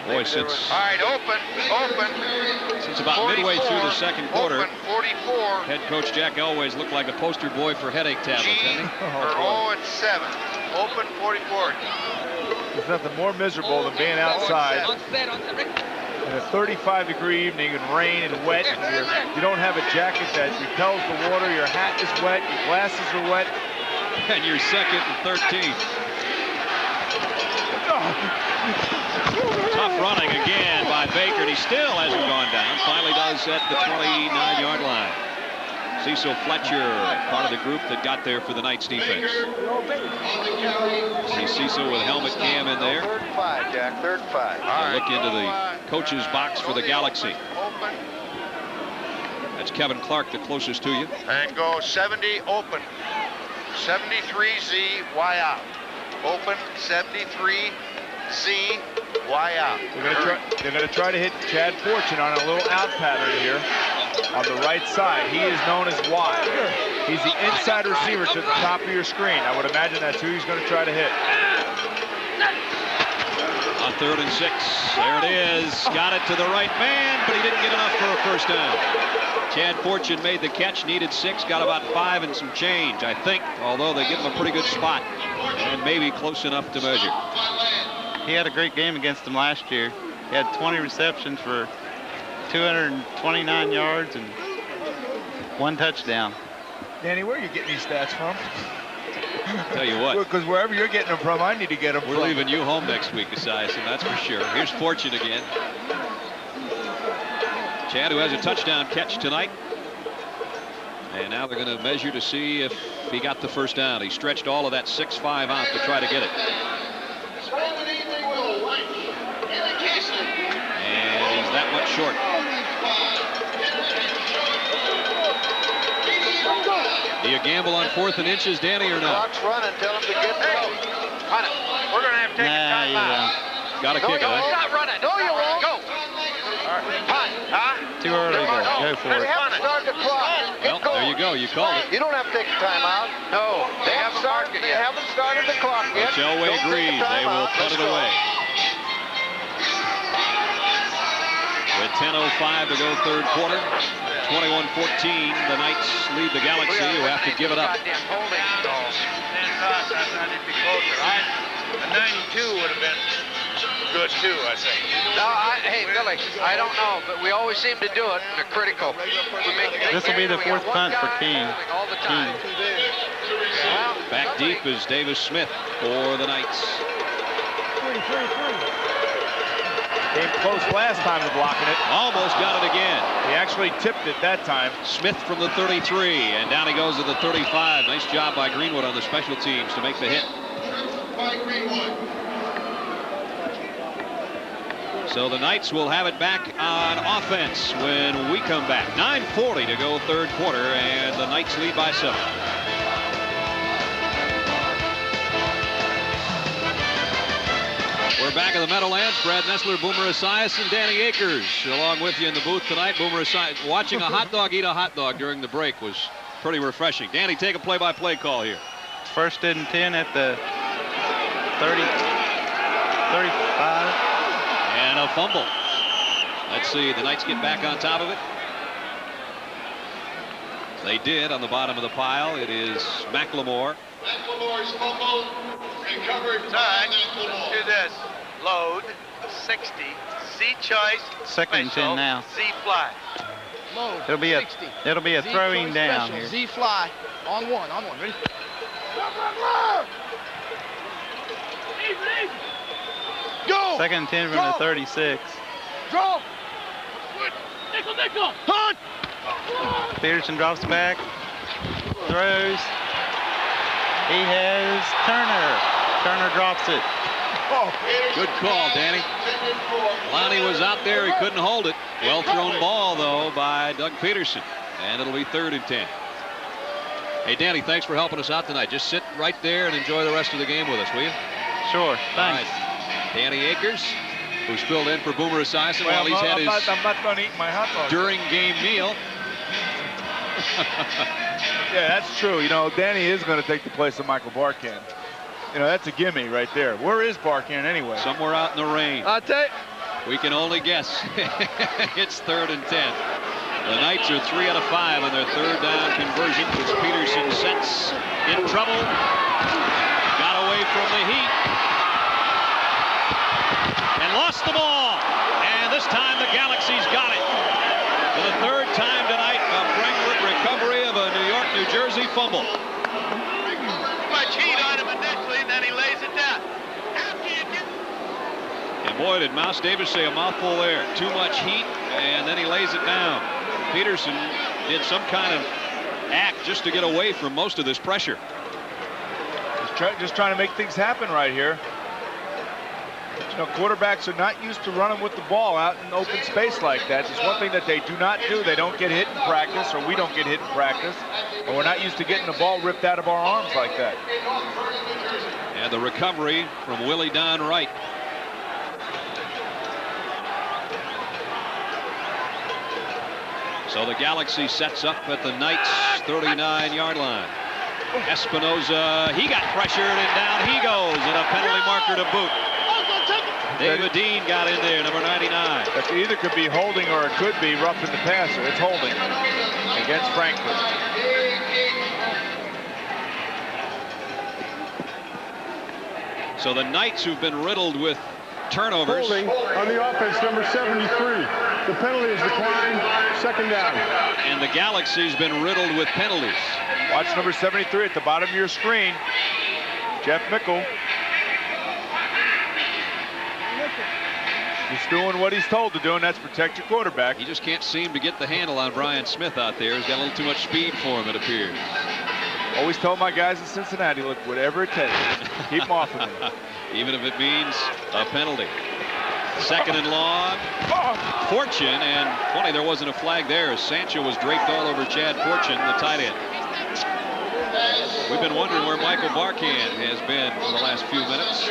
Boy, since all right, open. Since about 44, midway through the second quarter, open 44. Head coach Jack Elway's looked like a poster boy for headache tablets, hasn't he? Or 0-7. Open 44. There's nothing more miserable than being outside in a 35-degree evening and rain and wet. And you don't have a jacket that repels the water. Your hat is wet. Your glasses are wet. And you're 2nd and 13. Tough running again by Baker, and he still hasn't gone down. Finally does at the 29-yard line. Cecil Fletcher, part of the group that got there for the Knights defense. See Cecil with helmet cam in there. 3rd and 5, Jack. 3rd and 5. Look into the coach's box for the Galaxy. That's Kevin Clark, the closest to you. And go 70 open. 73Z, Y out. Open 73Z, Y out. They're going to try to hit Chad Fortune on a little out pattern here on the right side. He is known as Y. He's the inside receiver to the top of your screen. I would imagine that's who he's going to try to hit. On 3rd and 6, there it is. Got it to the right man, but he didn't get enough for a first down. Chad Fortune made the catch, needed 6, got about 5 and some change, I think, although they give him a pretty good spot and maybe close enough to measure. He had a great game against them last year. He had 20 receptions for 229 yards and 1 touchdown. Danny, where are you getting these stats from? Tell you what. Because wherever you're getting them from, I need to get them We're from. leaving you home next week, Esiason, that's for sure. Here's Fortune again. Chad, who has a touchdown catch tonight. And now they're going to measure to see if he got the first down. He stretched all of that 6'5" out to try to get it. And he's that much short. Do you gamble on 4th and inches, Danny, or not? Clock's running. Tell him to get low. Hunt it. We're going to have to take a timeout. Got to kick it, huh? Stop running. No, you won't. Go. All right. Hunt. Huh? Too early to go for it. They haven't started the clock. Well, there you go. You called it. You don't have to take a timeout. No. They haven't started it yet. They haven't started the clock yet. Coach Elway agrees. They will cut it away. With 10:05 to go, 3rd quarter. 21-14. The Knights lead the Galaxy, who have to give it up. A 92 would have been good too, I think. No, hey, Billy, I don't know, but we always seem to do it in a critical. This will be the 4th punt for King. Back deep is Davis Smith for the Knights. Came close last time to blocking it. Almost got it again. He actually tipped it that time. Smith from the 33, and down he goes to the 35. Nice job by Greenwood on the special teams to make the hit. So the Knights will have it back on offense when we come back. 9:40 to go, 3rd quarter, and the Knights lead by 7. We're back in the Meadowlands. Brad Nessler, Boomer Esiason, Danny Akers along with you in the booth tonight. Boomer Esiason, watching a hot dog eat a hot dog during the break was pretty refreshing. Danny, take a play-by-play call here. 1st and 10 at the 30, 35. And a fumble. Let's see, the Knights get back on top of it. They did on the bottom of the pile. It is McLemore. McLemore's fumble recovered. Time. Let's do this. Load 60. Z choice. 2nd and 10 now. Z fly. Load. It'll be a throwing down special. here. Z fly on one. Ready? Go. 2nd and 10 from the 36. Draw. Nickel. Hunt. Peterson drops back. Throws. He has Turner. Turner drops it. Good call, Danny. Lonnie was out there. He couldn't hold it. Well thrown ball, though, by Doug Peterson. And it'll be 3rd and 10. Hey, Danny, thanks for helping us out tonight. Just sit right there and enjoy the rest of the game with us, will you? Sure. Thanks. Right. Danny Akers, who's filled in for Boomer Esiason while he's had his I'm not done eating my hot dog. during-game meal. Yeah, that's true. You know, Danny is going to take the place of Michael Barkan. You know, that's a gimme right there. Where is Barkan anyway? Somewhere out in the rain. I'll tell you. We can only guess. It's 3rd and 10. The Knights are 3 out of 5 on their 3rd down conversion, which Peterson sets in trouble. Got away from the heat. And lost the ball. And this time the Galaxy's got it. For the 3rd time tonight, a Frankfurt recovery of a New York, New Jersey fumble. Much heat on him initially, and then he lays it down. And boy, did Mouse Davis say a mouthful there. Too much heat, and then he lays it down. Peterson did some kind of act just to get away from most of this pressure. Just trying to make things happen right here. You know, quarterbacks are not used to running with the ball out in open space like that. It's one thing that they do not do. They don't get hit in practice, or we don't get hit in practice. And we're not used to getting the ball ripped out of our arms like that. And the recovery from Willie Don Wright. So the Galaxy sets up at the Knights' 39-yard line. Espinoza, he got pressured, and down he goes, and a penalty marker to boot. David Dean got in there, number 99. That either could be holding or it could be roughing the passer. It's holding against Frankfurt. So the Knights, who've been riddled with turnovers. Holding on the offense, number 73. The penalty is declined, second down. And the Galaxy's been riddled with penalties. Watch number 73 at the bottom of your screen. Jeff Mickle. He's doing what he's told to do, and that's protect your quarterback. He just can't seem to get the handle on Brian Smith out there. He's got a little too much speed for him, it appears. Always tell my guys in Cincinnati, look, whatever it takes, keep them off of me. Even if it means a penalty. Second and long. Fortune, and funny there wasn't a flag there as Sancho was draped all over Chad Fortune, the tight end. We've been wondering where Michael Barkan has been in the last few minutes.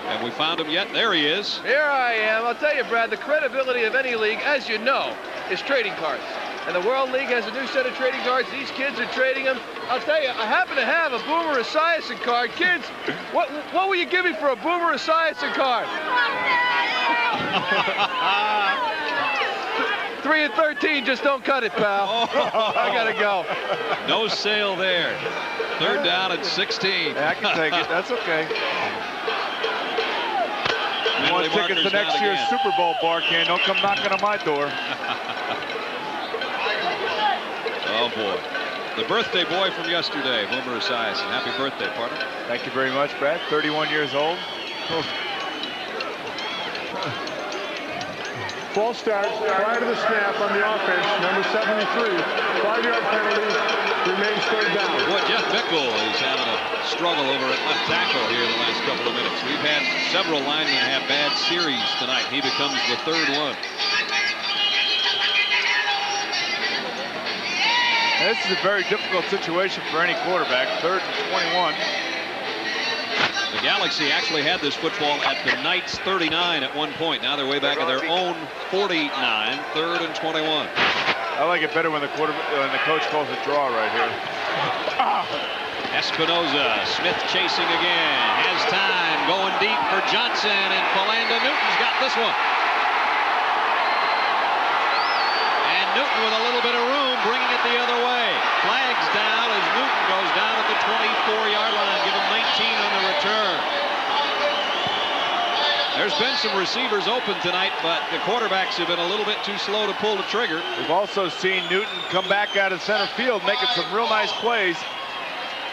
Have we found him yet? There he is. Here I am. I'll tell you, Brad, the credibility of any league, as you know, is trading cards. And the World League has a new set of trading cards. These kids are trading them. I'll tell you, I happen to have a Boomer Esiason card. Kids, what will you give me for a Boomer Esiason card? 3 and 13, just don't cut it, pal. I gotta go. No sale there. Third down at 16. Yeah, I can take it. That's okay. You want tickets to next year's Super Bowl, Barkan? Don't come knocking on my door. Oh, boy. The birthday boy from yesterday, Boomer Esiason. Happy birthday, partner. Thank you very much, Brad. 31 years old. False start prior to the snap on the offense, number 73. 5-yard penalty, remains third down. Boy, Jeff Mickle is having a struggle over at left tackle here in the last couple of minutes. We've had several linemen have bad series tonight. He becomes the third one. Now, this is a very difficult situation for any quarterback. 3rd and 21. The Galaxy actually had this football at the Knights' 39 at one point. Now they're way back at their own 49, 3rd and 21. I like it better when the coach calls a draw right here. Espinoza, Smith chasing again, has time, going deep for Johnson, and Philanda Newton's got this one. And Newton with a little bit of room, bringing it the other way. Flags down as Newton goes down at the 24-yard line. Give him 19 on the return. There's been some receivers open tonight, but the quarterbacks have been a little bit too slow to pull the trigger. We've also seen Newton come back out of center field, making some real nice plays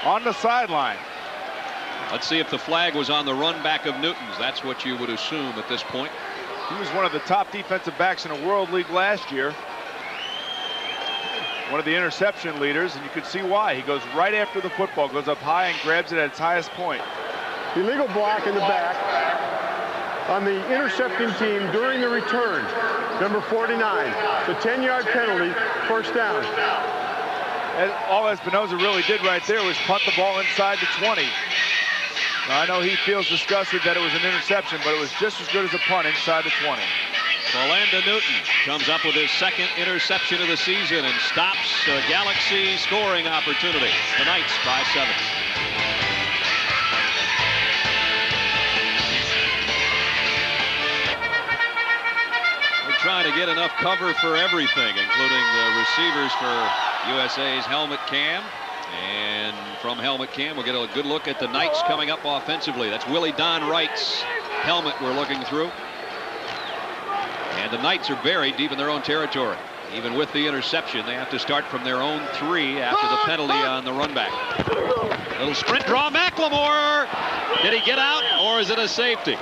on the sideline. Let's see if the flag was on the run back of Newton's. That's what you would assume at this point. He was one of the top defensive backs in the World League last year. One of the interception leaders, and you can see why. He goes right after the football, goes up high and grabs it at its highest point. Illegal block in the back on the intercepting team during the return. Number 49. The 10-yard penalty, first down. And all Espinoza really did right there was punt the ball inside the 20. Now, I know he feels disgusted that it was an interception, but it was just as good as a punt inside the 20. Philanda Newton comes up with his second interception of the season and stops a Galaxy scoring opportunity. The Knights by 7. We're trying to get enough cover for everything, including the receivers for USA's helmet cam. And from helmet cam, we'll get a good look at the Knights coming up offensively. That's Willie Don Wright's helmet we're looking through. And the Knights are buried deep in their own territory. Even with the interception, they have to start from their own 3 after the penalty on the run back. Little sprint draw, McLemore. Did he get out, or is it a safety?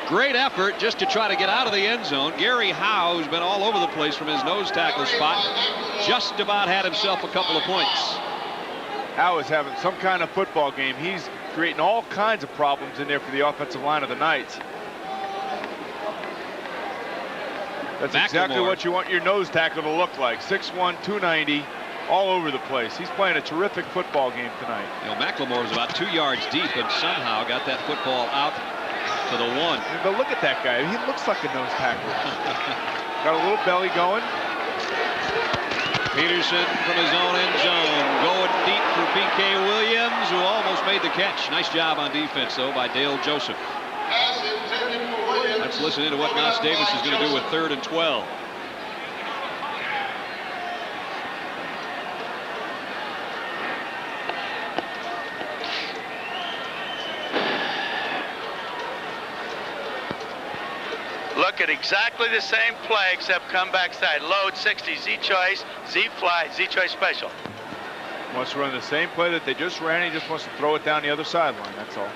Great effort just to try to get out of the end zone. Gary Howe, who's been all over the place from his nose tackle spot, just about had himself a couple of points. Howe is having some kind of football game. He's creating all kinds of problems in there for the offensive line of the Knights. That's exactly what you want your nose tackle to look like. 6'1", 290, all over the place. He's playing a terrific football game tonight. You know, McLemore was about 2 yards deep and somehow got that football out to the 1. But look at that guy. He looks like a nose tackle. Got a little belly going. Peterson from his own end zone, going deep for B.K. Williams, who almost made the catch. Nice job on defense, though, by Dale Joseph. Let's listen into what Moss Davis is going to do with 3rd and 12. Look at exactly the same play except come backside. Load 60, Z-choice, Z-fly, Z-choice special. Wants to run the same play that they just ran. He just wants to throw it down the other sideline, that's all.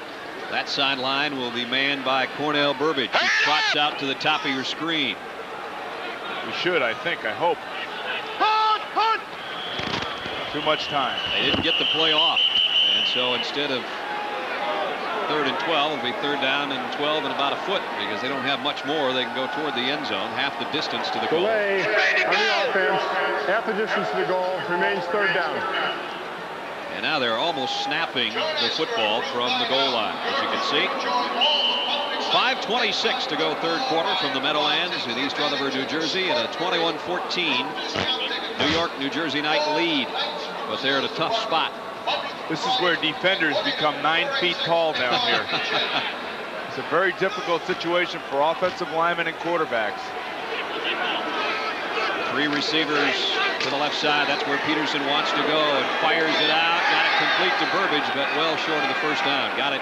That sideline will be manned by Cornell Burbage, who trots out to the top of your screen. We should, I think, I hope. Too much time. They didn't get the play off. And so instead of 3rd and 12, it'll be 3rd down and 12 and about a foot, because they don't have much more. They can go toward the end zone, half the distance to the goal. Delay on the offense, half the distance to the goal, remains 3rd down. And now they're almost snapping the football from the goal line, as you can see. 5:26 to go 3rd quarter from the Meadowlands in East Rutherford, New Jersey, and a 21-14 New York, New Jersey Knight lead. But they're at a tough spot. This is where defenders become 9 feet tall down here. It's a very difficult situation for offensive linemen and quarterbacks. 3 receivers to the left side. That's where Peterson wants to go and fires it out. Got it complete to Burbage, but well short of the 1st down. Got it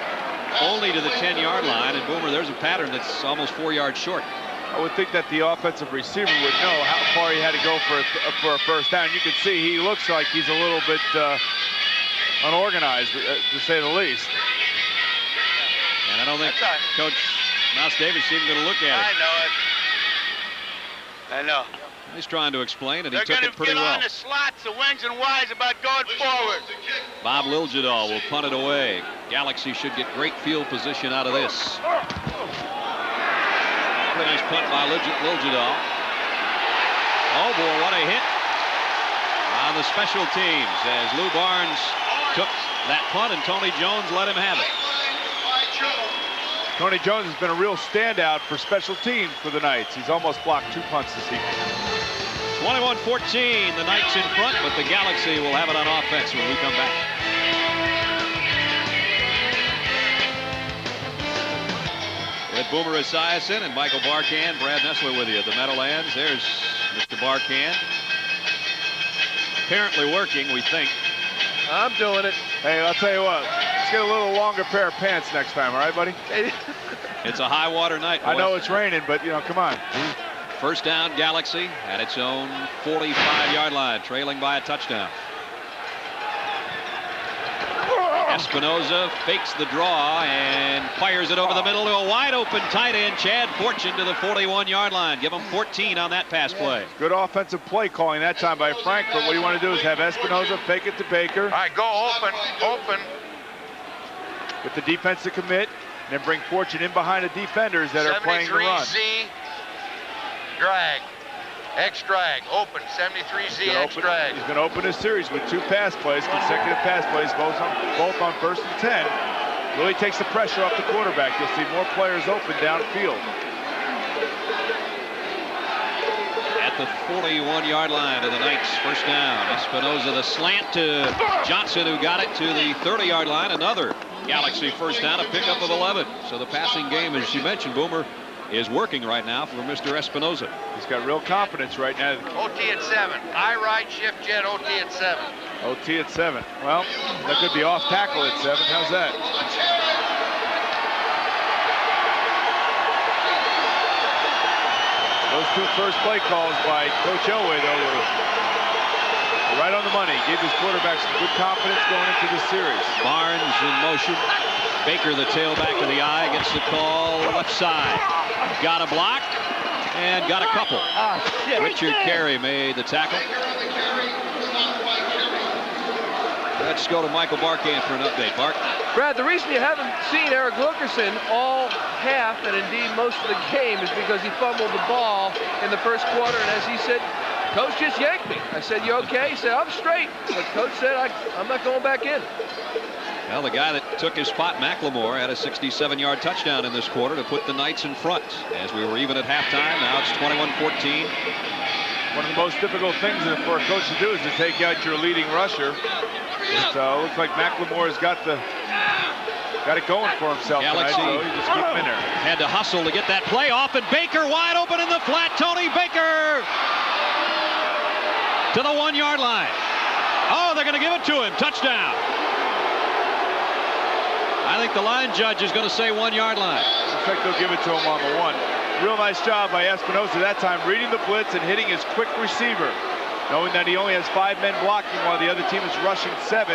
only to the 10-yard line, and Boomer, there's a pattern that's almost 4 yards short. I would think that the offensive receiver would know how far he had to go for a 1st down. You can see he looks like he's a little bit unorganized, to say the least. And I don't think Coach Mouse Davis is even going to look at it. I know it. I know. He's trying to explain it. He They're took it pretty get well. on the slots, the wings and wides about going forward. Bob Liljadal will punt it away. Galaxy should get great field position out of this. Pretty nice punt by Liljadal. Oh boy, what a hit on the special teams as Lou Barnes took that punt and Tony Jones let him have it. Tony Jones has been a real standout for special teams for the Knights. He's almost blocked 2 punts this evening. 21-14, the Knights in front, but the Galaxy will have it on offense when we come back. With Boomer Esiason and Michael Barkan, Brad Nessler with you at the Meadowlands. There's Mr. Barkan. Apparently working, we think. I'm doing it. Hey, I'll tell you what. Let's get a little longer pair of pants next time, all right, buddy? It's a high water night. I know it's raining, but, you know, come on. 1st down, Galaxy at its own 45-yard line, trailing by a touchdown. Espinoza fakes the draw and fires it over the middle to a wide-open tight end, Chad Fortune, to the 41-yard line. Give him 14 on that pass play. Good offensive play calling that time by Frankfurt. What you want to do is have Espinoza fake it to Baker. All right, go open. With the defense to commit, and then bring Fortune in behind the defenders that are playing the run. 73Z, drag, X drag, open, 73Z, X drag. He's going to open his series with 2 pass plays, consecutive pass plays, both on 1st and 10. Really takes the pressure off the quarterback. You'll see more players open downfield. At the 41-yard line of the Knights, 1st down. Espinoza the slant to Johnson, who got it to the 30-yard line. Another Galaxy 1st down, a pickup of 11. So the passing game, as you mentioned, Boomer, is working right now for Mr. Espinoza. He's got real confidence right now. OT at 7. I right, shift jet, OT at 7. OT at 7. Well, that could be off tackle at 7. How's that? Those 2 first play calls by Coach Elway, though, were right on the money. Gave his quarterback some good confidence going into the series. Barnes in motion. Baker, the tailback of the eye, gets the call left side. Got a block and got a couple. Richard Carey made the tackle. Let's go to Michael Barkan for an update. Bark. Brad, the reason you haven't seen Eric Wilkerson all half and indeed most of the game is because he fumbled the ball in the first quarter, and as he said, Coach just yanked me. I said, you okay? He said, I'm straight. But Coach said, I'm not going back in. Well, the guy that took his spot, McLemore, had a 67-yard touchdown in this quarter to put the Knights in front. As we were even at halftime, now it's 21-14. One of the most difficult things for a coach to do is to take out your leading rusher. It looks like McLemore's got it going for himself Galaxy tonight, so you just keep him in there. Had to hustle to get that play off, and Baker wide open in the flat. Tony Baker to the 1-yard line. Oh, they're going to give it to him. Touchdown. I think the line judge is going to say 1-yard line. Looks like they'll give it to him on the 1. Real nice job by Espinosa that time, reading the blitz and hitting his quick receiver. Knowing that he only has 5 men blocking while the other team is rushing 7,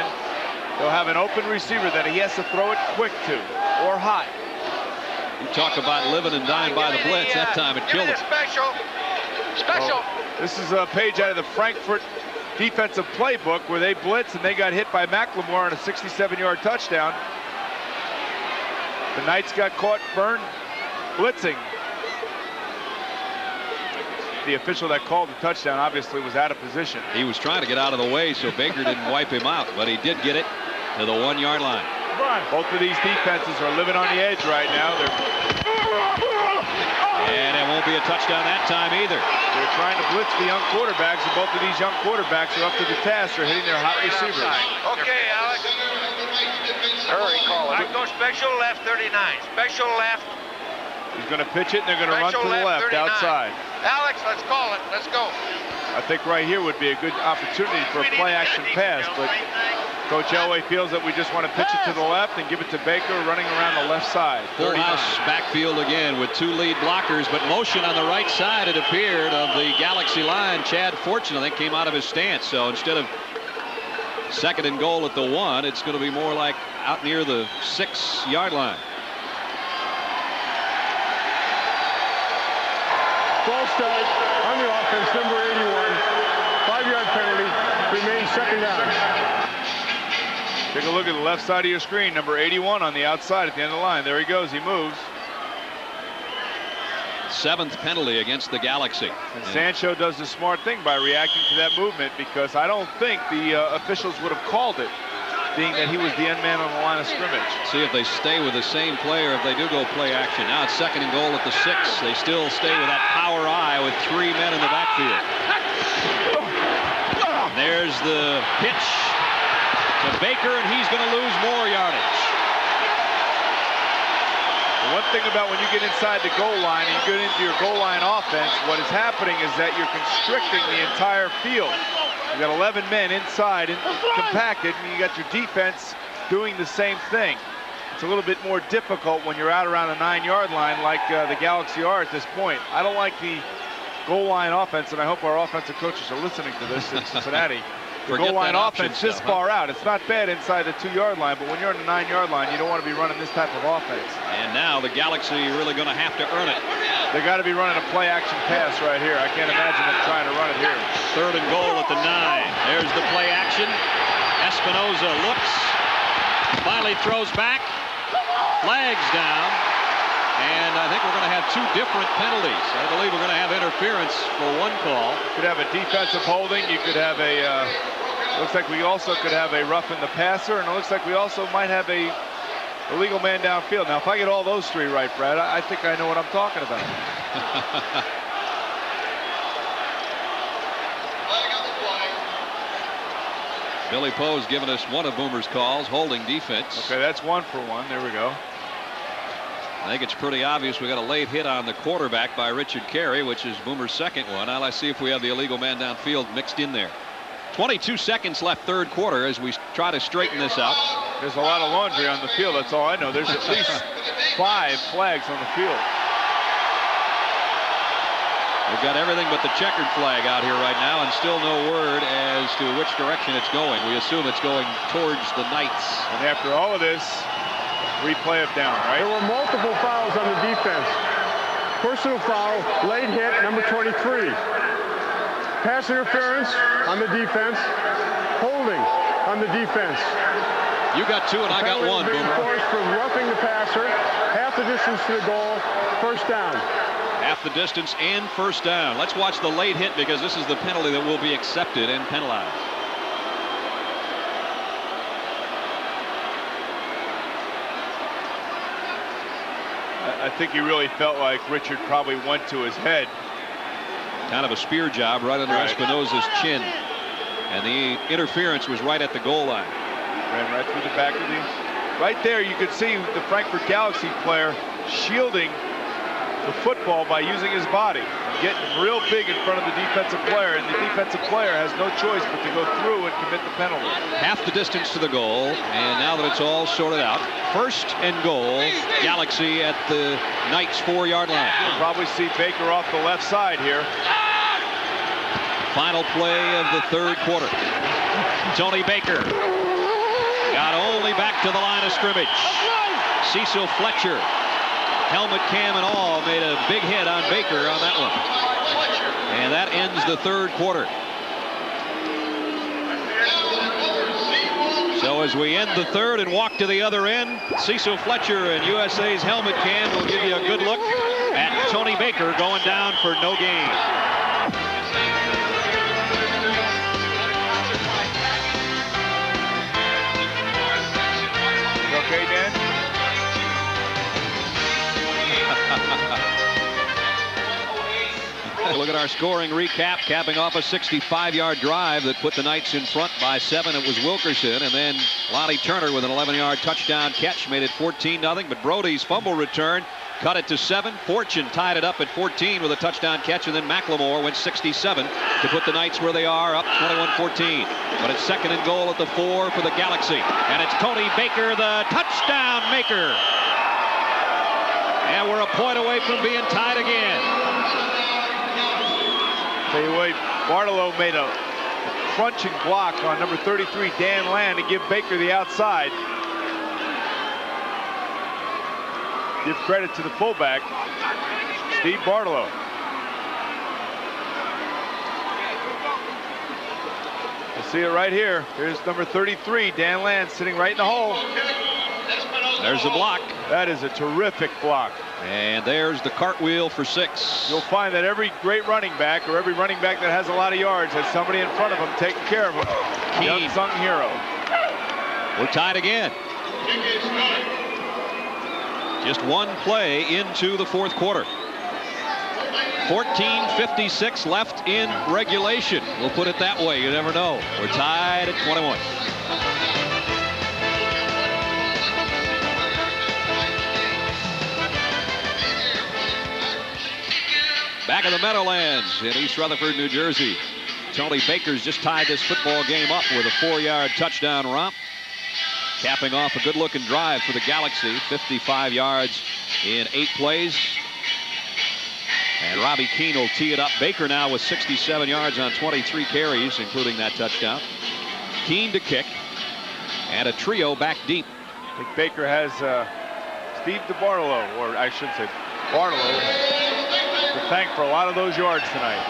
they'll have an open receiver that he has to throw it quick to or high. You talk about living and dying by the blitz. That time it killed him. Special. Well, this is a page out of the Frankfurt defensive playbook where they blitz and they got hit by McLemore on a 67-yard touchdown. The Knights got caught blitzing. The official that called the touchdown obviously was out of position. He was trying to get out of the way so Baker didn't wipe him out, but he did get it to the 1-yard line. Both of these defenses are living on the edge right now. And it won't be a touchdown that time either. They're trying to blitz the young quarterbacks, and both of these young quarterbacks are up to the task. They're hitting their hot receivers. Okay, Alex. Hurry, call it. I go special left 39. Special left. He's going to pitch it, and they're going to run to the left 39. Outside. Alex, let's call it. Let's go. I think right here would be a good opportunity for a play-action pass, but Coach Elway feels that we just want to pitch it to the left and give it to Baker running around the left side. Full house backfield again with 2 lead blockers, but motion on the right side, it appeared, of the Galaxy line. Chad Fortune, I think, came out of his stance, so instead of 2nd and goal at the 1, it's going to be more like out near the 6-yard line. False start on the offense, number 81. 5-yard penalty, remains 2nd down. Take a look at the left side of your screen, number 81 on the outside at the end of the line. There he goes, he moves. 7th penalty against the Galaxy. And Sancho does the smart thing by reacting to that movement, because I don't think the officials would have called it, being that he was the end man on the line of scrimmage. See if they stay with the same player, if they do go play action. Now it's 2nd and goal at the 6. They still stay with that power eye with 3 men in the backfield. There's the pitch to Baker, and he's going to lose more yardage. The one thing about when you get inside the goal line and you get into your goal line offense, what is happening is that you're constricting the entire field. You got 11 men inside and compacted, and you got your defense doing the same thing. It's a little bit more difficult when you're out around the 9-yard line like the Galaxy are at this point. I don't like the goal line offense, and I hope our offensive coaches are listening to this in Cincinnati. The goal line offense this far out. It's not bad inside the 2-yard line, but when you're on the 9-yard line, you don't want to be running this type of offense. And now the Galaxy are really going to have to earn it. They got to be running a play-action pass right here. I can't imagine them trying to run it here. 3rd and goal at the 9. There's the play action. Espinosa looks, finally throws back, flags down, and I think we're going to have 2 different penalties. I believe we're going to have interference for 1 call. You could have a defensive holding. You could have a. Looks like we also could have a roughing the passer, and it looks like we also might have a illegal man downfield. Now, if I get all those 3 right, Brad, I think I know what I'm talking about. Billy Poe's given us one of Boomer's calls, holding defense. Okay, that's 1 for 1. There we go. I think it's pretty obvious we got a late hit on the quarterback by Richard Carey, which is Boomer's 2nd one. Now let's see if we have the illegal man downfield mixed in there. 22 seconds left 3rd quarter as we try to straighten this out. There's a lot of laundry on the field. That's all I know. There's at least 5 flags on the field. We've got everything but the checkered flag out here right now, and still no word as to which direction it's going. We assume it's going towards the Knights. And after all of this, replay of down, right? There were multiple fouls on the defense. Personal foul, late hit, number 23. Pass interference on the defense. Holding on the defense. You got 2 and I got 1, Boomer. Forced for roughing the passer, half the distance to the goal, first down. Half the distance and first down. Let's watch the late hit because this is the penalty that will be accepted and penalized. I think he really felt like Richard probably went to his head. Kind of a spear job right under Espinosa's chin. And the interference was right at the goal line. Ran right through the back of the... Right there, you could see the Frankfurt Galaxy player shielding the football by using his body, getting real big in front of the defensive player, and the defensive player has no choice but to go through and commit the penalty. Half the distance to the goal, and now that it's all sorted out, first and goal, Galaxy at the Knights' 4-yard line. You'll probably see Baker off the left side here. Final play of the third quarter. Tony Baker got only back to the line of scrimmage. Cecil Fletcher, helmet cam and all, made a big hit on Baker on that one. And that ends the third quarter. So as we end the third and walk to the other end, Cecil Fletcher and USA's helmet cam will give you a good look at Tony Baker going down for no gain. Okay, Dan? Look at our scoring recap, capping off a 65-yard drive that put the Knights in front by 7. It was Wilkerson, and then Lonnie Turner with an 11-yard touchdown catch made it 14-0. But Brody's fumble return cut it to 7. Fortune tied it up at 14 with a touchdown catch, and then McLemore went 67 to put the Knights where they are, up 21-14. But it's second and goal at the 4 for the Galaxy, and it's Tony Baker, the touchdown maker. And we're a point away from being tied again. Tell you what, Bartolo made a crunching block on number 33, Dan Land, to give Baker the outside. Give credit to the fullback, Steve Bartolo. You'll see it right here. Here's number 33, Dan Land, sitting right in the hole. There's the block. That is a terrific block. And there's the cartwheel for 6. You'll find that every great running back, or every running back that has a lot of yards, has somebody in front of them taking care of them. The unsung hero. We're tied again. Just one play into the fourth quarter. 14:56 left in regulation. We'll put it that way. You never know. We're tied at 21. Back in the Meadowlands in East Rutherford, New Jersey. Tony Baker's just tied this football game up with a 4-yard touchdown romp, capping off a good-looking drive for the Galaxy. 55 yards in 8 plays. And Robbie Keane will tee it up. Baker now with 67 yards on 23 carries, including that touchdown. Keane to kick, and a trio back deep. I think Baker has Steve DeBartolo, or I should say Bartolo, to thank for a lot of those yards tonight.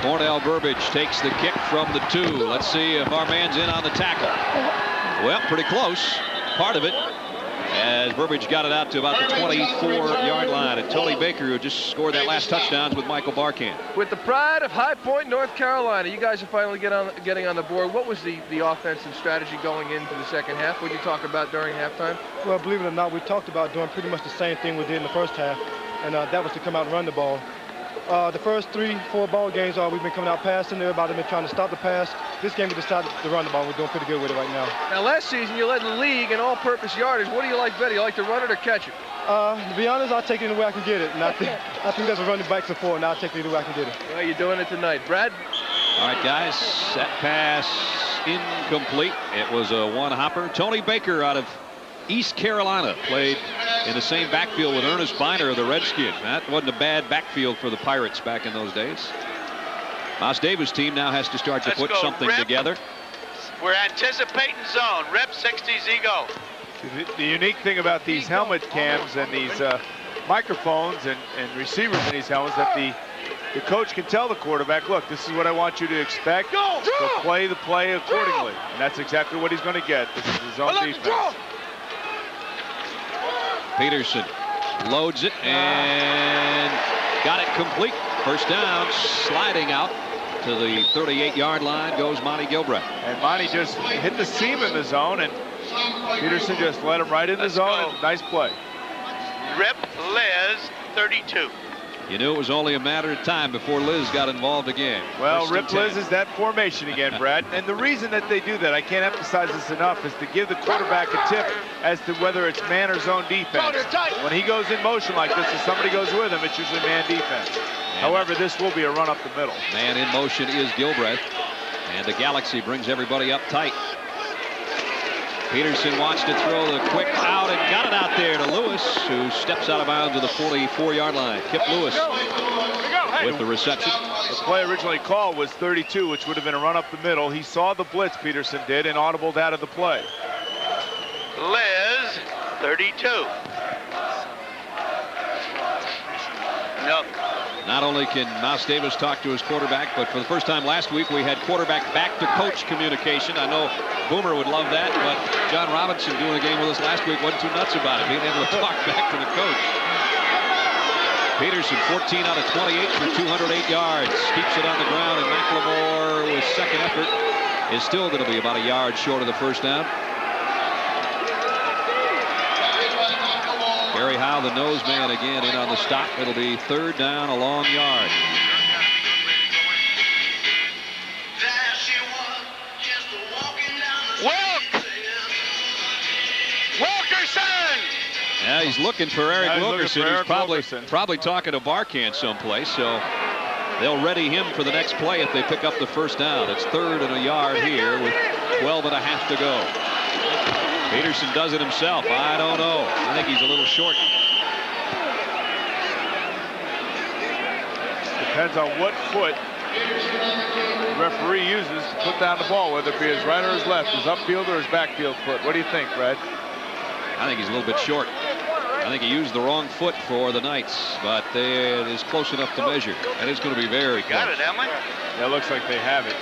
Cornell Burbage takes the kick from the 2. Let's see if our man's in on the tackle. Well, pretty close. Part of it, as Burbage got it out to about the 24-yard line. And Tony Baker, who just scored that last touchdown with Michael Barkan. With the pride of High Point, North Carolina, you guys are finally getting on the board. What was the offensive strategy going into the second half? What did you talk about during halftime? Well, believe it or not, we talked about doing pretty much the same thing we did in the first half, and that was to come out and run the ball. The first 3-4 ball games, we've been coming out passing. Everybody's been trying to stop the pass. This game, we decided to run the ball. We're doing pretty good with it right now. Now, last season, you led the league in all-purpose yardage. What do you like better? You like to run it or catch it? To be honest, I'll take it any way I can get it. And I think that's what running backs are for, and I'll take it any way I can get it. Well, you're doing it tonight. Brad? All right, guys. Set pass incomplete. It was a one-hopper. Tony Baker out of East Carolina played in the same backfield with Ernest Biner of the Redskins. That wasn't a bad backfield for the Pirates back in those days. Moss Davis' team now has to start to put something together. We're anticipating zone. Rep 60 Z-go. The unique thing about these helmet cams and these microphones and receivers in these helmets, that the the coach can tell the quarterback, look, this is what I want you to expect. So play the play accordingly. And that's exactly what he's going to get. This is his own defense. Peterson loads it and got it complete. First down, sliding out to the 38-yard line goes Monty Gilbreth. And Monty just hit the seam in the zone, and Peterson just let him right in the zone. Nice play. Rip Liz, 32. You knew it was only a matter of time before Liz got involved again. Well, Rip Liz is that formation again, Brad. And the reason that they do that, I can't emphasize this enough, is to give the quarterback a tip as to whether it's man or zone defense. When he goes in motion like this and somebody goes with him, it's usually man defense. However, this will be a run up the middle. Man in motion is Gilbreth. And the Galaxy brings everybody up tight. Peterson watched it throw the quick out and got it out there to Lewis, who steps out of bounds to the 44-yard line. Kip Lewis with the reception. The play originally called was 32, which would have been a run up the middle. He saw the blitz, Peterson did, and audibled out of the play. Liz, 32. Nope. Not only can Mouse Davis talk to his quarterback, but for the first time last week, we had quarterback back-to-coach communication. I know Boomer would love that, but John Robinson doing a game with us last week wasn't too nuts about it, being able to talk back to the coach. Peterson, 14 out of 28 for 208 yards. Keeps it on the ground, and McLemore, with second effort, is still going to be about a yard short of the first down. Gary Howe, the nose man, again in on the stop. It'll be third down, a long yard. Wilkerson! Yeah, he's looking for Eric Wilkerson. He's probably talking to Barkan someplace, so they'll ready him for the next play if they pick up the first down. It's third and a yard here with 12 and a half to go. Peterson does it himself. I don't know. I think he's a little short. Depends on what foot the referee uses to put down the ball, whether it be his right or his left, his upfield or his backfield foot. What do you think, Brad? I think he's a little bit short. I think he used the wrong foot for the Knights, but it is close enough to measure. And it's going to be very close. Got it, Emily? Yeah, it looks like they have it.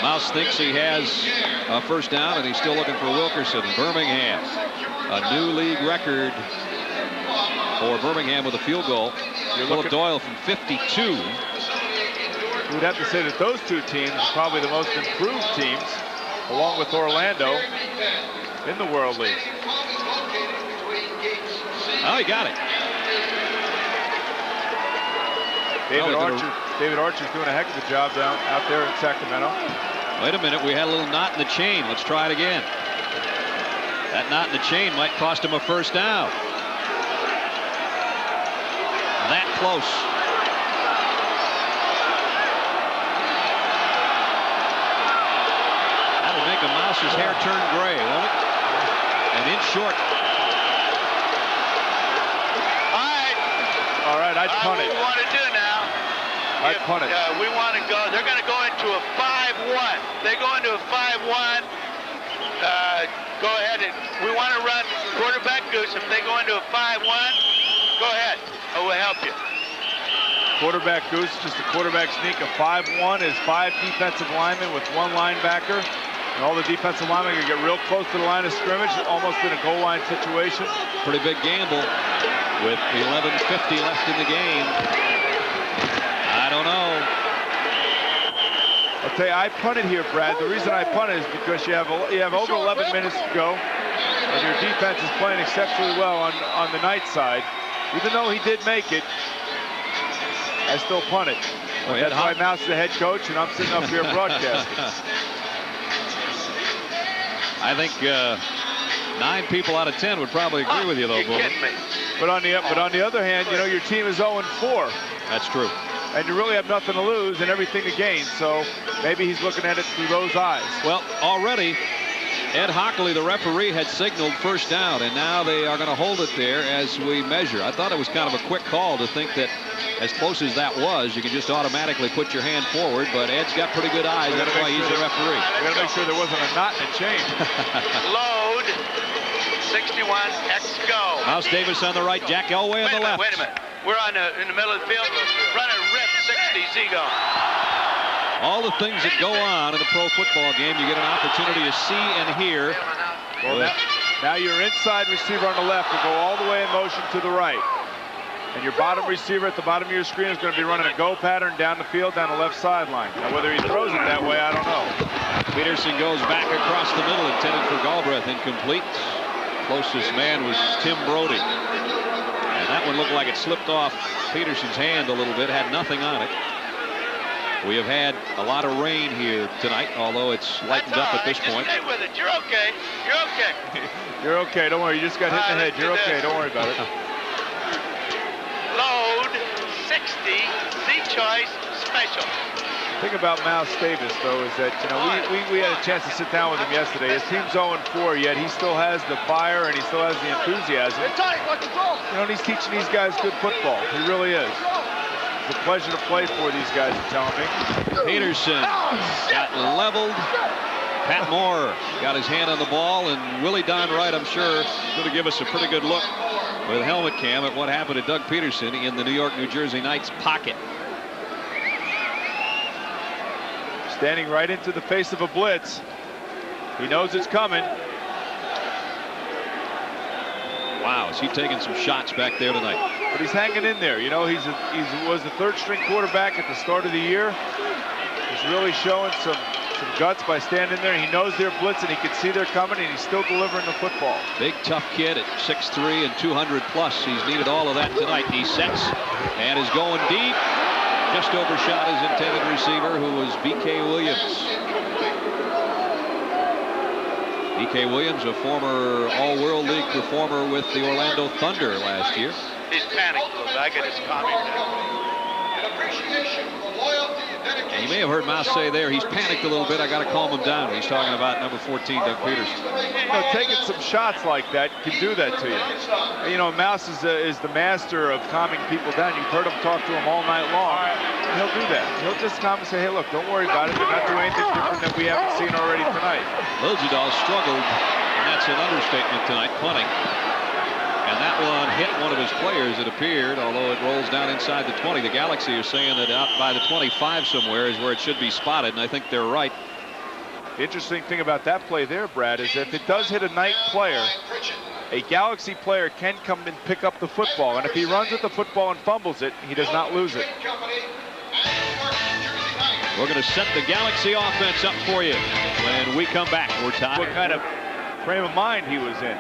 Mouse thinks he has a first down, and he's still looking for Wilkerson. Birmingham, a new league record for Birmingham with a field goal. Philip Doyle from 52. We'd have to say that those two teams are probably the most improved teams, along with Orlando, in the World League. Oh, he got it. David Archer's doing a heck of a job out there in Sacramento. Wait a minute, we had a little knot in the chain. Let's try it again. That knot in the chain might cost him a first down. That close. That'll make a Mouse's hair turn gray, won't it? An inch short. All right, I'd punt it. What we want to do now, I'd punt it. we want to go, they're going to go into a 5-1. They go into a 5-1. Go ahead, and we want to run quarterback goose. If they go into a 5-1, go ahead. We'll help you. Quarterback goose, just a quarterback sneak. A 5-1 is 5 defensive linemen with 1 linebacker. And all the defensive linemen are going to get real close to the line of scrimmage, almost in a goal line situation. Pretty big gamble with 11:50 left in the game. I don't know. I'll tell you, I punted here, Brad. The reason I punted is because you have over 11 minutes to go, and your defense is playing exceptionally well on the night side. Even though he did make it, I still punted. That's why Mouse is the head coach, and I'm sitting up here broadcasting. I think 9 people out of 10 would probably agree with you, though, Boomer. But on the other hand, you know, your team is 0-4. That's true. And you really have nothing to lose and everything to gain. So maybe he's looking at it through those eyes. Well, already Ed Hockley, the referee, had signaled first down, and now they are going to hold it there as we measure. I thought it was kind of a quick call to think that as close as that was, you can just automatically put your hand forward, but Ed's got pretty good eyes. That's why he's the referee. We got to make sure there wasn't a knot in the chain. Load. 61, X go. Mouse Davis on the right, Jack Elway on the left. Wait a minute. We're in the middle of the field. Run it 60s he gone. All the things that go on in a pro football game, you get an opportunity to see and hear. Well, now your inside receiver on the left will go all the way in motion to the right. And your bottom receiver at the bottom of your screen is going to be running a go pattern down the field, down the left sideline. Now, whether he throws it that way, I don't know. Peterson goes back across the middle, intended for Galbraith, incomplete. Closest man was Tim Brody. And that one looked like it slipped off Peterson's hand a little bit, had nothing on it. We have had a lot of rain here tonight, although it's lightened up at this point. Stay with it. You're okay. You're okay. You're okay. Don't worry. You just got hit in the head. You're okay. Don't worry about it. Load 60 Z-Choice Special. The thing about Mouse Davis, though, is that, you know, we had a chance to sit down with him yesterday. His team's 0-4, yet he still has the fire and he still has the enthusiasm. You know, and he's teaching these guys good football. He really is. It's a pleasure to play for these guys, are telling me. Peterson got leveled. Pat Moore got his hand on the ball, and Willie Don Wright, I'm sure, going to give us a pretty good look with helmet cam at what happened to Doug Peterson in the New York, New Jersey Knights pocket. Standing right into the face of a blitz. He knows it's coming. Wow, is he taking some shots back there tonight? But he's hanging in there. You know, he was the third-string quarterback at the start of the year. He's really showing some guts by standing there. He knows they're blitzing. He can see they're coming, and he's still delivering the football. Big, tough kid at 6'3" and 200 plus. He's needed all of that tonight. He sets and is going deep. Just overshot his intended receiver, who was B.K. Williams. B.K. Williams, a former All-World League performer with the Orlando Thunder last year. He's panicked, but I get his comment now. And you may have heard Mouse say there, he's panicked a little bit. I got to calm him down. He's talking about number 14, Doug Peterson. You know, taking some shots like that can do that to you. You know, Mouse is the master of calming people down. You've heard him talk to him all night long. He'll do that. He'll just calm and say, hey, look, don't worry about it. They're not doing anything different that we haven't seen already tonight. Liljedahl struggled, and that's an understatement tonight, punting. And that one hit one of his players, it appeared, although it rolls down inside the 20. The Galaxy are saying that out by the 25 somewhere is where it should be spotted, and I think they're right. The interesting thing about that play there, Brad, is if it does hit a Knight player, a Galaxy player can come and pick up the football. And if he runs with the football and fumbles it, he does not lose it. We're going to set the Galaxy offense up for you when we come back. We're tied. What kind of frame of mind he was in.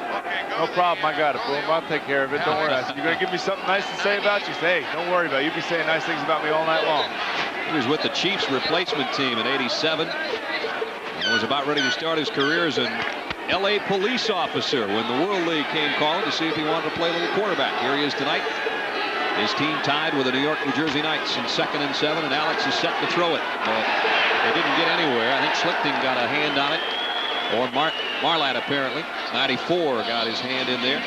No problem, I got it, boom. I'll take care of it. Don't worry. I said, you're going to give me something nice to say about you? Say, hey, don't worry about it. You be saying nice things about me all night long. He was with the Chiefs replacement team in '87 and was about ready to start his career as an LA police officer when the World League came calling to see if he wanted to play a little quarterback. Here he is tonight. His team tied with the New York, New Jersey Knights in 2nd and 7, and Alex is set to throw it. But they didn't get anywhere. I think Schlichting got a hand on it. Or Marlatt, apparently. 94 got his hand in there.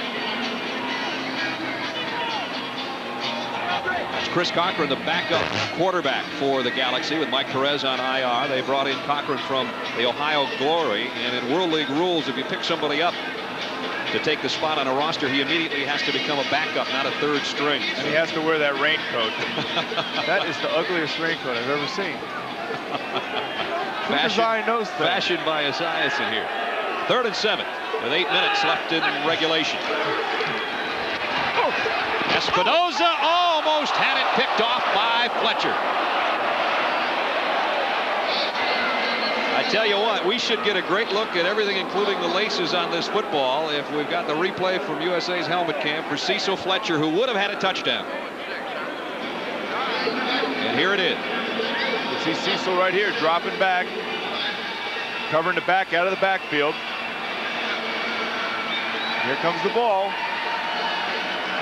It's Chris Cochran, the backup quarterback for the Galaxy, with Mike Perez on IR. They brought in Cochran from the Ohio Glory. And in World League rules, if you pick somebody up to take the spot on a roster, he immediately has to become a backup, not a third string. And he has to wear that raincoat. That is the ugliest raincoat I've ever seen. Fashioned by Esiason here. 3rd and 7 with 8 minutes left in regulation. Espinoza almost had it picked off by Fletcher. I tell you what, we should get a great look at everything, including the laces on this football, if we've got the replay from USA's helmet cam for Cecil Fletcher, who would have had a touchdown. And here it is. You see Cecil right here dropping back, covering the back out of the backfield. Here comes the ball.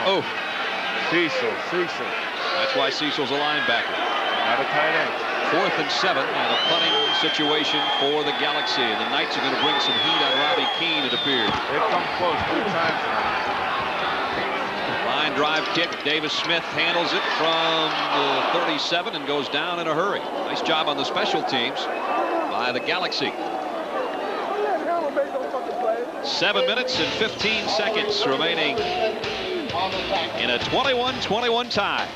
Oh. Cecil. That's why Cecil's a linebacker. Not a tight end. 4th and 7 and a punting situation for the Galaxy. And the Knights are going to bring some heat on Robbie Keane, it appears. They've come close 3 times now. Line drive kick. Davis Smith handles it from the 37 and goes down in a hurry. Nice job on the special teams by the Galaxy. 7 minutes and 15 seconds remaining in a 21-21 tie.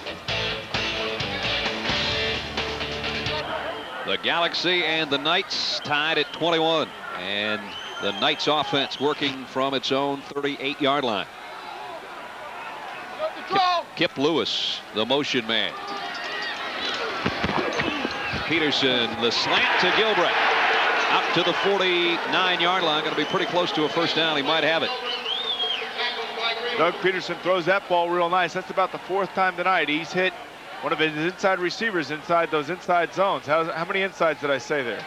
The Galaxy and the Knights tied at 21. And the Knights offense working from its own 38-yard line. Kip Lewis, the motion man. Peterson, the slant to Gilbreth. Out to the 49-yard line. Going to be pretty close to a first down. He might have it. Doug Peterson throws that ball real nice. That's about the 4th time tonight he's hit one of his inside receivers inside those inside zones. How many insides did I say there?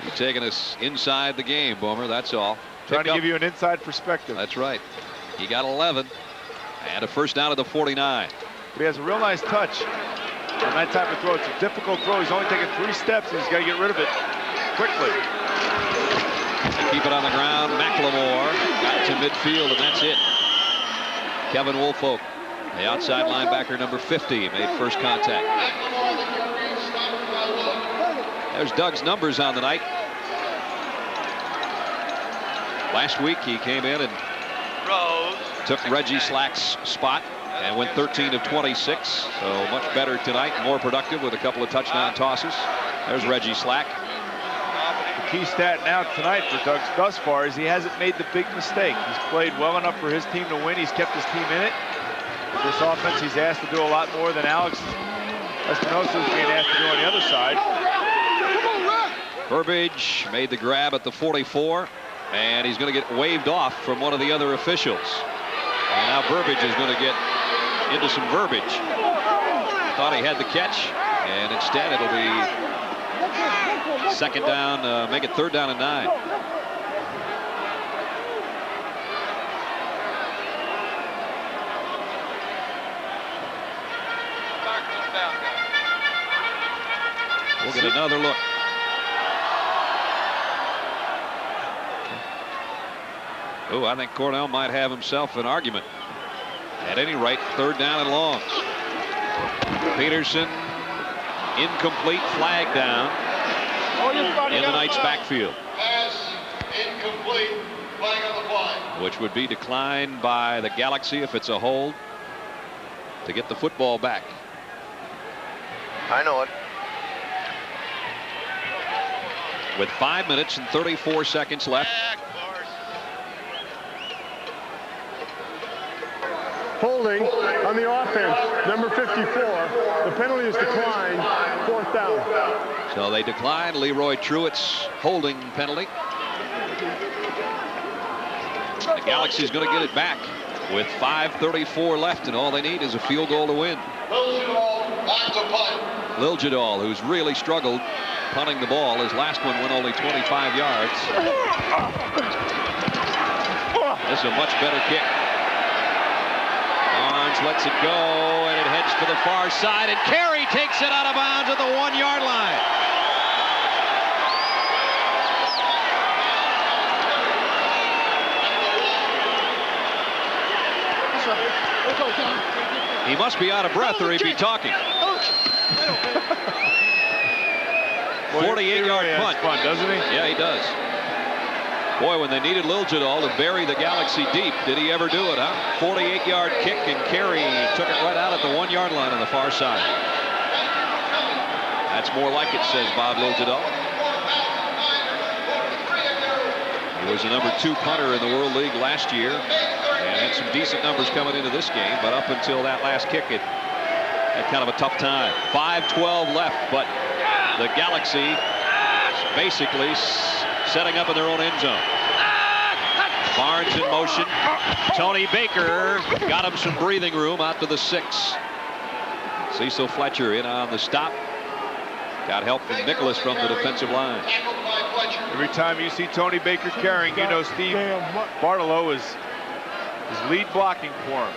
You're taking us inside the game, Boomer. That's all. Trying to give you an inside perspective. That's right. He got 11 and a first down at the 49. But he has a real nice touch on that type of throw. It's a difficult throw. He's only taking 3 steps, and he's got to get rid of it quickly. They keep it on the ground. McLemore got to midfield, and that's it. Kevin Woolfolk, the outside linebacker, number 50, made first contact. There's Doug's numbers on the night. Last week he came in and took Reggie Slack's spot and went 13 of 26. So much better tonight, more productive with a couple of touchdown tosses. There's Reggie Slack. The key stat now tonight for Doug thus far is he hasn't made the big mistake. He's played well enough for his team to win. He's kept his team in it. With this offense, he's asked to do a lot more than Alex Espinosa is being asked to do on the other side. Burbage made the grab at the 44, and he's going to get waved off from one of the other officials. And now Burbage is going to get into some verbiage. Thought he had the catch, and instead it'll be second down, make it 3rd down and 9. We'll get another look. Oh, I think Cornell might have himself an argument. At any rate, 3rd down and long. Peterson, incomplete, flag down in the Knights' backfield. Pass incomplete, flag on the play. Which would be declined by the Galaxy if it's a hold to get the football back. I know it. With 5 minutes and 34 seconds left. Holding on the offense, number 54. The penalty is declined, 4th down. So they declined Leroy Truitt's holding penalty. The Galaxy's going to get it back with 5:34 left, and all they need is a field goal to win. Liljadal, who's really struggled punting the ball. His last one went only 25 yards. This is a much better kick. Barnes lets it go, and it heads to the far side, and Carey takes it out of bounds at the 1-yard line. He must be out of breath or he'd be talking. 48-yard punt. Fun, doesn't he? Yeah, he does. Boy, when they needed Liljadal to bury the Galaxy deep, did he ever do it, huh? 48-yard kick, and Carey took it right out at the 1-yard line on the far side. That's more like it, says Bob Liljadal. He was the number 2 punter in the World League last year and had some decent numbers coming into this game, but up until that last kick, it had kind of a tough time. 5:12 left, but the Galaxy basically setting up in their own end zone. Barnes in motion. Tony Baker got him some breathing room out to the 6. Cecil Fletcher in on the stop. Got help from Nicholas from the defensive line. Every time you see Tony Baker carrying, you know Steve Bartolo is lead blocking for him.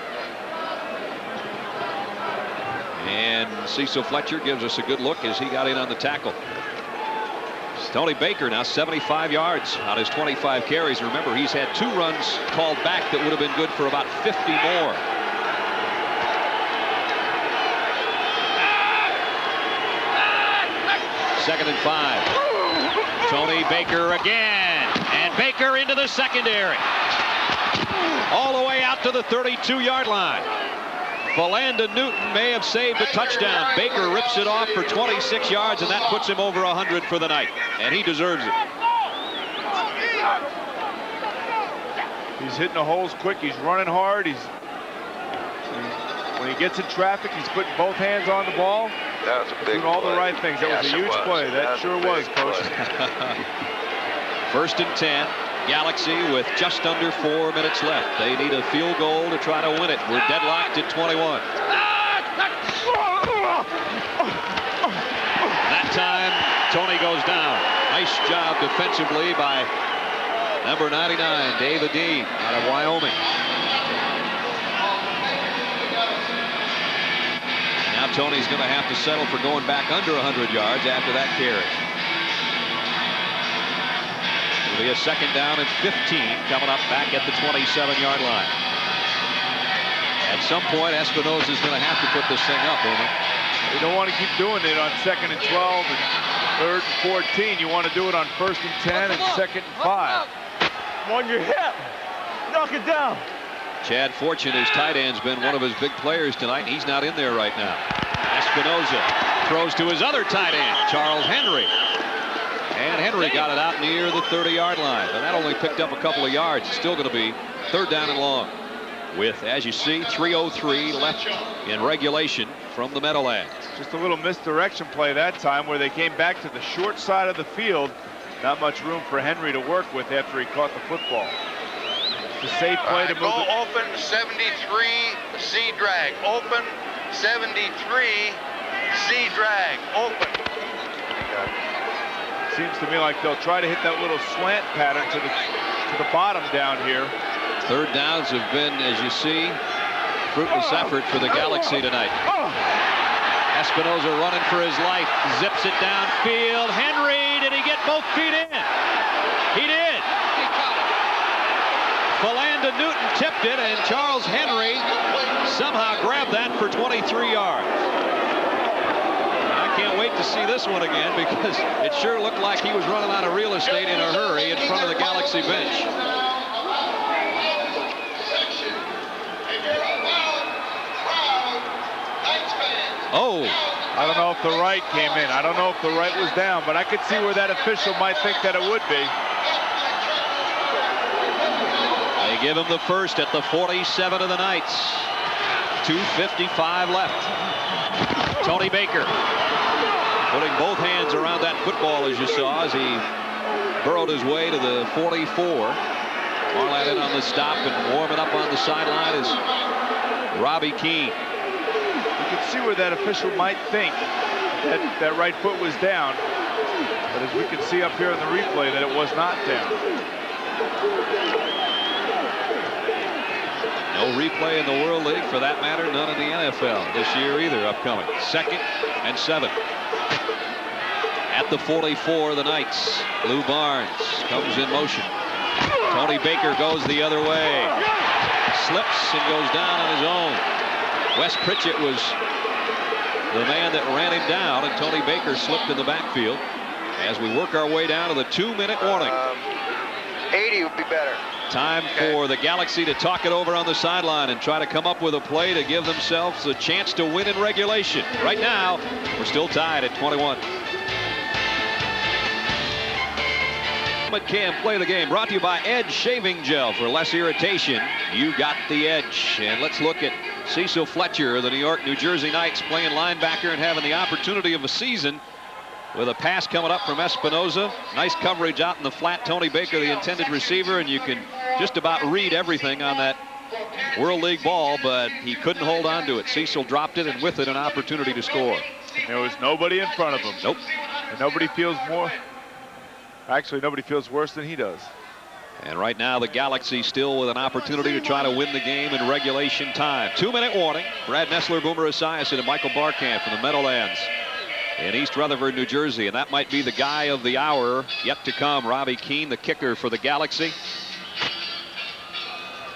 And Cecil Fletcher gives us a good look as he got in on the tackle. Tony Baker now 75 yards on his 25 carries. Remember, he's had 2 runs called back that would have been good for about 50 more. Second and 5. Tony Baker again, and Baker into the secondary. All the way out to the 32-yard line. Valanda Newton may have saved a touchdown. Baker rips it off for 26 yards, and that puts him over 100 for the night. And he deserves it. He's hitting the holes quick. He's running hard. When he gets in traffic, he's putting both hands on the ball. That was a big doing all play. the right things. That was a huge play. That sure was, Coach. First and 10. Galaxy with just under 4 minutes left. They need a field goal to try to win it. We're deadlocked at 21. That time, Tony goes down. Nice job defensively by number 99, David Dean, out of Wyoming. Now Tony's going to have to settle for going back under 100 yards after that carry. It'll be a second down and 15 coming up back at the 27-yard line. At some point, Espinosa's going to have to put this thing up, Boomer. You don't want to keep doing it on 2nd and 12 and 3rd and 14. You want to do it on 1st and 10 and 2nd and 5. On your hip. Knock it down. Chad Fortune, his tight end's been one of his big players tonight. He's not in there right now. Espinosa throws to his other tight end, Charles Henry. And Henry got it out near the 30-yard line. And that only picked up a couple of yards. It's still going to be 3rd down and long. With, as you see, 3:03 left in regulation from the Meadowlands. Just a little misdirection play that time where they came back to the short side of the field. Not much room for Henry to work with after he caught the football. It's a safe play to move Go it. open 73, C drag. Open 73, C drag. Open. Seems to me like they'll try to hit that little slant pattern to the bottom down here. 3rd downs have been, as you see, fruitless effort for the Galaxy tonight. Espinosa running for his life, zips it downfield. Henry, did he get both feet in? He did. Valanda Newton tipped it, and Charles Henry somehow grabbed that for 23 yards. I can't wait to see this one again because it sure looked like he was running out of real estate in a hurry in front of the Galaxy bench. Oh. I don't know if the right came in. I don't know if the right was down, but I could see where that official might think that it would be. They give him the first at the 47 of the Knights. 2:55 left. Tony Baker putting both hands around that football, as you saw, as he burrowed his way to the 44. Marlett in on the stop and warming up on the sideline is Robbie Keane. You can see where that official might think that right foot was down, but as we can see up here in the replay, that it was not down. No replay in the World League, for that matter, none in the NFL this year either upcoming. 2nd and 7. At the 44, the Knights. Lou Barnes comes in motion. Tony Baker goes the other way. Slips and goes down on his own. Wes Pritchett was the man that ran him down, and Tony Baker slipped in the backfield as we work our way down to the 2-minute warning. 80 would be better. Time for the Galaxy to talk it over on the sideline and try to come up with a play to give themselves a chance to win in regulation. Right now, we're still tied at 21. Cam play the game brought to you by Edge Shaving Gel. For less irritation, you got the edge. And let's look at Cecil Fletcher of the New York, New Jersey Knights, playing linebacker and having the opportunity of a season with a pass coming up from Espinosa. Nice coverage out in the flat. Tony Baker, the intended receiver, and you can just about read everything on that World League ball, but he couldn't hold on to it. Cecil dropped it, and with it, an opportunity to score. There was nobody in front of him. Nope. And nobody feels more. Actually, nobody feels worse than he does. And right now, the Galaxy still with an opportunity to try to win the game in regulation time. 2-minute warning. Brad Nessler, Boomer Esiason, and Michael Barkamp from the Meadowlands in East Rutherford, New Jersey. And that might be the guy of the hour yet to come. Robbie Keane, the kicker for the Galaxy.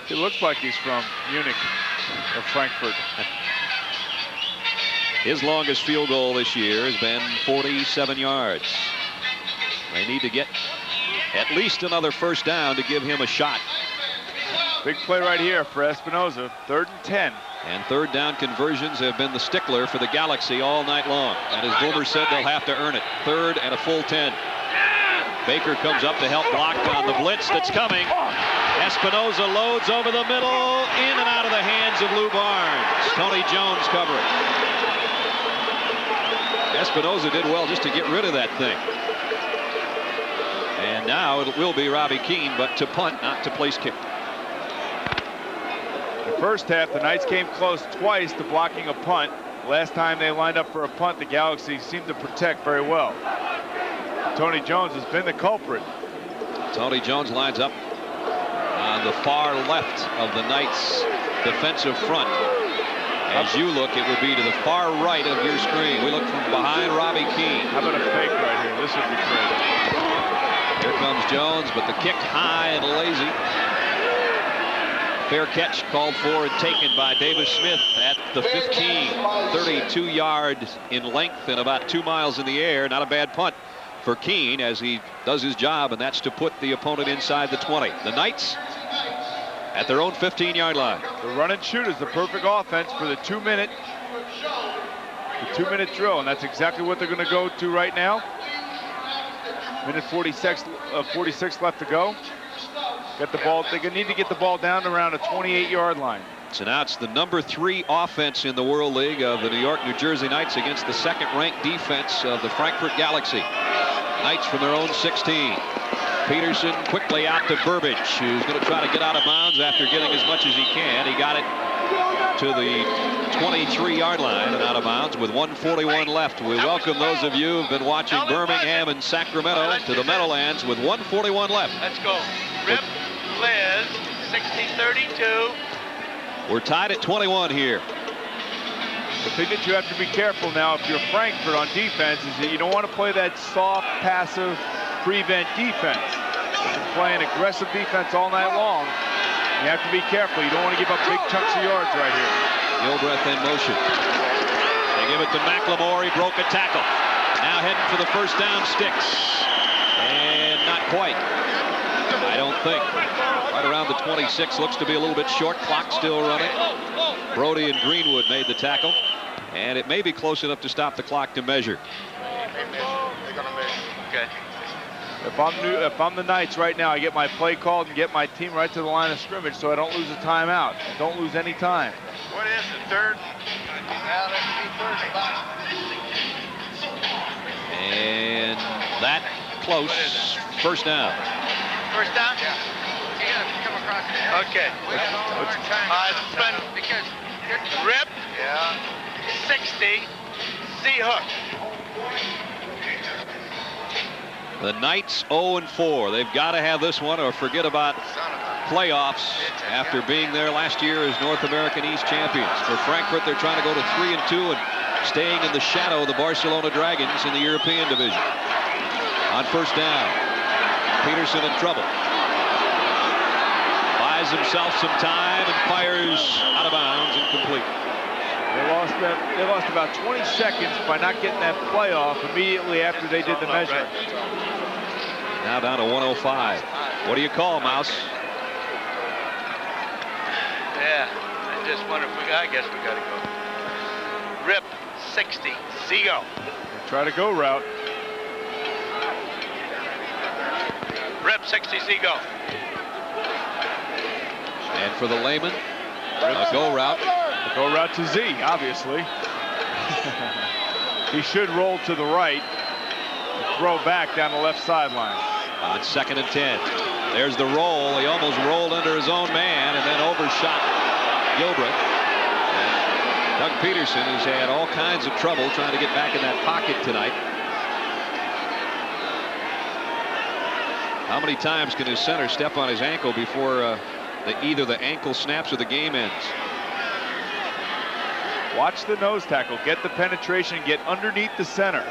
He looks like he's from Munich or Frankfurt. His longest field goal this year has been 47 yards. They need to get at least another first down to give him a shot Big play right here for Espinoza. 3rd and 10. And 3rd down conversions have been the stickler for the Galaxy all night long. And as Boomer said, they'll have to earn it. 3rd and a full 10. Baker comes up to help block on the blitz that's coming. Espinoza loads over the middle, in and out of the hands of Lou Barnes. Tony Jones covering. Espinoza did well just to get rid of that thing. And now it will be Robbie Keane, but to punt, not to place kick. The first half, the Knights came close twice to blocking a punt. Last time they lined up for a punt, the Galaxy seemed to protect very well. Tony Jones has been the culprit. Tony Jones lines up on the far left of the Knights' defensive front. As you look, it would be to the far right of your screen. We look from behind Robbie Keane. How about a fake right here? This would be great. Here comes Jones, but the kick high and lazy. Fair catch called for and taken by Davis Smith at the 15. 32 yards in length and about 2 miles in the air. Not a bad punt for Keane as he does his job, and that's to put the opponent inside the 20. The Knights at their own 15-yard line. The run and shoot is the perfect offense for the 2-minute drill, and that's exactly what they're going to go to right now. Minute 46 left to go. Get the ball. They need to get the ball down around a 28-yard line. So now it's the number 3 offense in the World League of the New York, New Jersey Knights against the 2nd-ranked defense of the Frankfurt Galaxy. Knights from their own 16. Peterson quickly out to Burbage, who's going to try to get out of bounds after getting as much as he can. He got it to the 23-yard line and out of bounds with 1:41 left. We welcome those of you who've been watching Birmingham and Sacramento to the Meadowlands with 1:41 left. Let's go. Rip, Liz, 60-32. We're tied at 21 here. The thing that you have to be careful now if you're Frankfurt on defense is that you don't want to play that soft, passive, prevent defense. You're playing aggressive defense all night long. You have to be careful. You don't want to give up big chunks of yards right here. Gilbreth in motion. They give it to McLemore. He broke a tackle. Now heading for the first down sticks. And not quite. I don't think. Right around the 26. Looks to be a little bit short. Clock still running. Brody and Greenwood made the tackle. And it may be close enough to stop the clock to measure. Okay. If I'm the Knights right now, I get my play called and get my team right to the line of scrimmage so I don't lose a timeout. Don't lose any time. What is it, 3rd? And that close. First down. First down? Yeah. You gotta come across the okay. Because Rip. Yeah. 60. C-hook. The Knights 0-4. They've got to have this one or forget about playoffs after being there last year as North American East champions. For Frankfurt, they're trying to go to 3-2 and staying in the shadow of the Barcelona Dragons in the European division. On first down, Peterson in trouble. Buys himself some time and fires out of bounds, incomplete. They lost about 20 seconds by not getting that play off immediately after they did the measure. Now down to 105. What do you call, Mouse? Yeah, I just wonder if I guess we got to go. Rip, 60, Zigo. Try to go route. Rip, 60, Zigo. And for the layman, a go route. A go route to Z, obviously. He should roll to the right. Throw back down the left sideline. On 2nd and 10. There's the roll. He almost rolled under his own man and then overshot Gilbreth. And Doug Peterson has had all kinds of trouble trying to get back in that pocket tonight. How many times can his center step on his ankle before either the ankle snaps or the game ends? Watch the nose tackle. Get the penetration. Get underneath the center.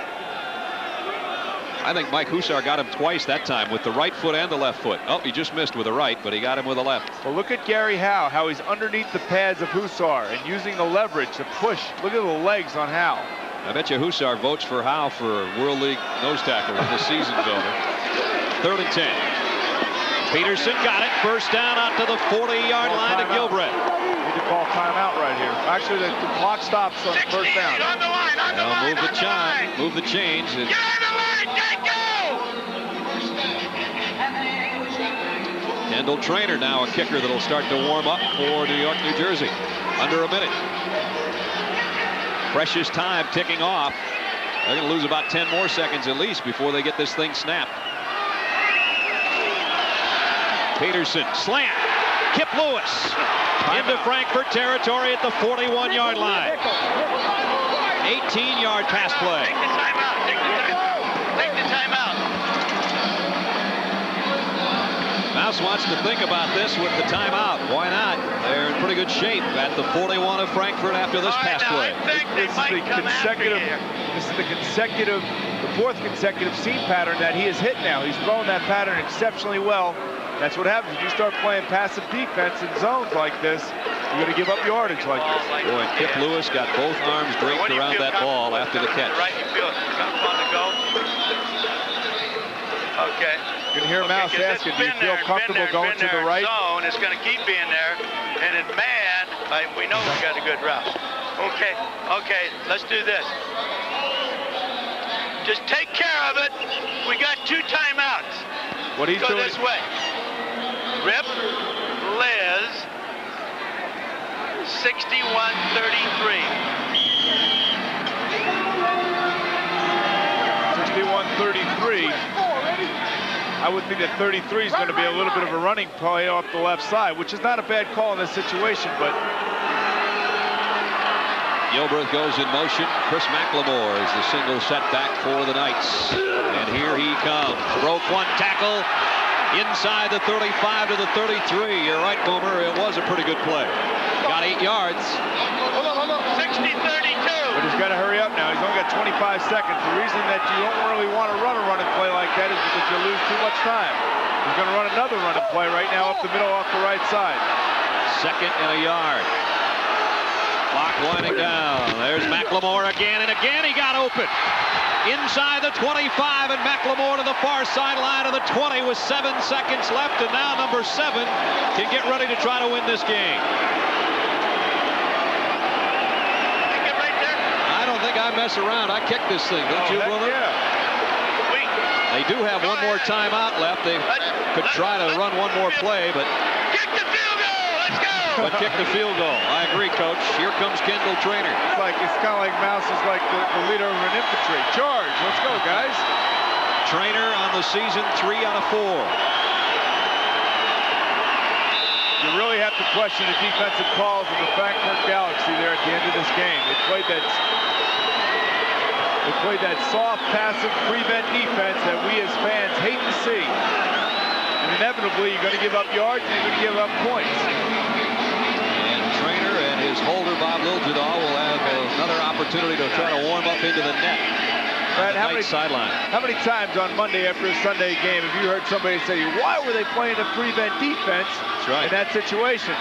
I think Mike Hussar got him twice that time with the right foot and the left foot. Oh, he just missed with the right, but he got him with the left. Well, look at Gary Howe, how he's underneath the pads of Hussar and using the leverage to push. Look at the legs on Howe. I bet you Hussar votes for Howe for World League nose tackle when the season's over. 3rd and 10. Peterson got it. First down out to the 40-yard line to Gilbreth. Need to call timeout right here. Actually, the clock stops on first down. On the line, on the Now line, move the chain. Move the chains. Get on the line, go! Kendall Trainer now a kicker that'll start to warm up for New York, New Jersey. Under a minute. Precious time ticking off. They're going to lose about 10 more seconds at least before they get this thing snapped. Peterson, slant. Kip Lewis into Frankfurt territory at the 41-yard line. 18-yard pass play. Take the timeout, take the timeout. Take the timeout. Mouse wants to think about this with the timeout. Why not? They're in pretty good shape at the 41 of Frankfurt after this pass play. This is the fourth consecutive seam pattern that he has hit now. He's thrown that pattern exceptionally well. That's what happens when you start playing passive defense in zones like this. You're going to give up yardage like this. Boy, Kip Lewis got both arms draped around that ball after the catch. Right, you feel on the go. Okay. You can hear Mouse asking, do you feel comfortable going to the right? Zone, it's going to keep being there. And in man, we know we got a good route. Okay, let's do this. Just take care of it. We got 2 timeouts. What he's doing. Go this way. Rip, Liz, 61-33. 61-33. I would think that 33 is going to be a little bit of a running play off the left side, which is not a bad call in this situation, but Gilbreth goes in motion. Chris McLemore is the single setback for the Knights. And here he comes. Broke one tackle inside the 35 to the 33. You're right, Boomer. It was a pretty good play. Got 8 yards. 60-32. But he's got to hurry up now. He's only got 25 seconds. The reason that you don't really want to run a running play like that is because you lose too much time. He's going to run another running play right now up the middle off the right side. 2nd and a yard. Clock winding down. There's McLemore again and again. He got open. Inside the 25, and McLemore to the far sideline of the 20 with 7 seconds left, and now number 7 can get ready to try to win this game. I don't think I mess around. I kick this thing, don't you, Boomer? Yeah. They do have one more timeout left. They could try to run one more play, but kick the field goal. Let's go. But kick the field goal. I agree, Coach. Here comes Kendall Trainer. It's kind of like Mouse is like the leader of an infantry. Charge. Let's go, guys. Trainer on the season 3 out of 4. You really have to question the defensive calls of the Frankfurt Galaxy there at the end of this game. They played that soft, passive, prevent defense that we as fans hate to see. And inevitably, you're going to give up yards and you're going to give up points. And Trainer and his holder, Bob Liljedahl, will have another opportunity to try to warm up into the net. Brad, how many times on Monday after a Sunday game have you heard somebody say, why were they playing a prevent defense in that situation?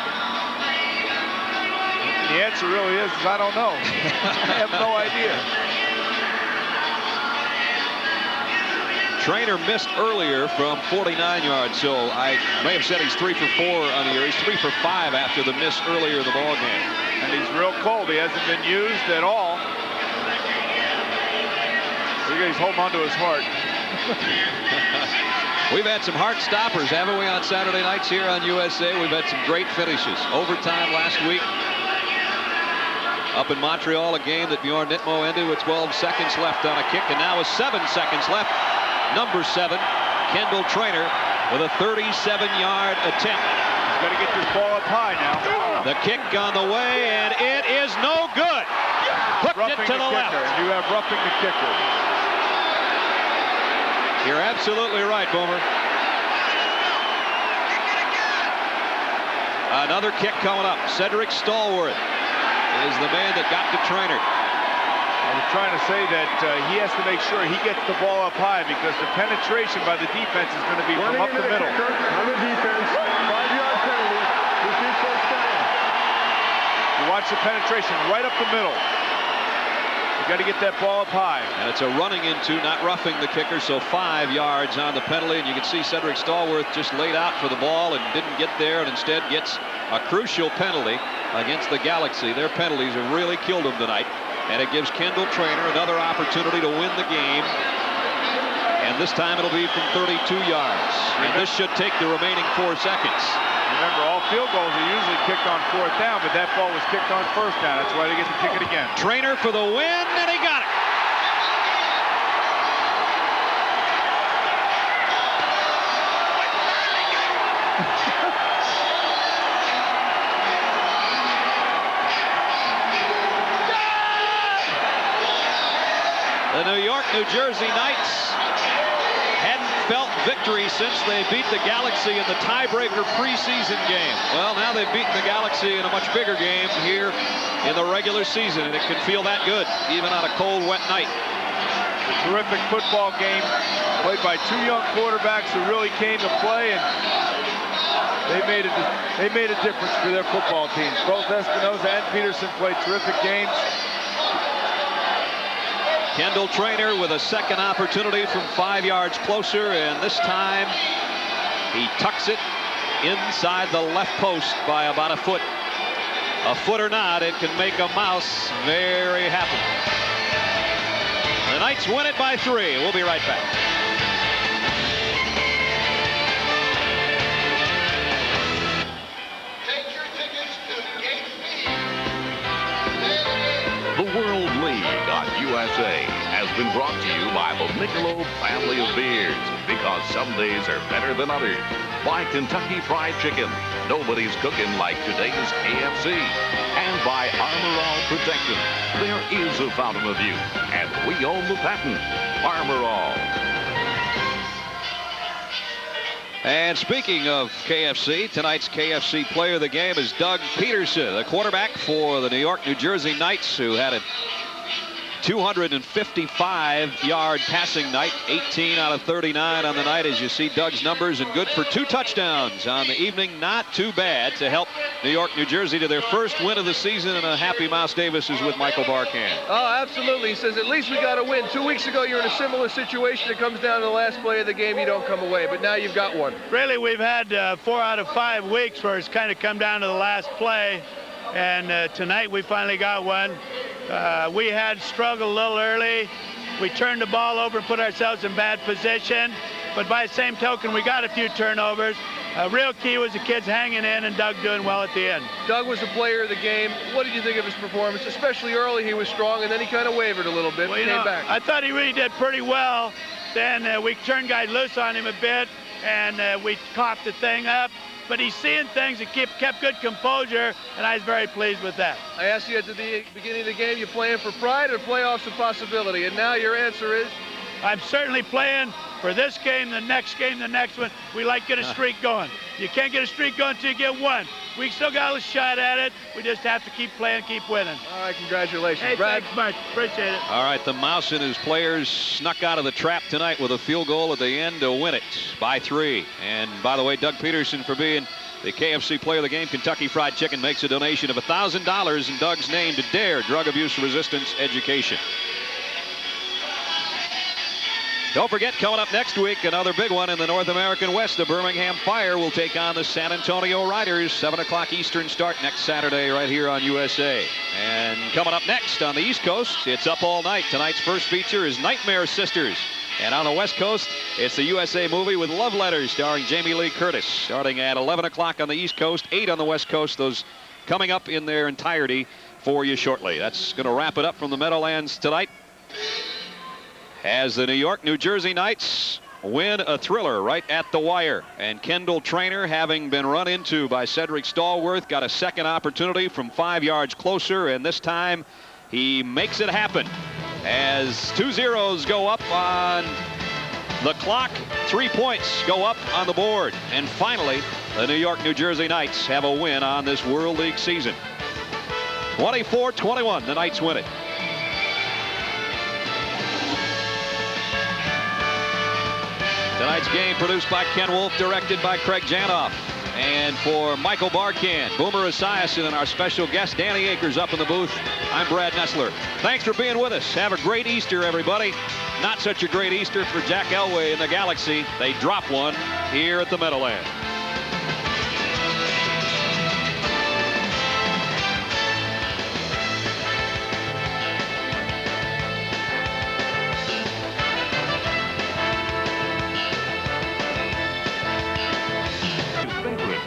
And the answer really is I don't know. I have no idea. Trainer missed earlier from 49 yards, so I may have said he's 3 for 4 on the year. He's 3 for 5 after the miss earlier in the ball game. And he's real cold. He hasn't been used at all. He's holding on to his heart. We've had some heart stoppers, haven't we, on Saturday nights here on USA? We've had some great finishes. Overtime last week. Up in Montreal, a game that Bjorn Nitmo ended with 12 seconds left on a kick, and now with 7 seconds left. Number 7, Kendall Trainer, with a 37-yard attempt. He's got to get this ball up high now. The kick on the way, and it is no good. Hooked it to the left. You have roughing the kicker. You're absolutely right, Boomer. Another kick coming up. Cedric Stallworth is the man that got the Trainer. I was trying to say that he has to make sure he gets the ball up high because the penetration by the defense is going to be from up the middle. On the defense, 5-yard penalty. Repeat first down. You watch the penetration right up the middle. You got to get that ball up high. And it's a running into, not roughing the kicker, so 5 yards on the penalty. And you can see Cedric Stallworth just laid out for the ball and didn't get there, and instead gets a crucial penalty against the Galaxy. Their penalties have really killed them tonight. And it gives Kendall Traynor another opportunity to win the game. And this time it'll be from 32 yards. And this should take the remaining 4 seconds. Remember, all field goals are usually kicked on 4th down, but that ball was kicked on 1st down. That's why they get to kick it again. Traynor for the win, and he got it. The New York, New Jersey Knights hadn't felt victory since they beat the Galaxy in the tiebreaker preseason game. Well, now they've beaten the Galaxy in a much bigger game here in the regular season, and it can feel that good, even on a cold, wet night. A terrific football game played by 2 young quarterbacks who really came to play, and they made a difference for their football teams. Both Espinoza and Peterson played terrific games. Kendall Traynor with a second opportunity from 5 yards closer, and this time he tucks it inside the left post by about a foot. A foot or not, it can make a mouse very happy. The Knights win it by 3. We'll be right back. The World League on USA has been brought to you by the Michelob family of beers, because some days are better than others. By Kentucky Fried Chicken, nobody's cooking like today's KFC. And by Armor All Protection, there is a fountain of youth, and we own the patent. Armor All. And speaking of KFC, tonight's KFC player of the game is Doug Peterson, the quarterback for the New York, New Jersey Knights, who had a 255-yard passing night, 18 out of 39 on the night, as you see Doug's numbers, and good for 2 touchdowns on the evening. Not too bad to help New York, New Jersey to their first win of the season, and a happy Mouse Davis is with Michael Barkan. Oh, absolutely. He says, at least we got to win. 2 weeks ago, you're in a similar situation. It comes down to the last play of the game. You don't come away, but now you've got one. Really, we've had 4 out of 5 weeks where it's kind of come down to the last play. And tonight we finally got one. We had struggled a little early. We turned the ball over and put ourselves in bad position. But by the same token, we got a few turnovers. Real key was the kids hanging in and Doug doing well at the end. Doug was the player of the game. What did you think of his performance? Especially early, he was strong, and then he kind of wavered a little bit, well, came back. I thought he really did pretty well. Then we turned guys loose on him a bit, and we coughed the thing up. But he's seeing things and kept good composure, and I was very pleased with that. I asked you at the beginning of the game, you playing for pride or playoffs a possibility? And now your answer is? I'm certainly playing for this game, the next one. We like to get a streak going. You can't get a streak going until you get one. We still got a shot at it. We just have to keep playing, keep winning. All right, congratulations, hey, Brad. Thanks much. Appreciate it. All right, the Mouse and his players snuck out of the trap tonight with a field goal at the end to win it by 3. And by the way, Doug Peterson, for being the KFC player of the game, Kentucky Fried Chicken, makes a donation of $1,000 in Doug's name to DARE, Drug Abuse Resistance Education. Don't forget, coming up next week, another big one in the North American West. The Birmingham Fire will take on the San Antonio Riders. 7 o'clock Eastern start next Saturday right here on USA. And coming up next on the East Coast, it's Up All Night. Tonight's first feature is Nightmare Sisters. And on the West Coast, it's the USA movie with Love Letters starring Jamie Lee Curtis. Starting at 11 o'clock on the East Coast, 8 on the West Coast. Those coming up in their entirety for you shortly. That's going to wrap it up from the Meadowlands tonight, as the New York, New Jersey Knights win a thriller right at the wire. And Kendall Traynor, having been run into by Cedric Stallworth, got a second opportunity from 5 yards closer, and this time he makes it happen. As 2 zeros go up on the clock, 3 points go up on the board. And finally, the New York, New Jersey Knights have a win on this World League season. 24-21, the Knights win it. Tonight's game produced by Ken Wolf, directed by Craig Janoff. And for Michael Barkan, Boomer Esiason, and our special guest, Danny Akers, up in the booth, I'm Brad Nessler. Thanks for being with us. Have a great Easter, everybody. Not such a great Easter for Jack Elway and the Galaxy. They drop one here at the Meadowlands.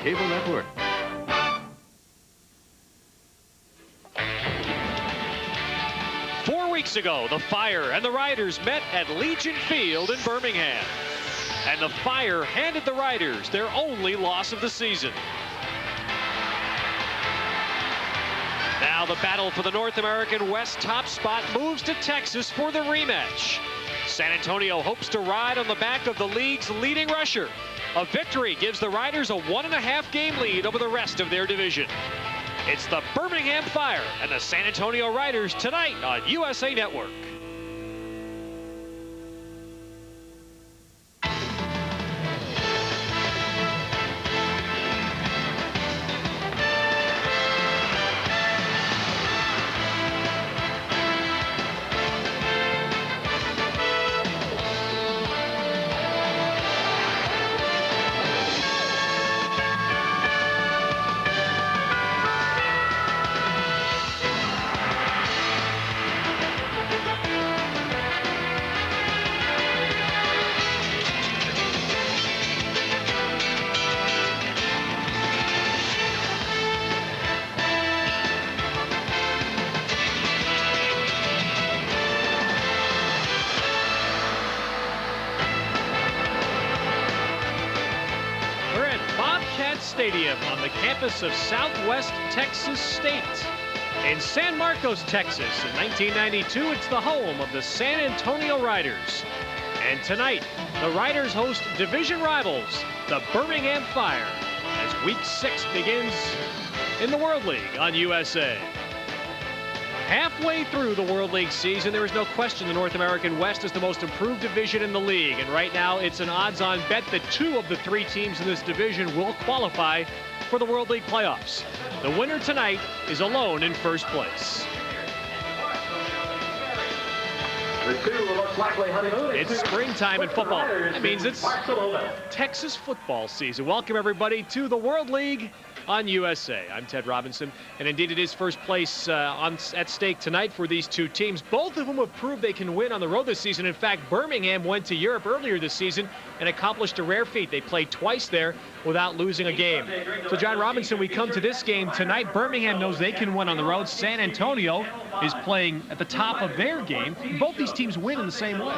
Cable Network. Weeks ago, the Fire and the Riders met at Legion Field in Birmingham. And the Fire handed the Riders their only loss of the season. Now the battle for the North American West top spot moves to Texas for the rematch. San Antonio hopes to ride on the back of the league's leading rusher. A victory gives the Riders a 1.5 game lead over the rest of their division. It's the Birmingham Fire and the San Antonio Riders tonight on USA Network. Stadium on the campus of Southwest Texas State. In San Marcos, Texas, in 1992, it's the home of the San Antonio Riders. And tonight, the Riders host division rivals, the Birmingham Fire, as Week 6 begins in the World League on USA. Halfway through the World League season, there is no question the North American West is the most improved division in the league. And right now, it's an odds-on bet that 2 of the 3 teams in this division will qualify for the World League playoffs. The winner tonight is alone in first place. It's springtime in football. That means it's Texas football season. Welcome, everybody, to the World League on USA. I'm Ted Robinson, and indeed it is first place at stake tonight for these 2 teams, both of whom have proved they can win on the road this season. In fact, Birmingham went to Europe earlier this season and accomplished a rare feat. They played twice there without losing a game. So, John Robinson, we come to this game tonight. Birmingham knows they can win on the road. San Antonio is playing at the top of their game. Both these teams win in the same way.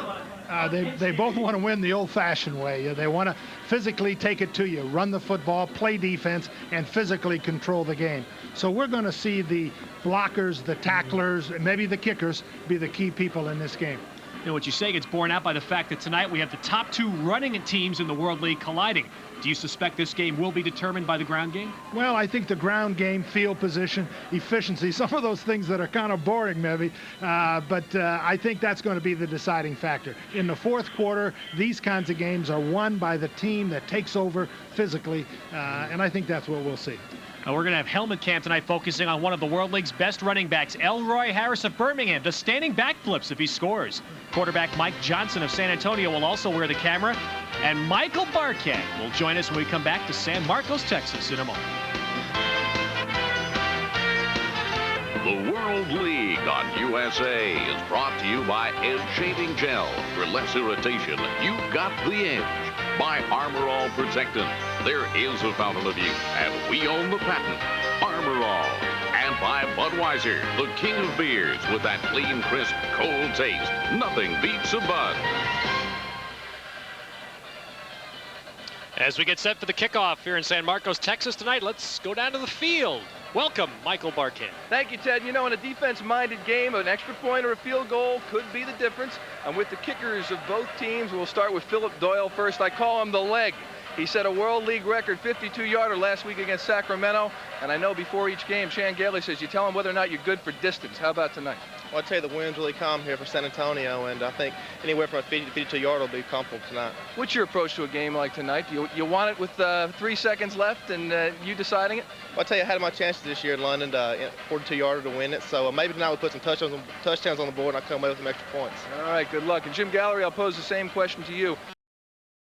They both want to win the old-fashioned way. They want to physically take it to you, run the football, play defense, and physically control the game. So we're going to see the blockers, the tacklers, and maybe the kickers be the key people in this game. You know, what you say gets borne out by the fact that tonight we have the top 2 running teams in the World League colliding. Do you suspect this game will be determined by the ground game? Well, I think the ground game, field position, efficiency, some of those things that are kind of boring, maybe, but I think that's going to be the deciding factor. In the fourth quarter, these kinds of games are won by the team that takes over physically, and I think that's what we'll see. We're going to have helmet cam tonight focusing on one of the World League's best running backs, Elroy Harris of Birmingham, does standing backflips if he scores. Quarterback Mike Johnson of San Antonio will also wear the camera. And Michael Barkan will join us when we come back to San Marcos, Texas in a moment. The World League on USA is brought to you by Edge Shaving Gel. For less irritation, you've got the edge. By Armor All Protectant. There is a fountain of youth, and we own the patent. Armor All. And by Budweiser, the king of beers, with that clean, crisp, cold taste. Nothing beats a Bud. As we get set for the kickoff here in San Marcos, Texas tonight, let's go down to the field. Welcome, Michael Barkan. Thank you, Ted. You know, in a defense-minded game, an extra point or a field goal could be the difference. I'm with the kickers of both teams. We'll start with Philip Doyle first. I call him the leg. He set a World League record 52-yarder last week against Sacramento. And I know before each game, Chan Gailey says you tell him whether or not you're good for distance. How about tonight? Well, I'd say the wind's really calm here for San Antonio, and I think anywhere from a 50 to 52-yard will be comfortable tonight. What's your approach to a game like tonight? You want it with 3 seconds left and you deciding it? Well, I'll tell you, I had my chances this year in London, 42-yarder to win it, so maybe tonight we'll put some touchdowns on the board and I'll come away with some extra points. All right, good luck. And Jim Gallery, I'll pose the same question to you.